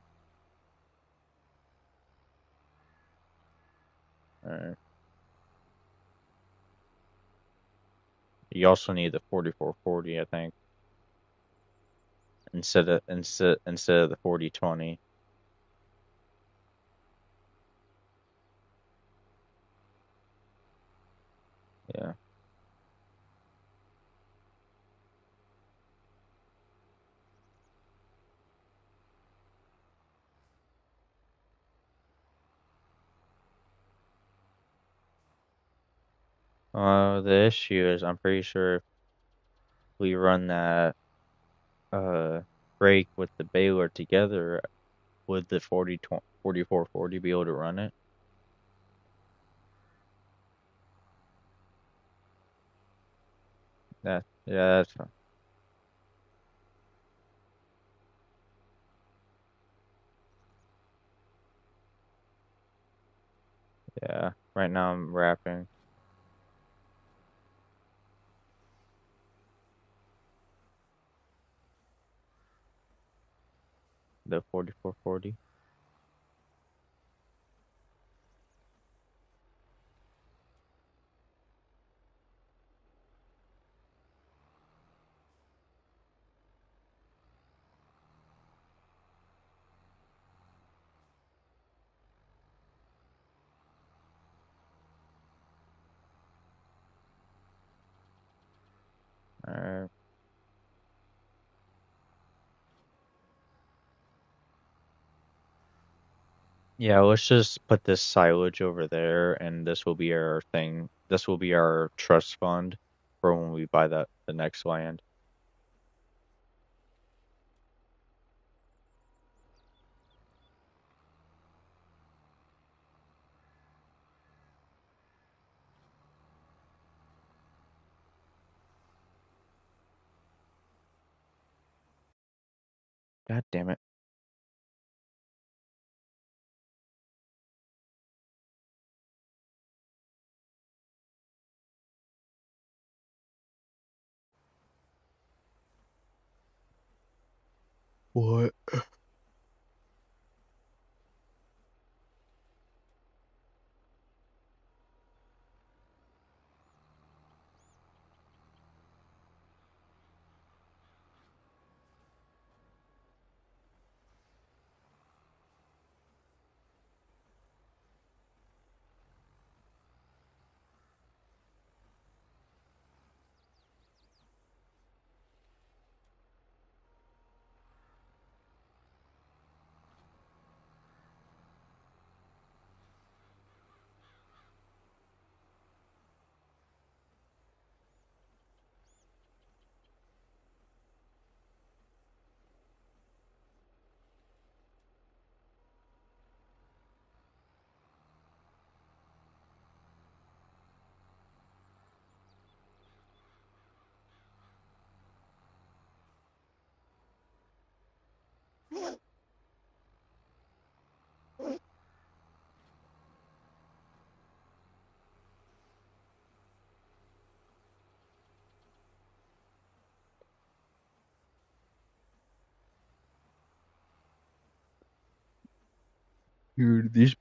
All right. You also need the 4440, I think, instead of the 4020. Yeah. The issue is I'm pretty sure if we run that uh break with the baler together, would the 4440 be able to run it? Yeah, that's fine. Yeah. Right now I'm wrapping the 4440. All right. Yeah, let's just put this silage over there, and this will be our thing. This will be our trust fund for when we buy the next land. God damn it. What? Dude, these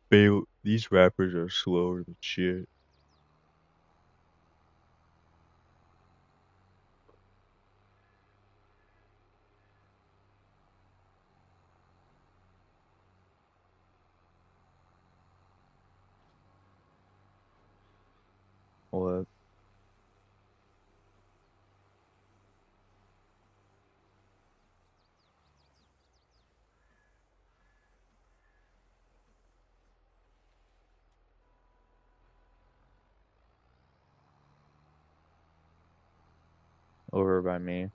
rappers are slower than shit. What? Over by me.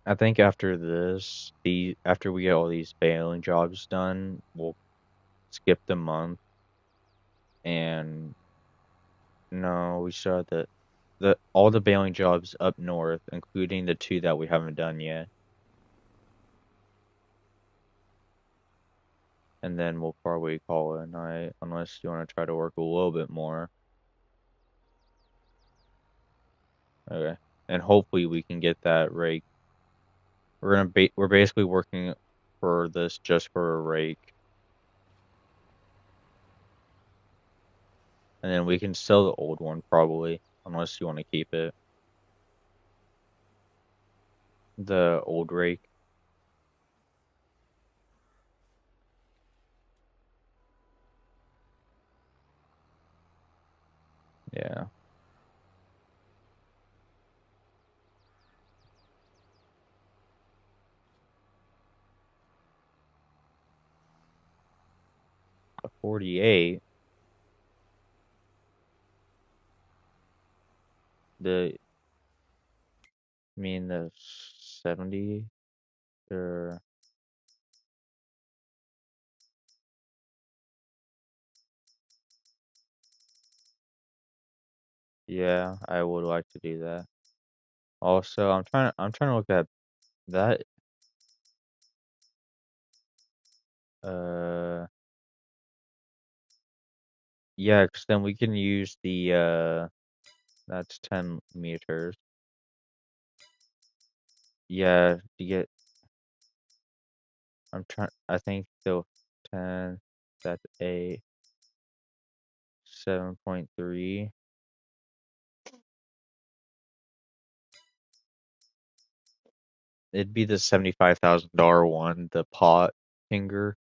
I think after this, after we get all these bailing jobs done, we'll skip the month and no, we still have the all the bailing jobs up north, including the two that we haven't done yet. And then we'll probably call it a night, unless you want to try to work a little bit more. Okay. And hopefully we can get that rake. We're basically working for this just for a rake. And then we can sell the old one probably, unless you want to keep it. The old rake. Yeah. 48. The mean the 70 or yeah, I would like to do that. Also, I'm trying to look at that uh yeah, 'cause then we can use the that's 10 meters. Yeah, to get I think the 10 that's a 7.3. It'd be the $75,000 one, the pot finger,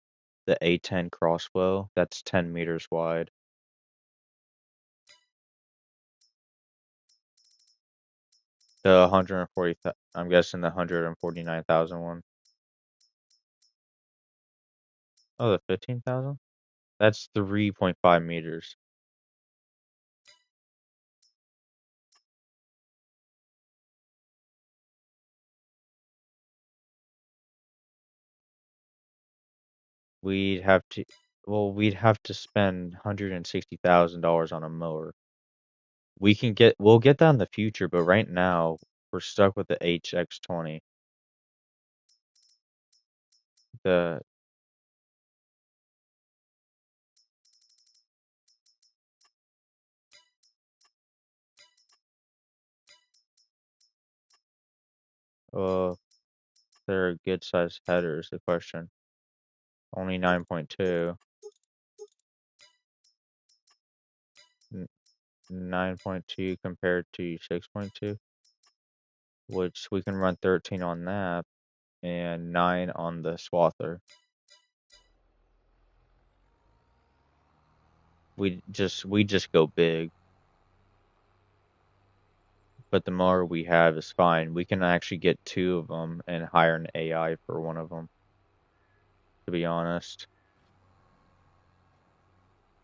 the A10 crossbow. That's 10 meters wide. The 140, I'm guessing the 149,000 one. Oh, the 15,000? That's 3.5 meters. we'd have to, well, we'd have to spend $160,000 on a mower. We'll get that in the future, but right now we're stuck with the HX20. The uh, they're a good sized header is the question. Only 9.2. 9.2 compared to 6.2, which we can run 13 on that and 9 on the swather. We just go big, but the mower we have is fine. We can actually get two of them and hire an AI for one of them, to be honest.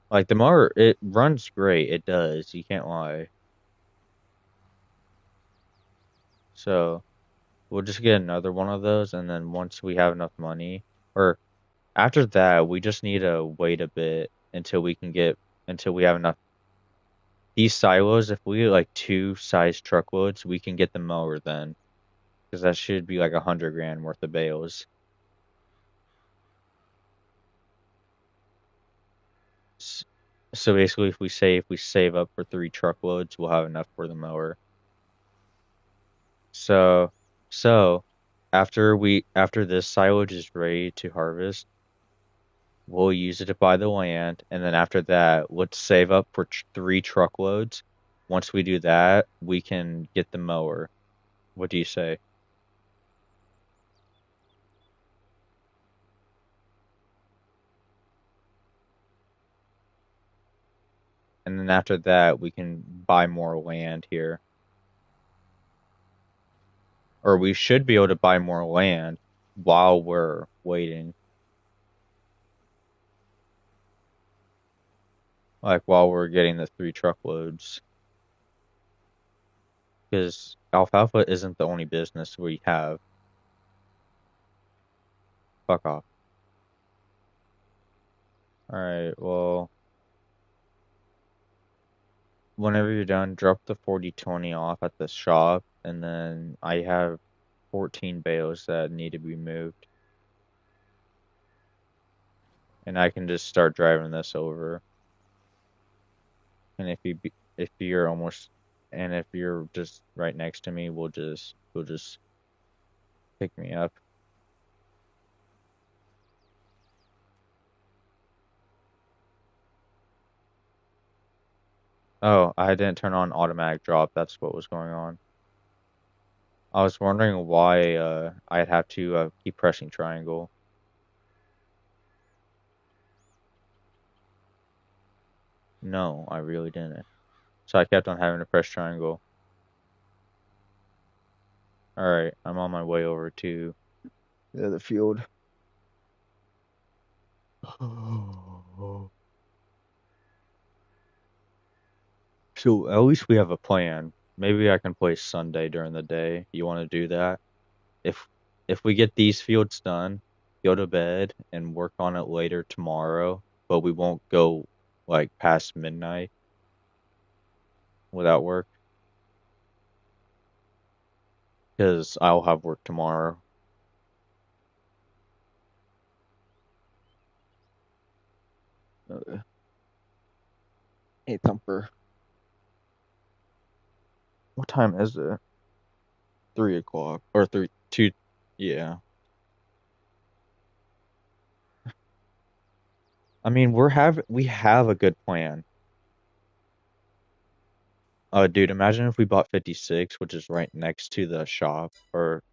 Like the mower, it runs great. It does. You can't lie. So we'll just get another one of those, and then once we have enough money, or after that, we just need to wait a bit until we have enough. These silos, if we get like two size truckloads, we can get the mower then, because that should be like 100 grand worth of bales. S- So basically, if we save up for three truckloads, we'll have enough for the mower. So so after this silage is ready to harvest, we'll use it to buy the land, and then after that, let's save up for three truckloads. Once we do that, we can get the mower. What do you say? And then after that, we can buy more land here. Or we should be able to buy more land while we're waiting. Like while we're getting the three truckloads. Because alfalfa isn't the only business we have. Fuck off. Alright, well, whenever you're done, drop the 4020 off at the shop, and then I have 14 bales that need to be moved. And I can just start driving this over. And if you're almost and if you're just right next to me, we'll just pick me up. Oh, I didn't turn on automatic drop. That's what was going on. I was wondering why I'd have to keep pressing triangle. No, I really didn't. So I kept on having to press triangle. Alright, I'm on my way over to the field. So at least we have a plan. Maybe I can play Sunday during the day. You want to do that? If if we get these fields done, go to bed and work on it later tomorrow, but we won't go like past midnight without work because I'll have work tomorrow. Hey, Thumper. What time is it? 3 o'clock or three two? Yeah. I mean, we have a good plan. Dude, imagine if we bought 56, which is right next to the shop, or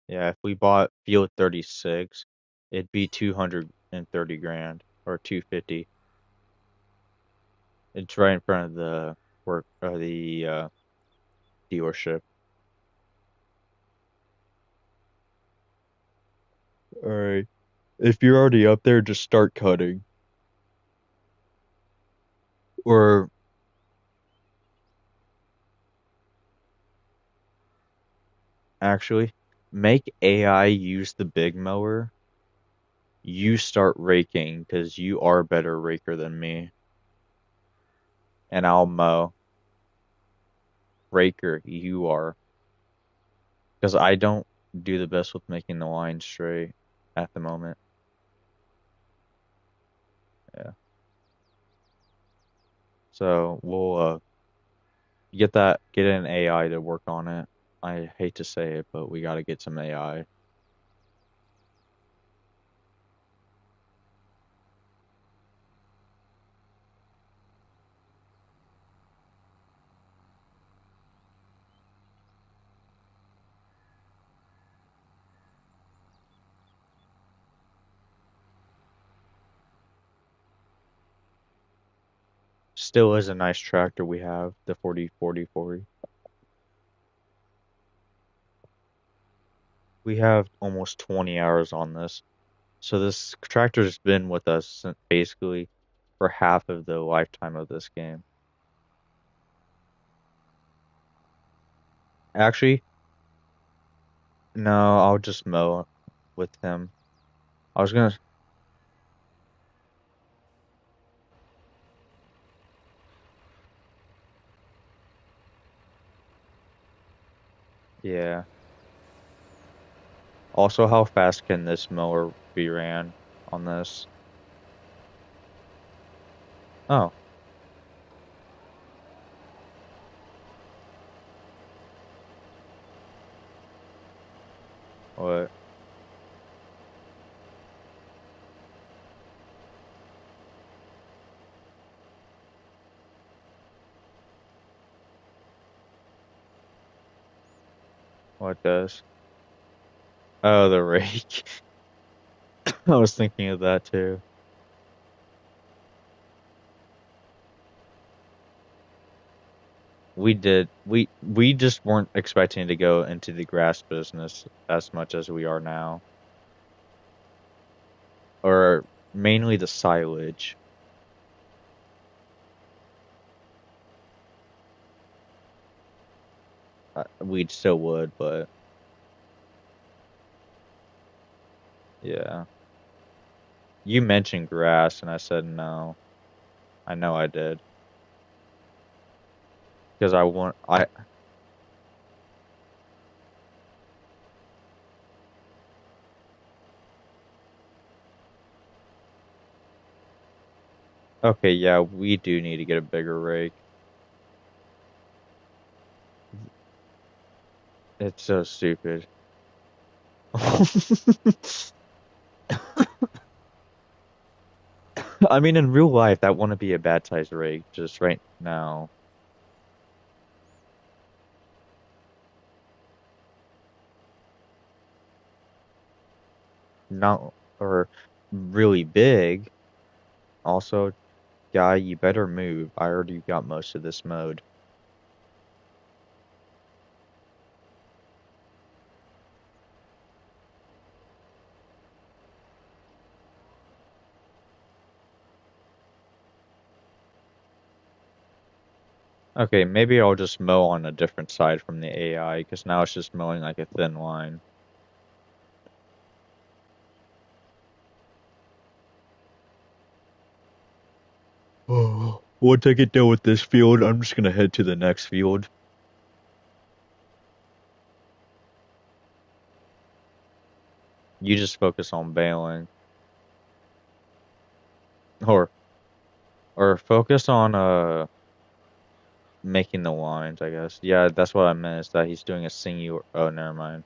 yeah, if we bought Field 36, it'd be 230 grand or 250. It's right in front of the work or the dealership. All right. If you're already up there, just start cutting. Or actually, make AI use the big mower. You start raking because you are a better raker than me, and I'll mow. Raker, you are. Because I don't do the best with making the line straight at the moment. Yeah. So we'll get an AI to work on it. I hate to say it, but we got to get some AI. Still is a nice tractor we have, the 4040. We have almost 20 hours on this. So this tractor's been with us basically for half of the lifetime of this game. Actually, no, I'll just mow with him. I was gonna, yeah. Also, how fast can this mower be ran on this? Oh, what? What does? Oh, the rake. I was thinking of that too. We just weren't expecting to go into the grass business as much as we are now, or mainly the silage. We still would, but yeah. You mentioned grass, and I said no. I know I did because I want I. Okay, yeah, we do need to get a bigger rake. It's so stupid. I mean, in real life, that wouldn't be a bad size rake. Just right now, not or really big. Also, guy, you better move. I already got most of this mode. Okay, maybe I'll just mow on a different side from the AI because now it's just mowing like a thin line. Oh, once I get done with this field, I'm just gonna head to the next field. You just focus on bailing, or focus on making the lines. I guess. Yeah, that's what I meant. Is that he's doing a singular? Oh, never mind.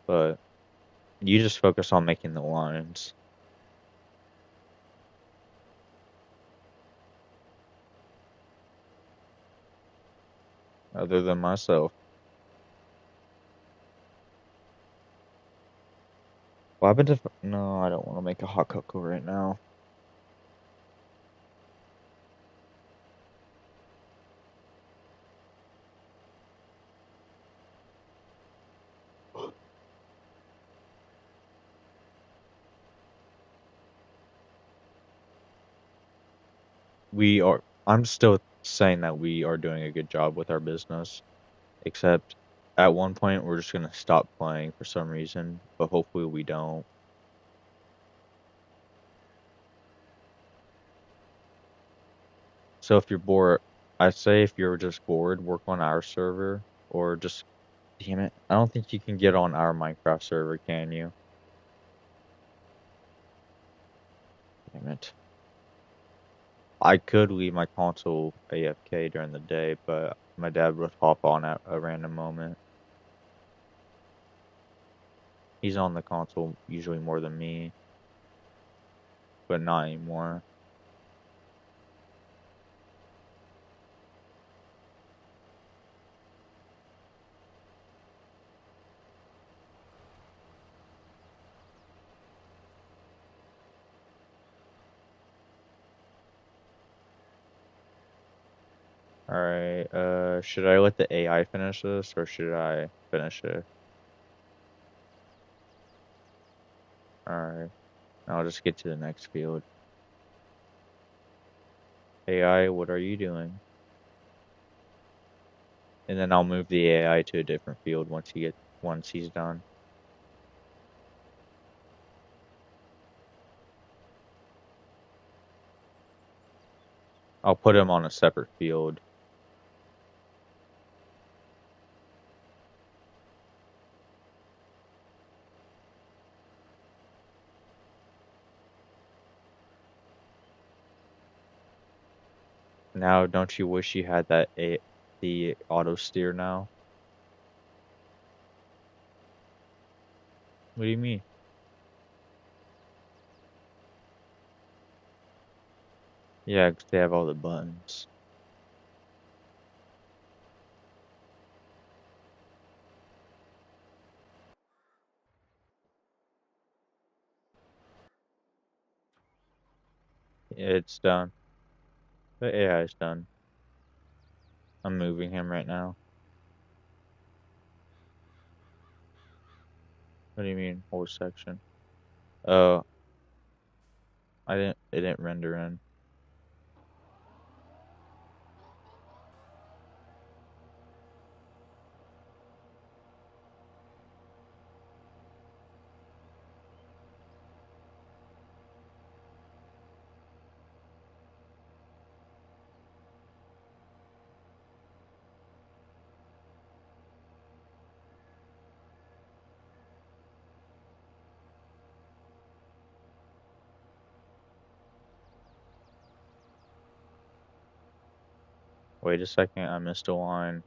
But you just focus on making the lines. Other than myself. What happened if? No, I don't want to make a hot cocoa right now. we are. I'm still saying that we are doing a good job with our business, except at one point we're just gonna stop playing for some reason, but hopefully we don't. So if you're bored, I say if you're just bored, work on our server or just damn it. I don't think you can get on our Minecraft server, can you? Damn it. I could leave my console AFK during the day, but my dad would hop on at a random moment. He's on the console usually more than me, but not anymore. Alright, should I let the AI finish this or should I finish it? Alright, I'll just get to the next field. AI, what are you doing? And then I'll move the AI to a different field once he's done. I'll put him on a separate field. Now, don't you wish you had the auto steer now? What do you mean? Yeah, 'cause they have all the buttons. It's done. The AI is done. I'm moving him right now. What do you mean, whole section? Oh, it didn't render in. Wait a second, I missed a line.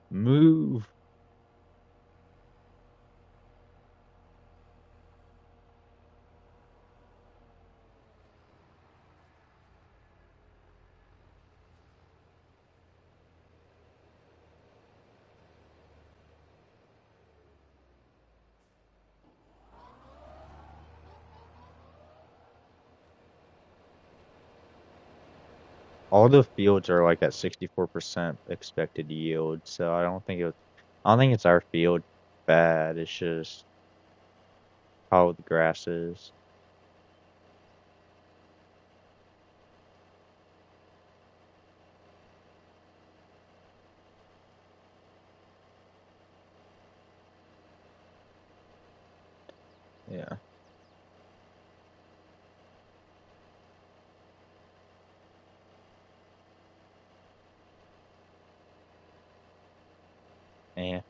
Move! All the fields are like at 64% expected yield, so I don't think it's our field bad. It's just how the grass is. Yeah. Eh.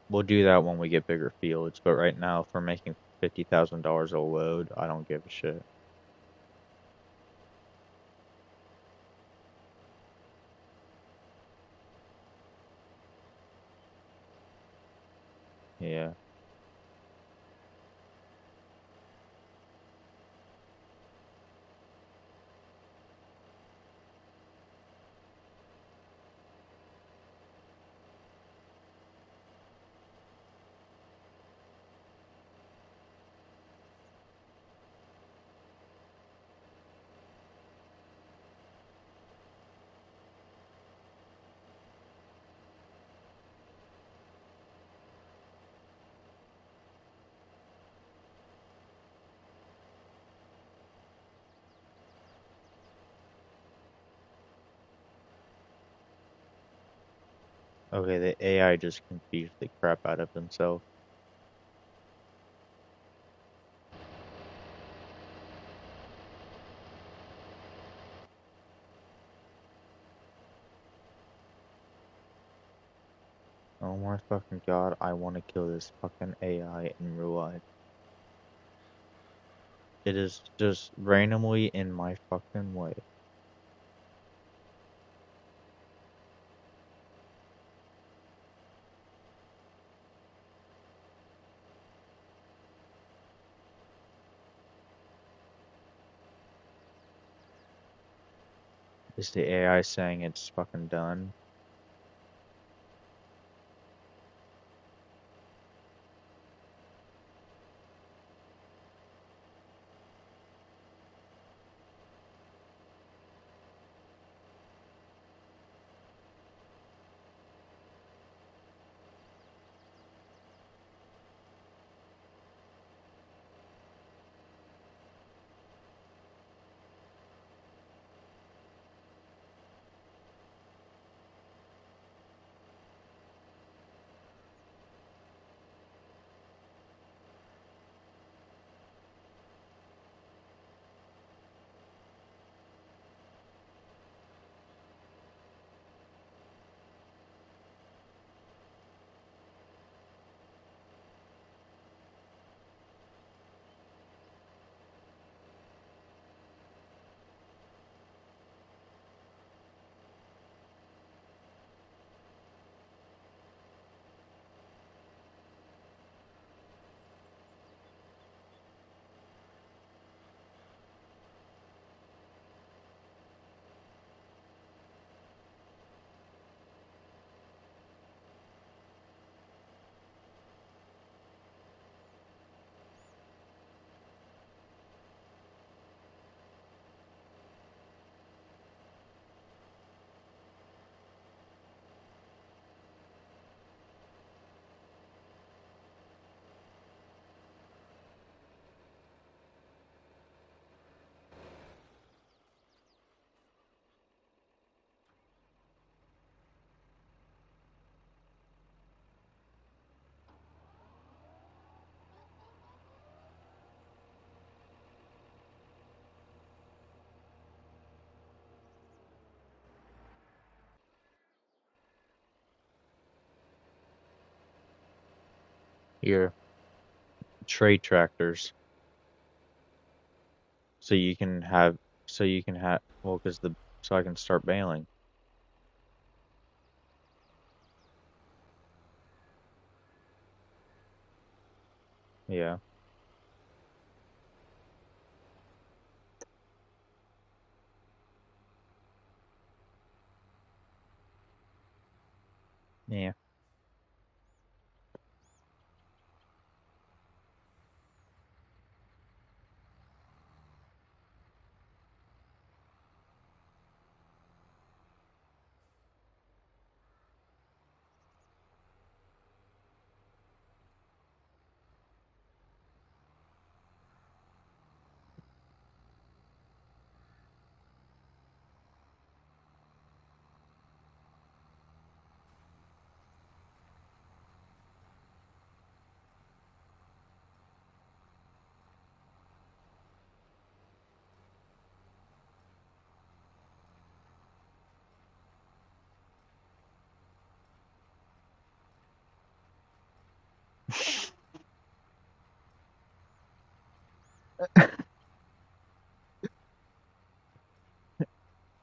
We'll do that when we get bigger fields, but right now, if we're making $50,000 a load, I don't give a shit. Yeah. Okay, the AI just confused the crap out of himself. Oh my fucking god, I want to kill this fucking AI in real life. It is just randomly in my fucking way. Is the AI saying it's fucking done? Here, trade tractors. So you can have, well, so I can start bailing. Yeah, yeah.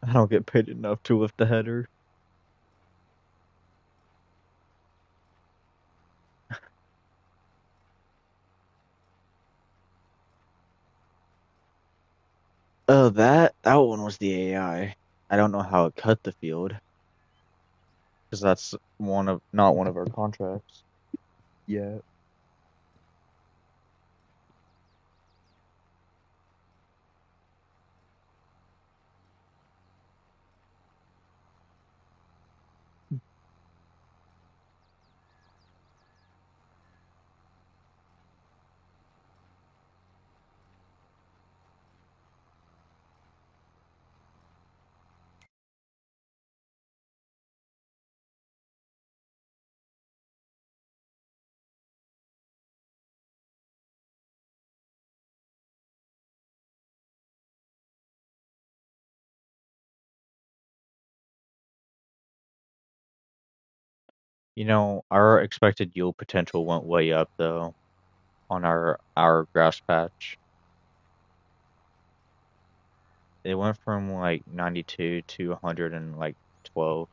I don't get paid enough to lift the header. Oh, that one was the AI. I don't know how it cut the field because that's not one of our contracts. Yeah. You know, our expected yield potential went way up though on our grass patch. It went from like 92 to 100 and like 12.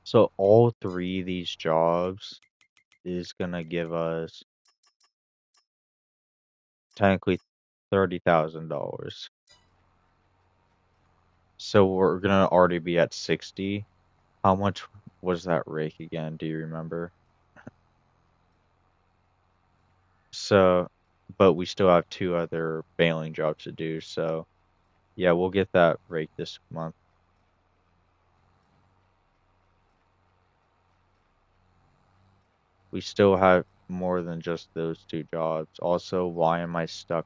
So all three of these jobs is gonna give us technically $30,000. So we're gonna already be at 60. How much was that rake again? Do you remember? So, but we still have two other bailing jobs to do. So yeah, we'll get that rake this month. We still have more than just those two jobs. Also, why am I stuck?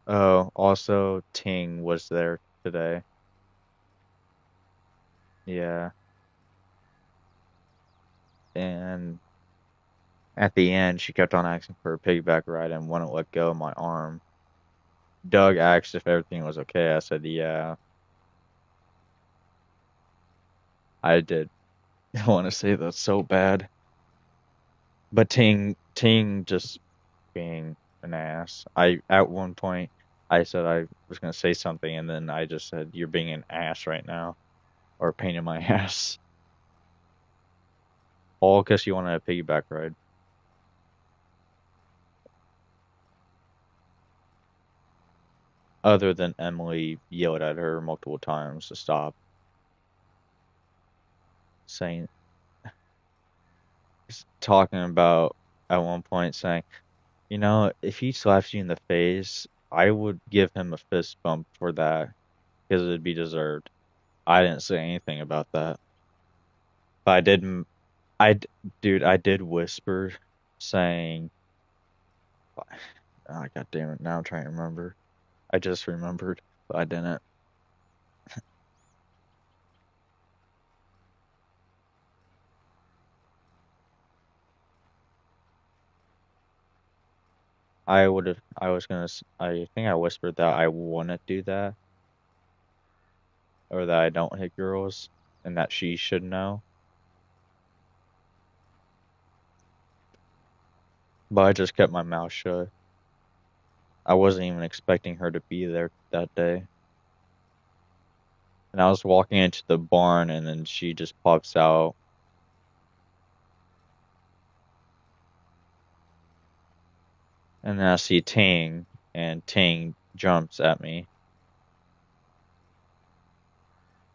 Oh, also Ting was there today. Yeah. And at the end, she kept on asking for a piggyback ride and wouldn't let go of my arm. Doug asked if everything was okay. I said, yeah, I did want to say that so bad. But Ting just being an ass. At one point, I said I was going to say something, and then I just said, you're being an ass right now, or a pain in my ass. All because you wanted a piggyback ride. Other than Emily yelled at her multiple times to stop, saying, talking about at one point saying, you know, if he slaps you in the face, I would give him a fist bump for that because it'd be deserved. I didn't say anything about that, but I did. Dude, I did whisper saying, oh, God damn it, now I'm trying to remember. I just remembered, but I didn't. I was gonna, I think I whispered that I wouldn't do that, or that I don't hit girls, and that she should know. But I just kept my mouth shut. I wasn't even expecting her to be there that day. And I was walking into the barn, and then she just pops out. And then I see Ting, and Ting jumps at me.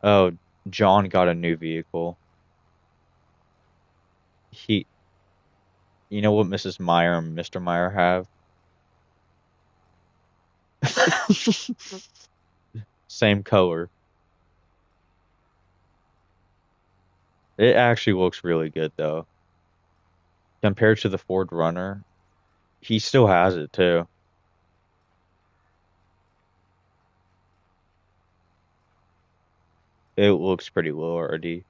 Oh, John got a new vehicle. He, you know what Mrs. Meyer and Mr. Meyer have? Same color. It actually looks really good though. Compared to the Ford Runner, he still has it too. It looks pretty already.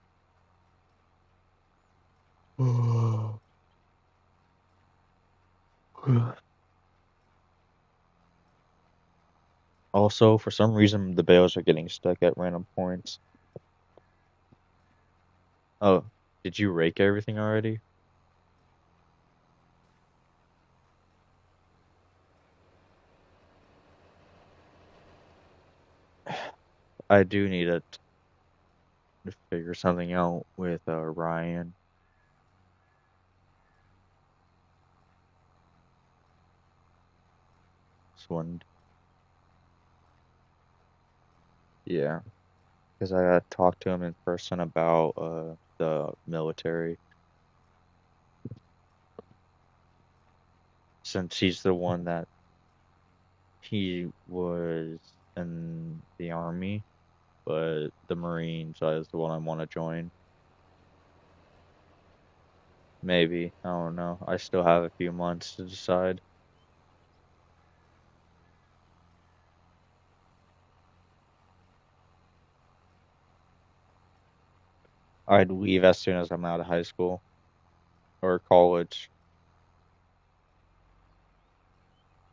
Also, for some reason, the bales are getting stuck at random points. Oh, did you rake everything already? I do need to figure something out with Ryan. This one, yeah, because I got to talk to him in person about the military. since he's the one that he was in the army, but the Marines is the one I want to join. Maybe. I don't know. I still have a few months to decide. I'd leave as soon as I'm out of high school or college.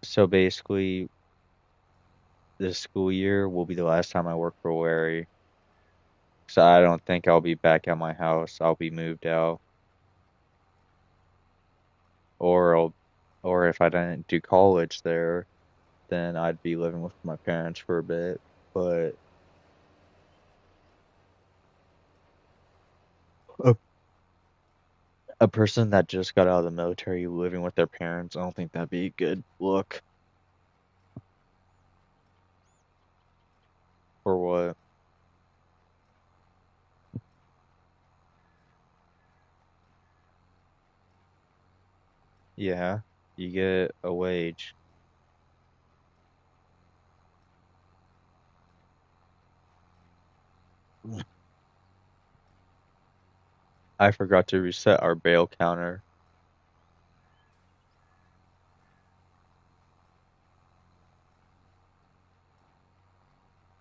So basically, this school year will be the last time I work for Wary. So I don't think I'll be back at my house. I'll be moved out, or or if I didn't do college there, then I'd be living with my parents for a bit. But a, a person that just got out of the military living with their parents, I don't think that'd be a good look. For what? Yeah, you get a wage. I forgot to reset our bail counter.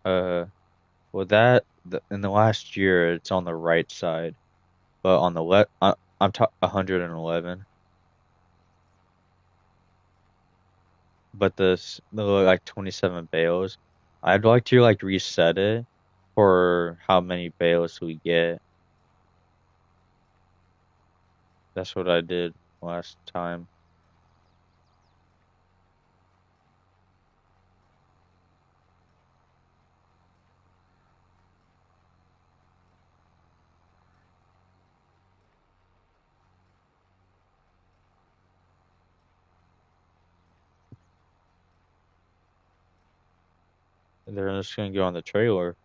Uh, well, in the last year, it's on the right side, but on the left, I'm 111. But the like 27 bales, I'd like to like reset it for how many bales we get. That's what I did last time. They're just gonna go on the trailer.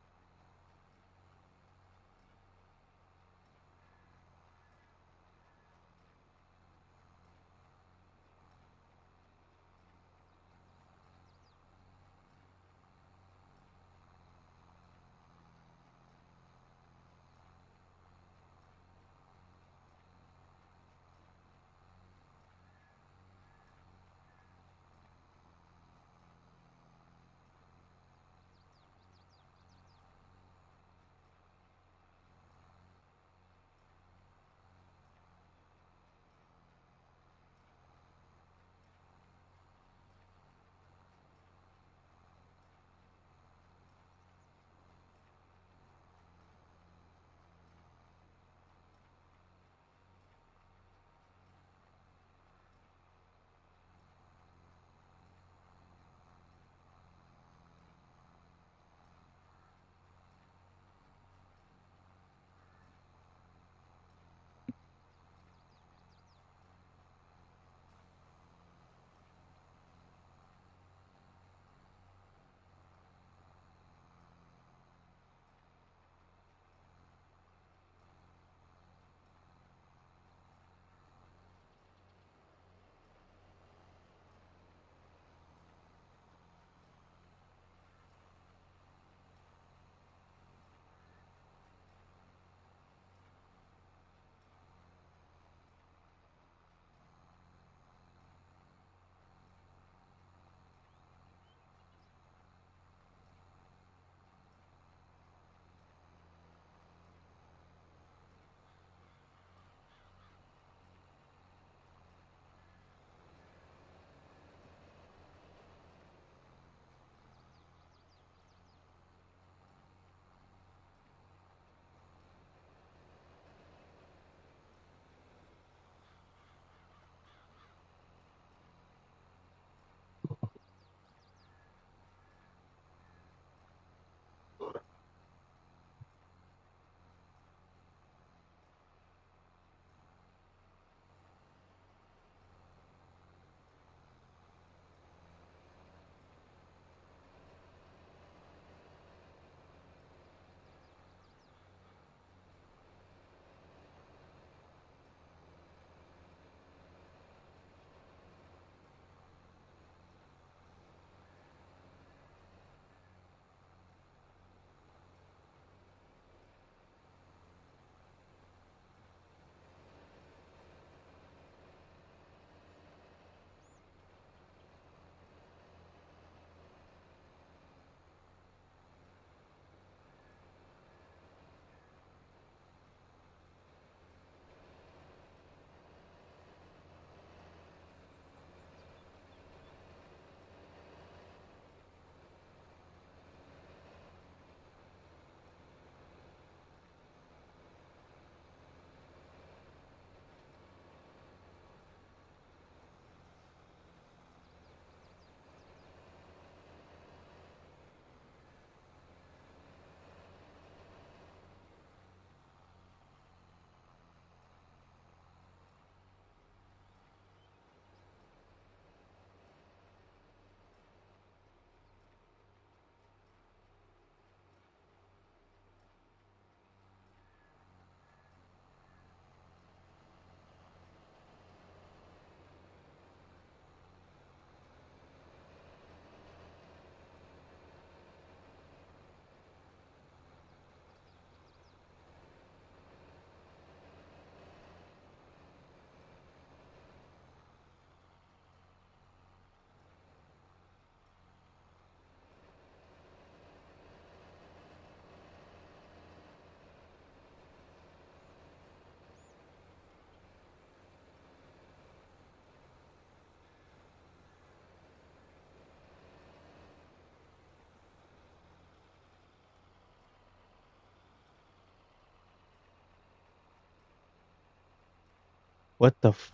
What the f?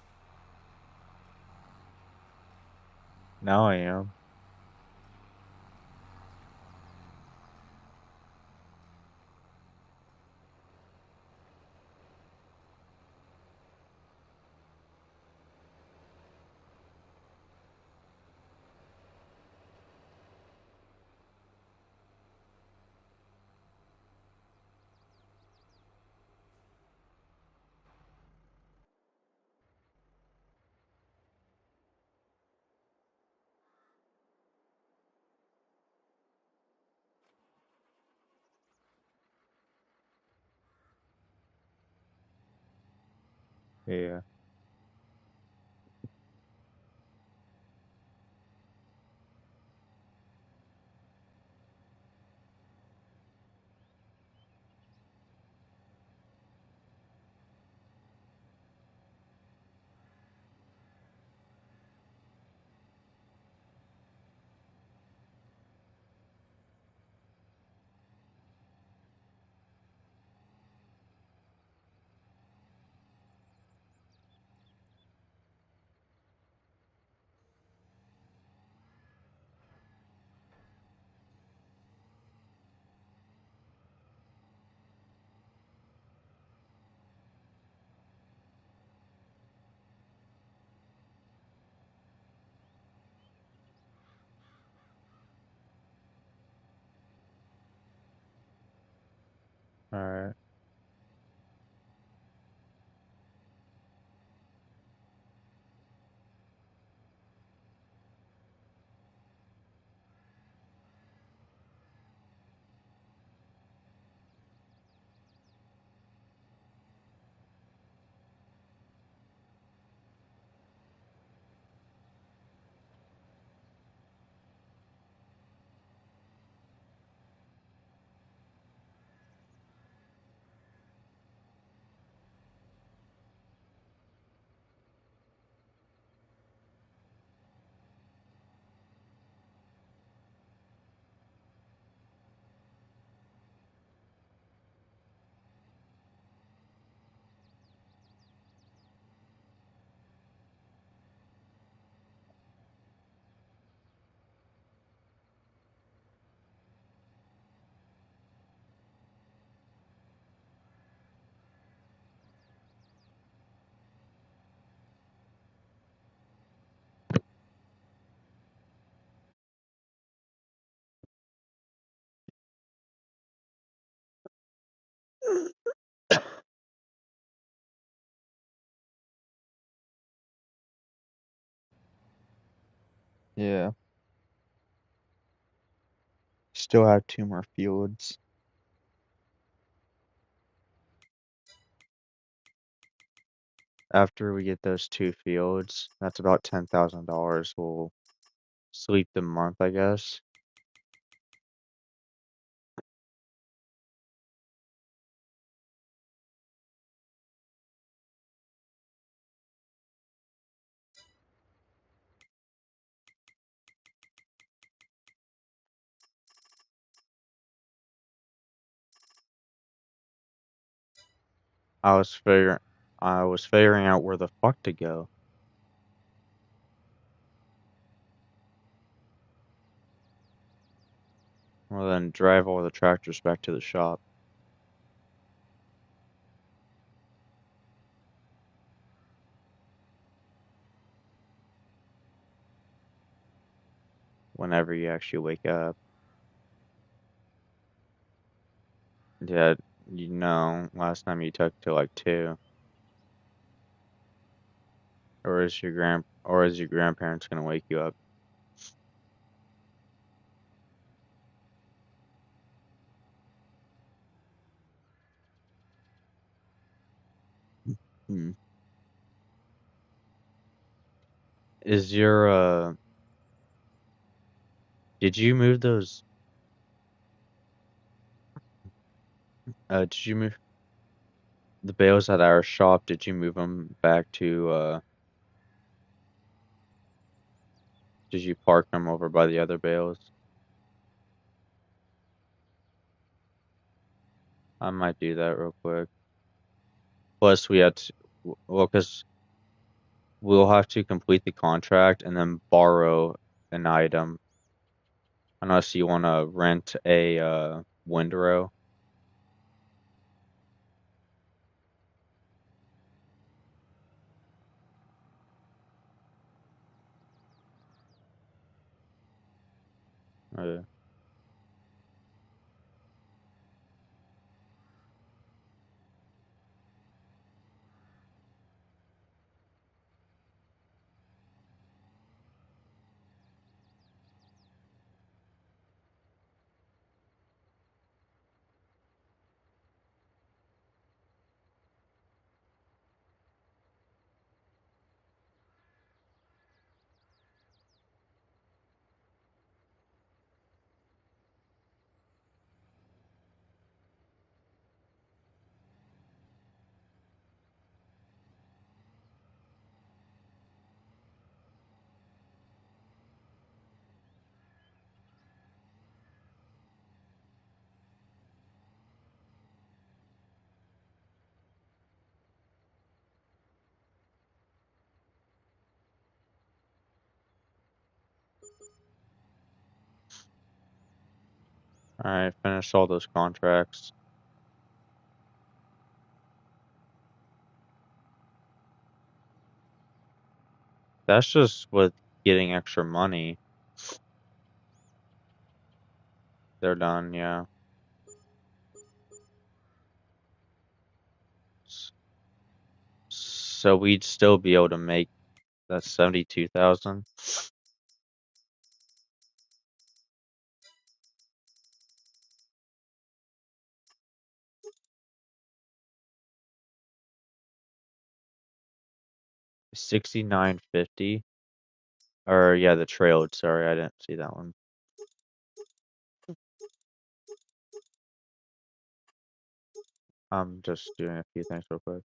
Now I am. Yeah. All right. Yeah. Still have two more fields. After we get those two fields, that's about $10,000. We'll sleep the month, I guess. I was figuring, I was figuring out where the fuck to go. Well, then drive all the tractors back to the shop whenever you actually wake up. Yeah, last time you took till like 2. Or is your grandparents gonna wake you up? Hmm. Is your did you move those did you move the bales at our shop? Did you move them back to did you park them over by the other bales? I might do that real quick. Plus we had to, well, 'cause we'll have to complete the contract and then borrow an item unless you want to rent a windrow. Uh, all right, finish all those contracts. That's just with getting extra money. They're done, yeah. S- So we'd still be able to make that 72,000. 6950. Or yeah, the trailed. Sorry, I didn't see that one. I'm just doing a few things real quick.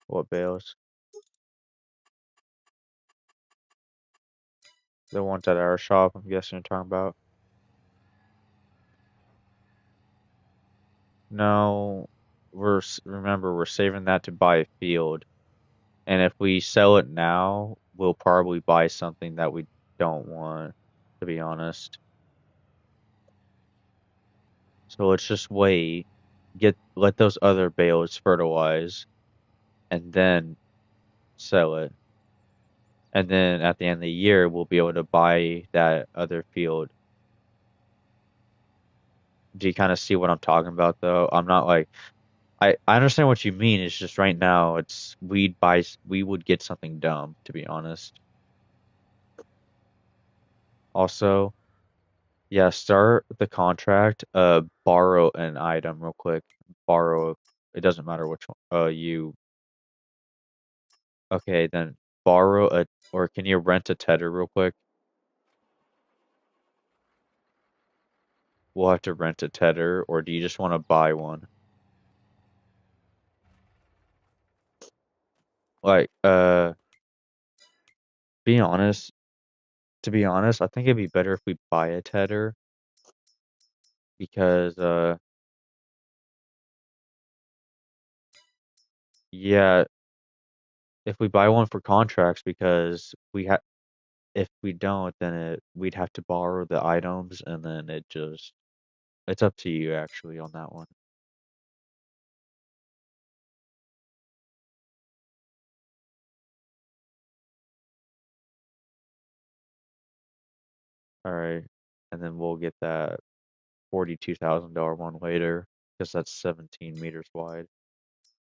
What bales? The ones at our shop, I'm guessing you're talking about. No, remember we're saving that to buy a field, and if we sell it now, we'll probably buy something that we don't want, to be honest. So let's just wait, let those other bales fertilize, and then sell it. And then at the end of the year, we'll be able to buy that other field. Do you kind of see what I'm talking about, though? I'm not like I understand what you mean. It's just right now, we would get something dumb, to be honest. Also, yeah, start the contract. Borrow an item real quick. Borrow. It doesn't matter which one. You okay? Then borrow a or can you rent a tedder real quick? We'll have to rent a tedder, or do you just want to buy one? Like, being honest, to be honest, I think it'd be better if we buy a tedder because, yeah, if we buy one for contracts because if we don't, then we'd have to borrow the items and then it's up to you actually on that one. All right. And then we'll get that $42,000 one later because that's 17 meters wide.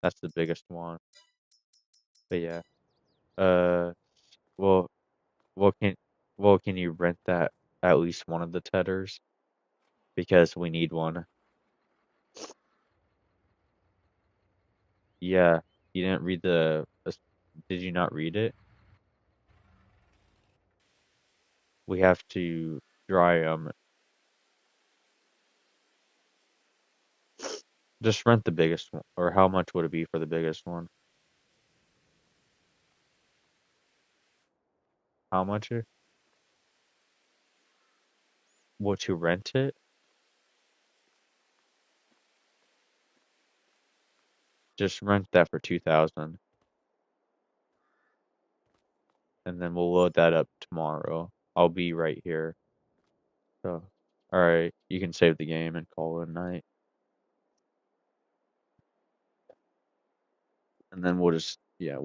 That's the biggest one. But yeah. Uh, well, well, can can you rent that at least one of the tedders because we need one. Yeah, you didn't read did you not read it? We have to dry them. Just rent the biggest one, or how much would it be for the biggest one? How much? Would you rent it? Just rent that for 2,000, and then we'll load that up tomorrow. I'll be right here. So, all right, you can save the game and call it a night, and then we'll just yeah.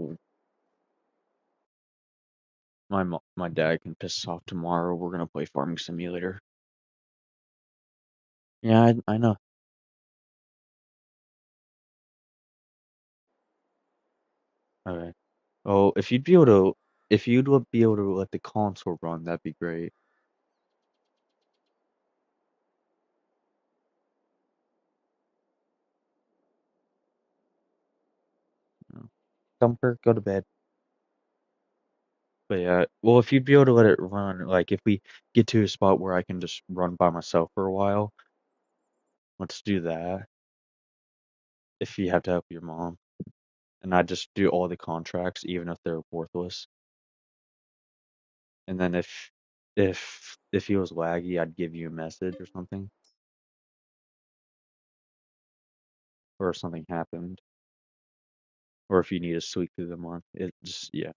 My dad can piss off tomorrow. We're gonna play Farming Simulator. Yeah, I know. All right. Oh, if you'd be able to let the console run, that'd be great. You know. Thumper, go to bed. But yeah, well, if you'd be able to let it run, like if we get to a spot where I can just run by myself for a while, let's do that. If you have to help your mom, and I just do all the contracts, even if they're worthless. And then if he was laggy, I'd give you a message or something, or if something happened, or if you need to sleep through the month. It just yeah.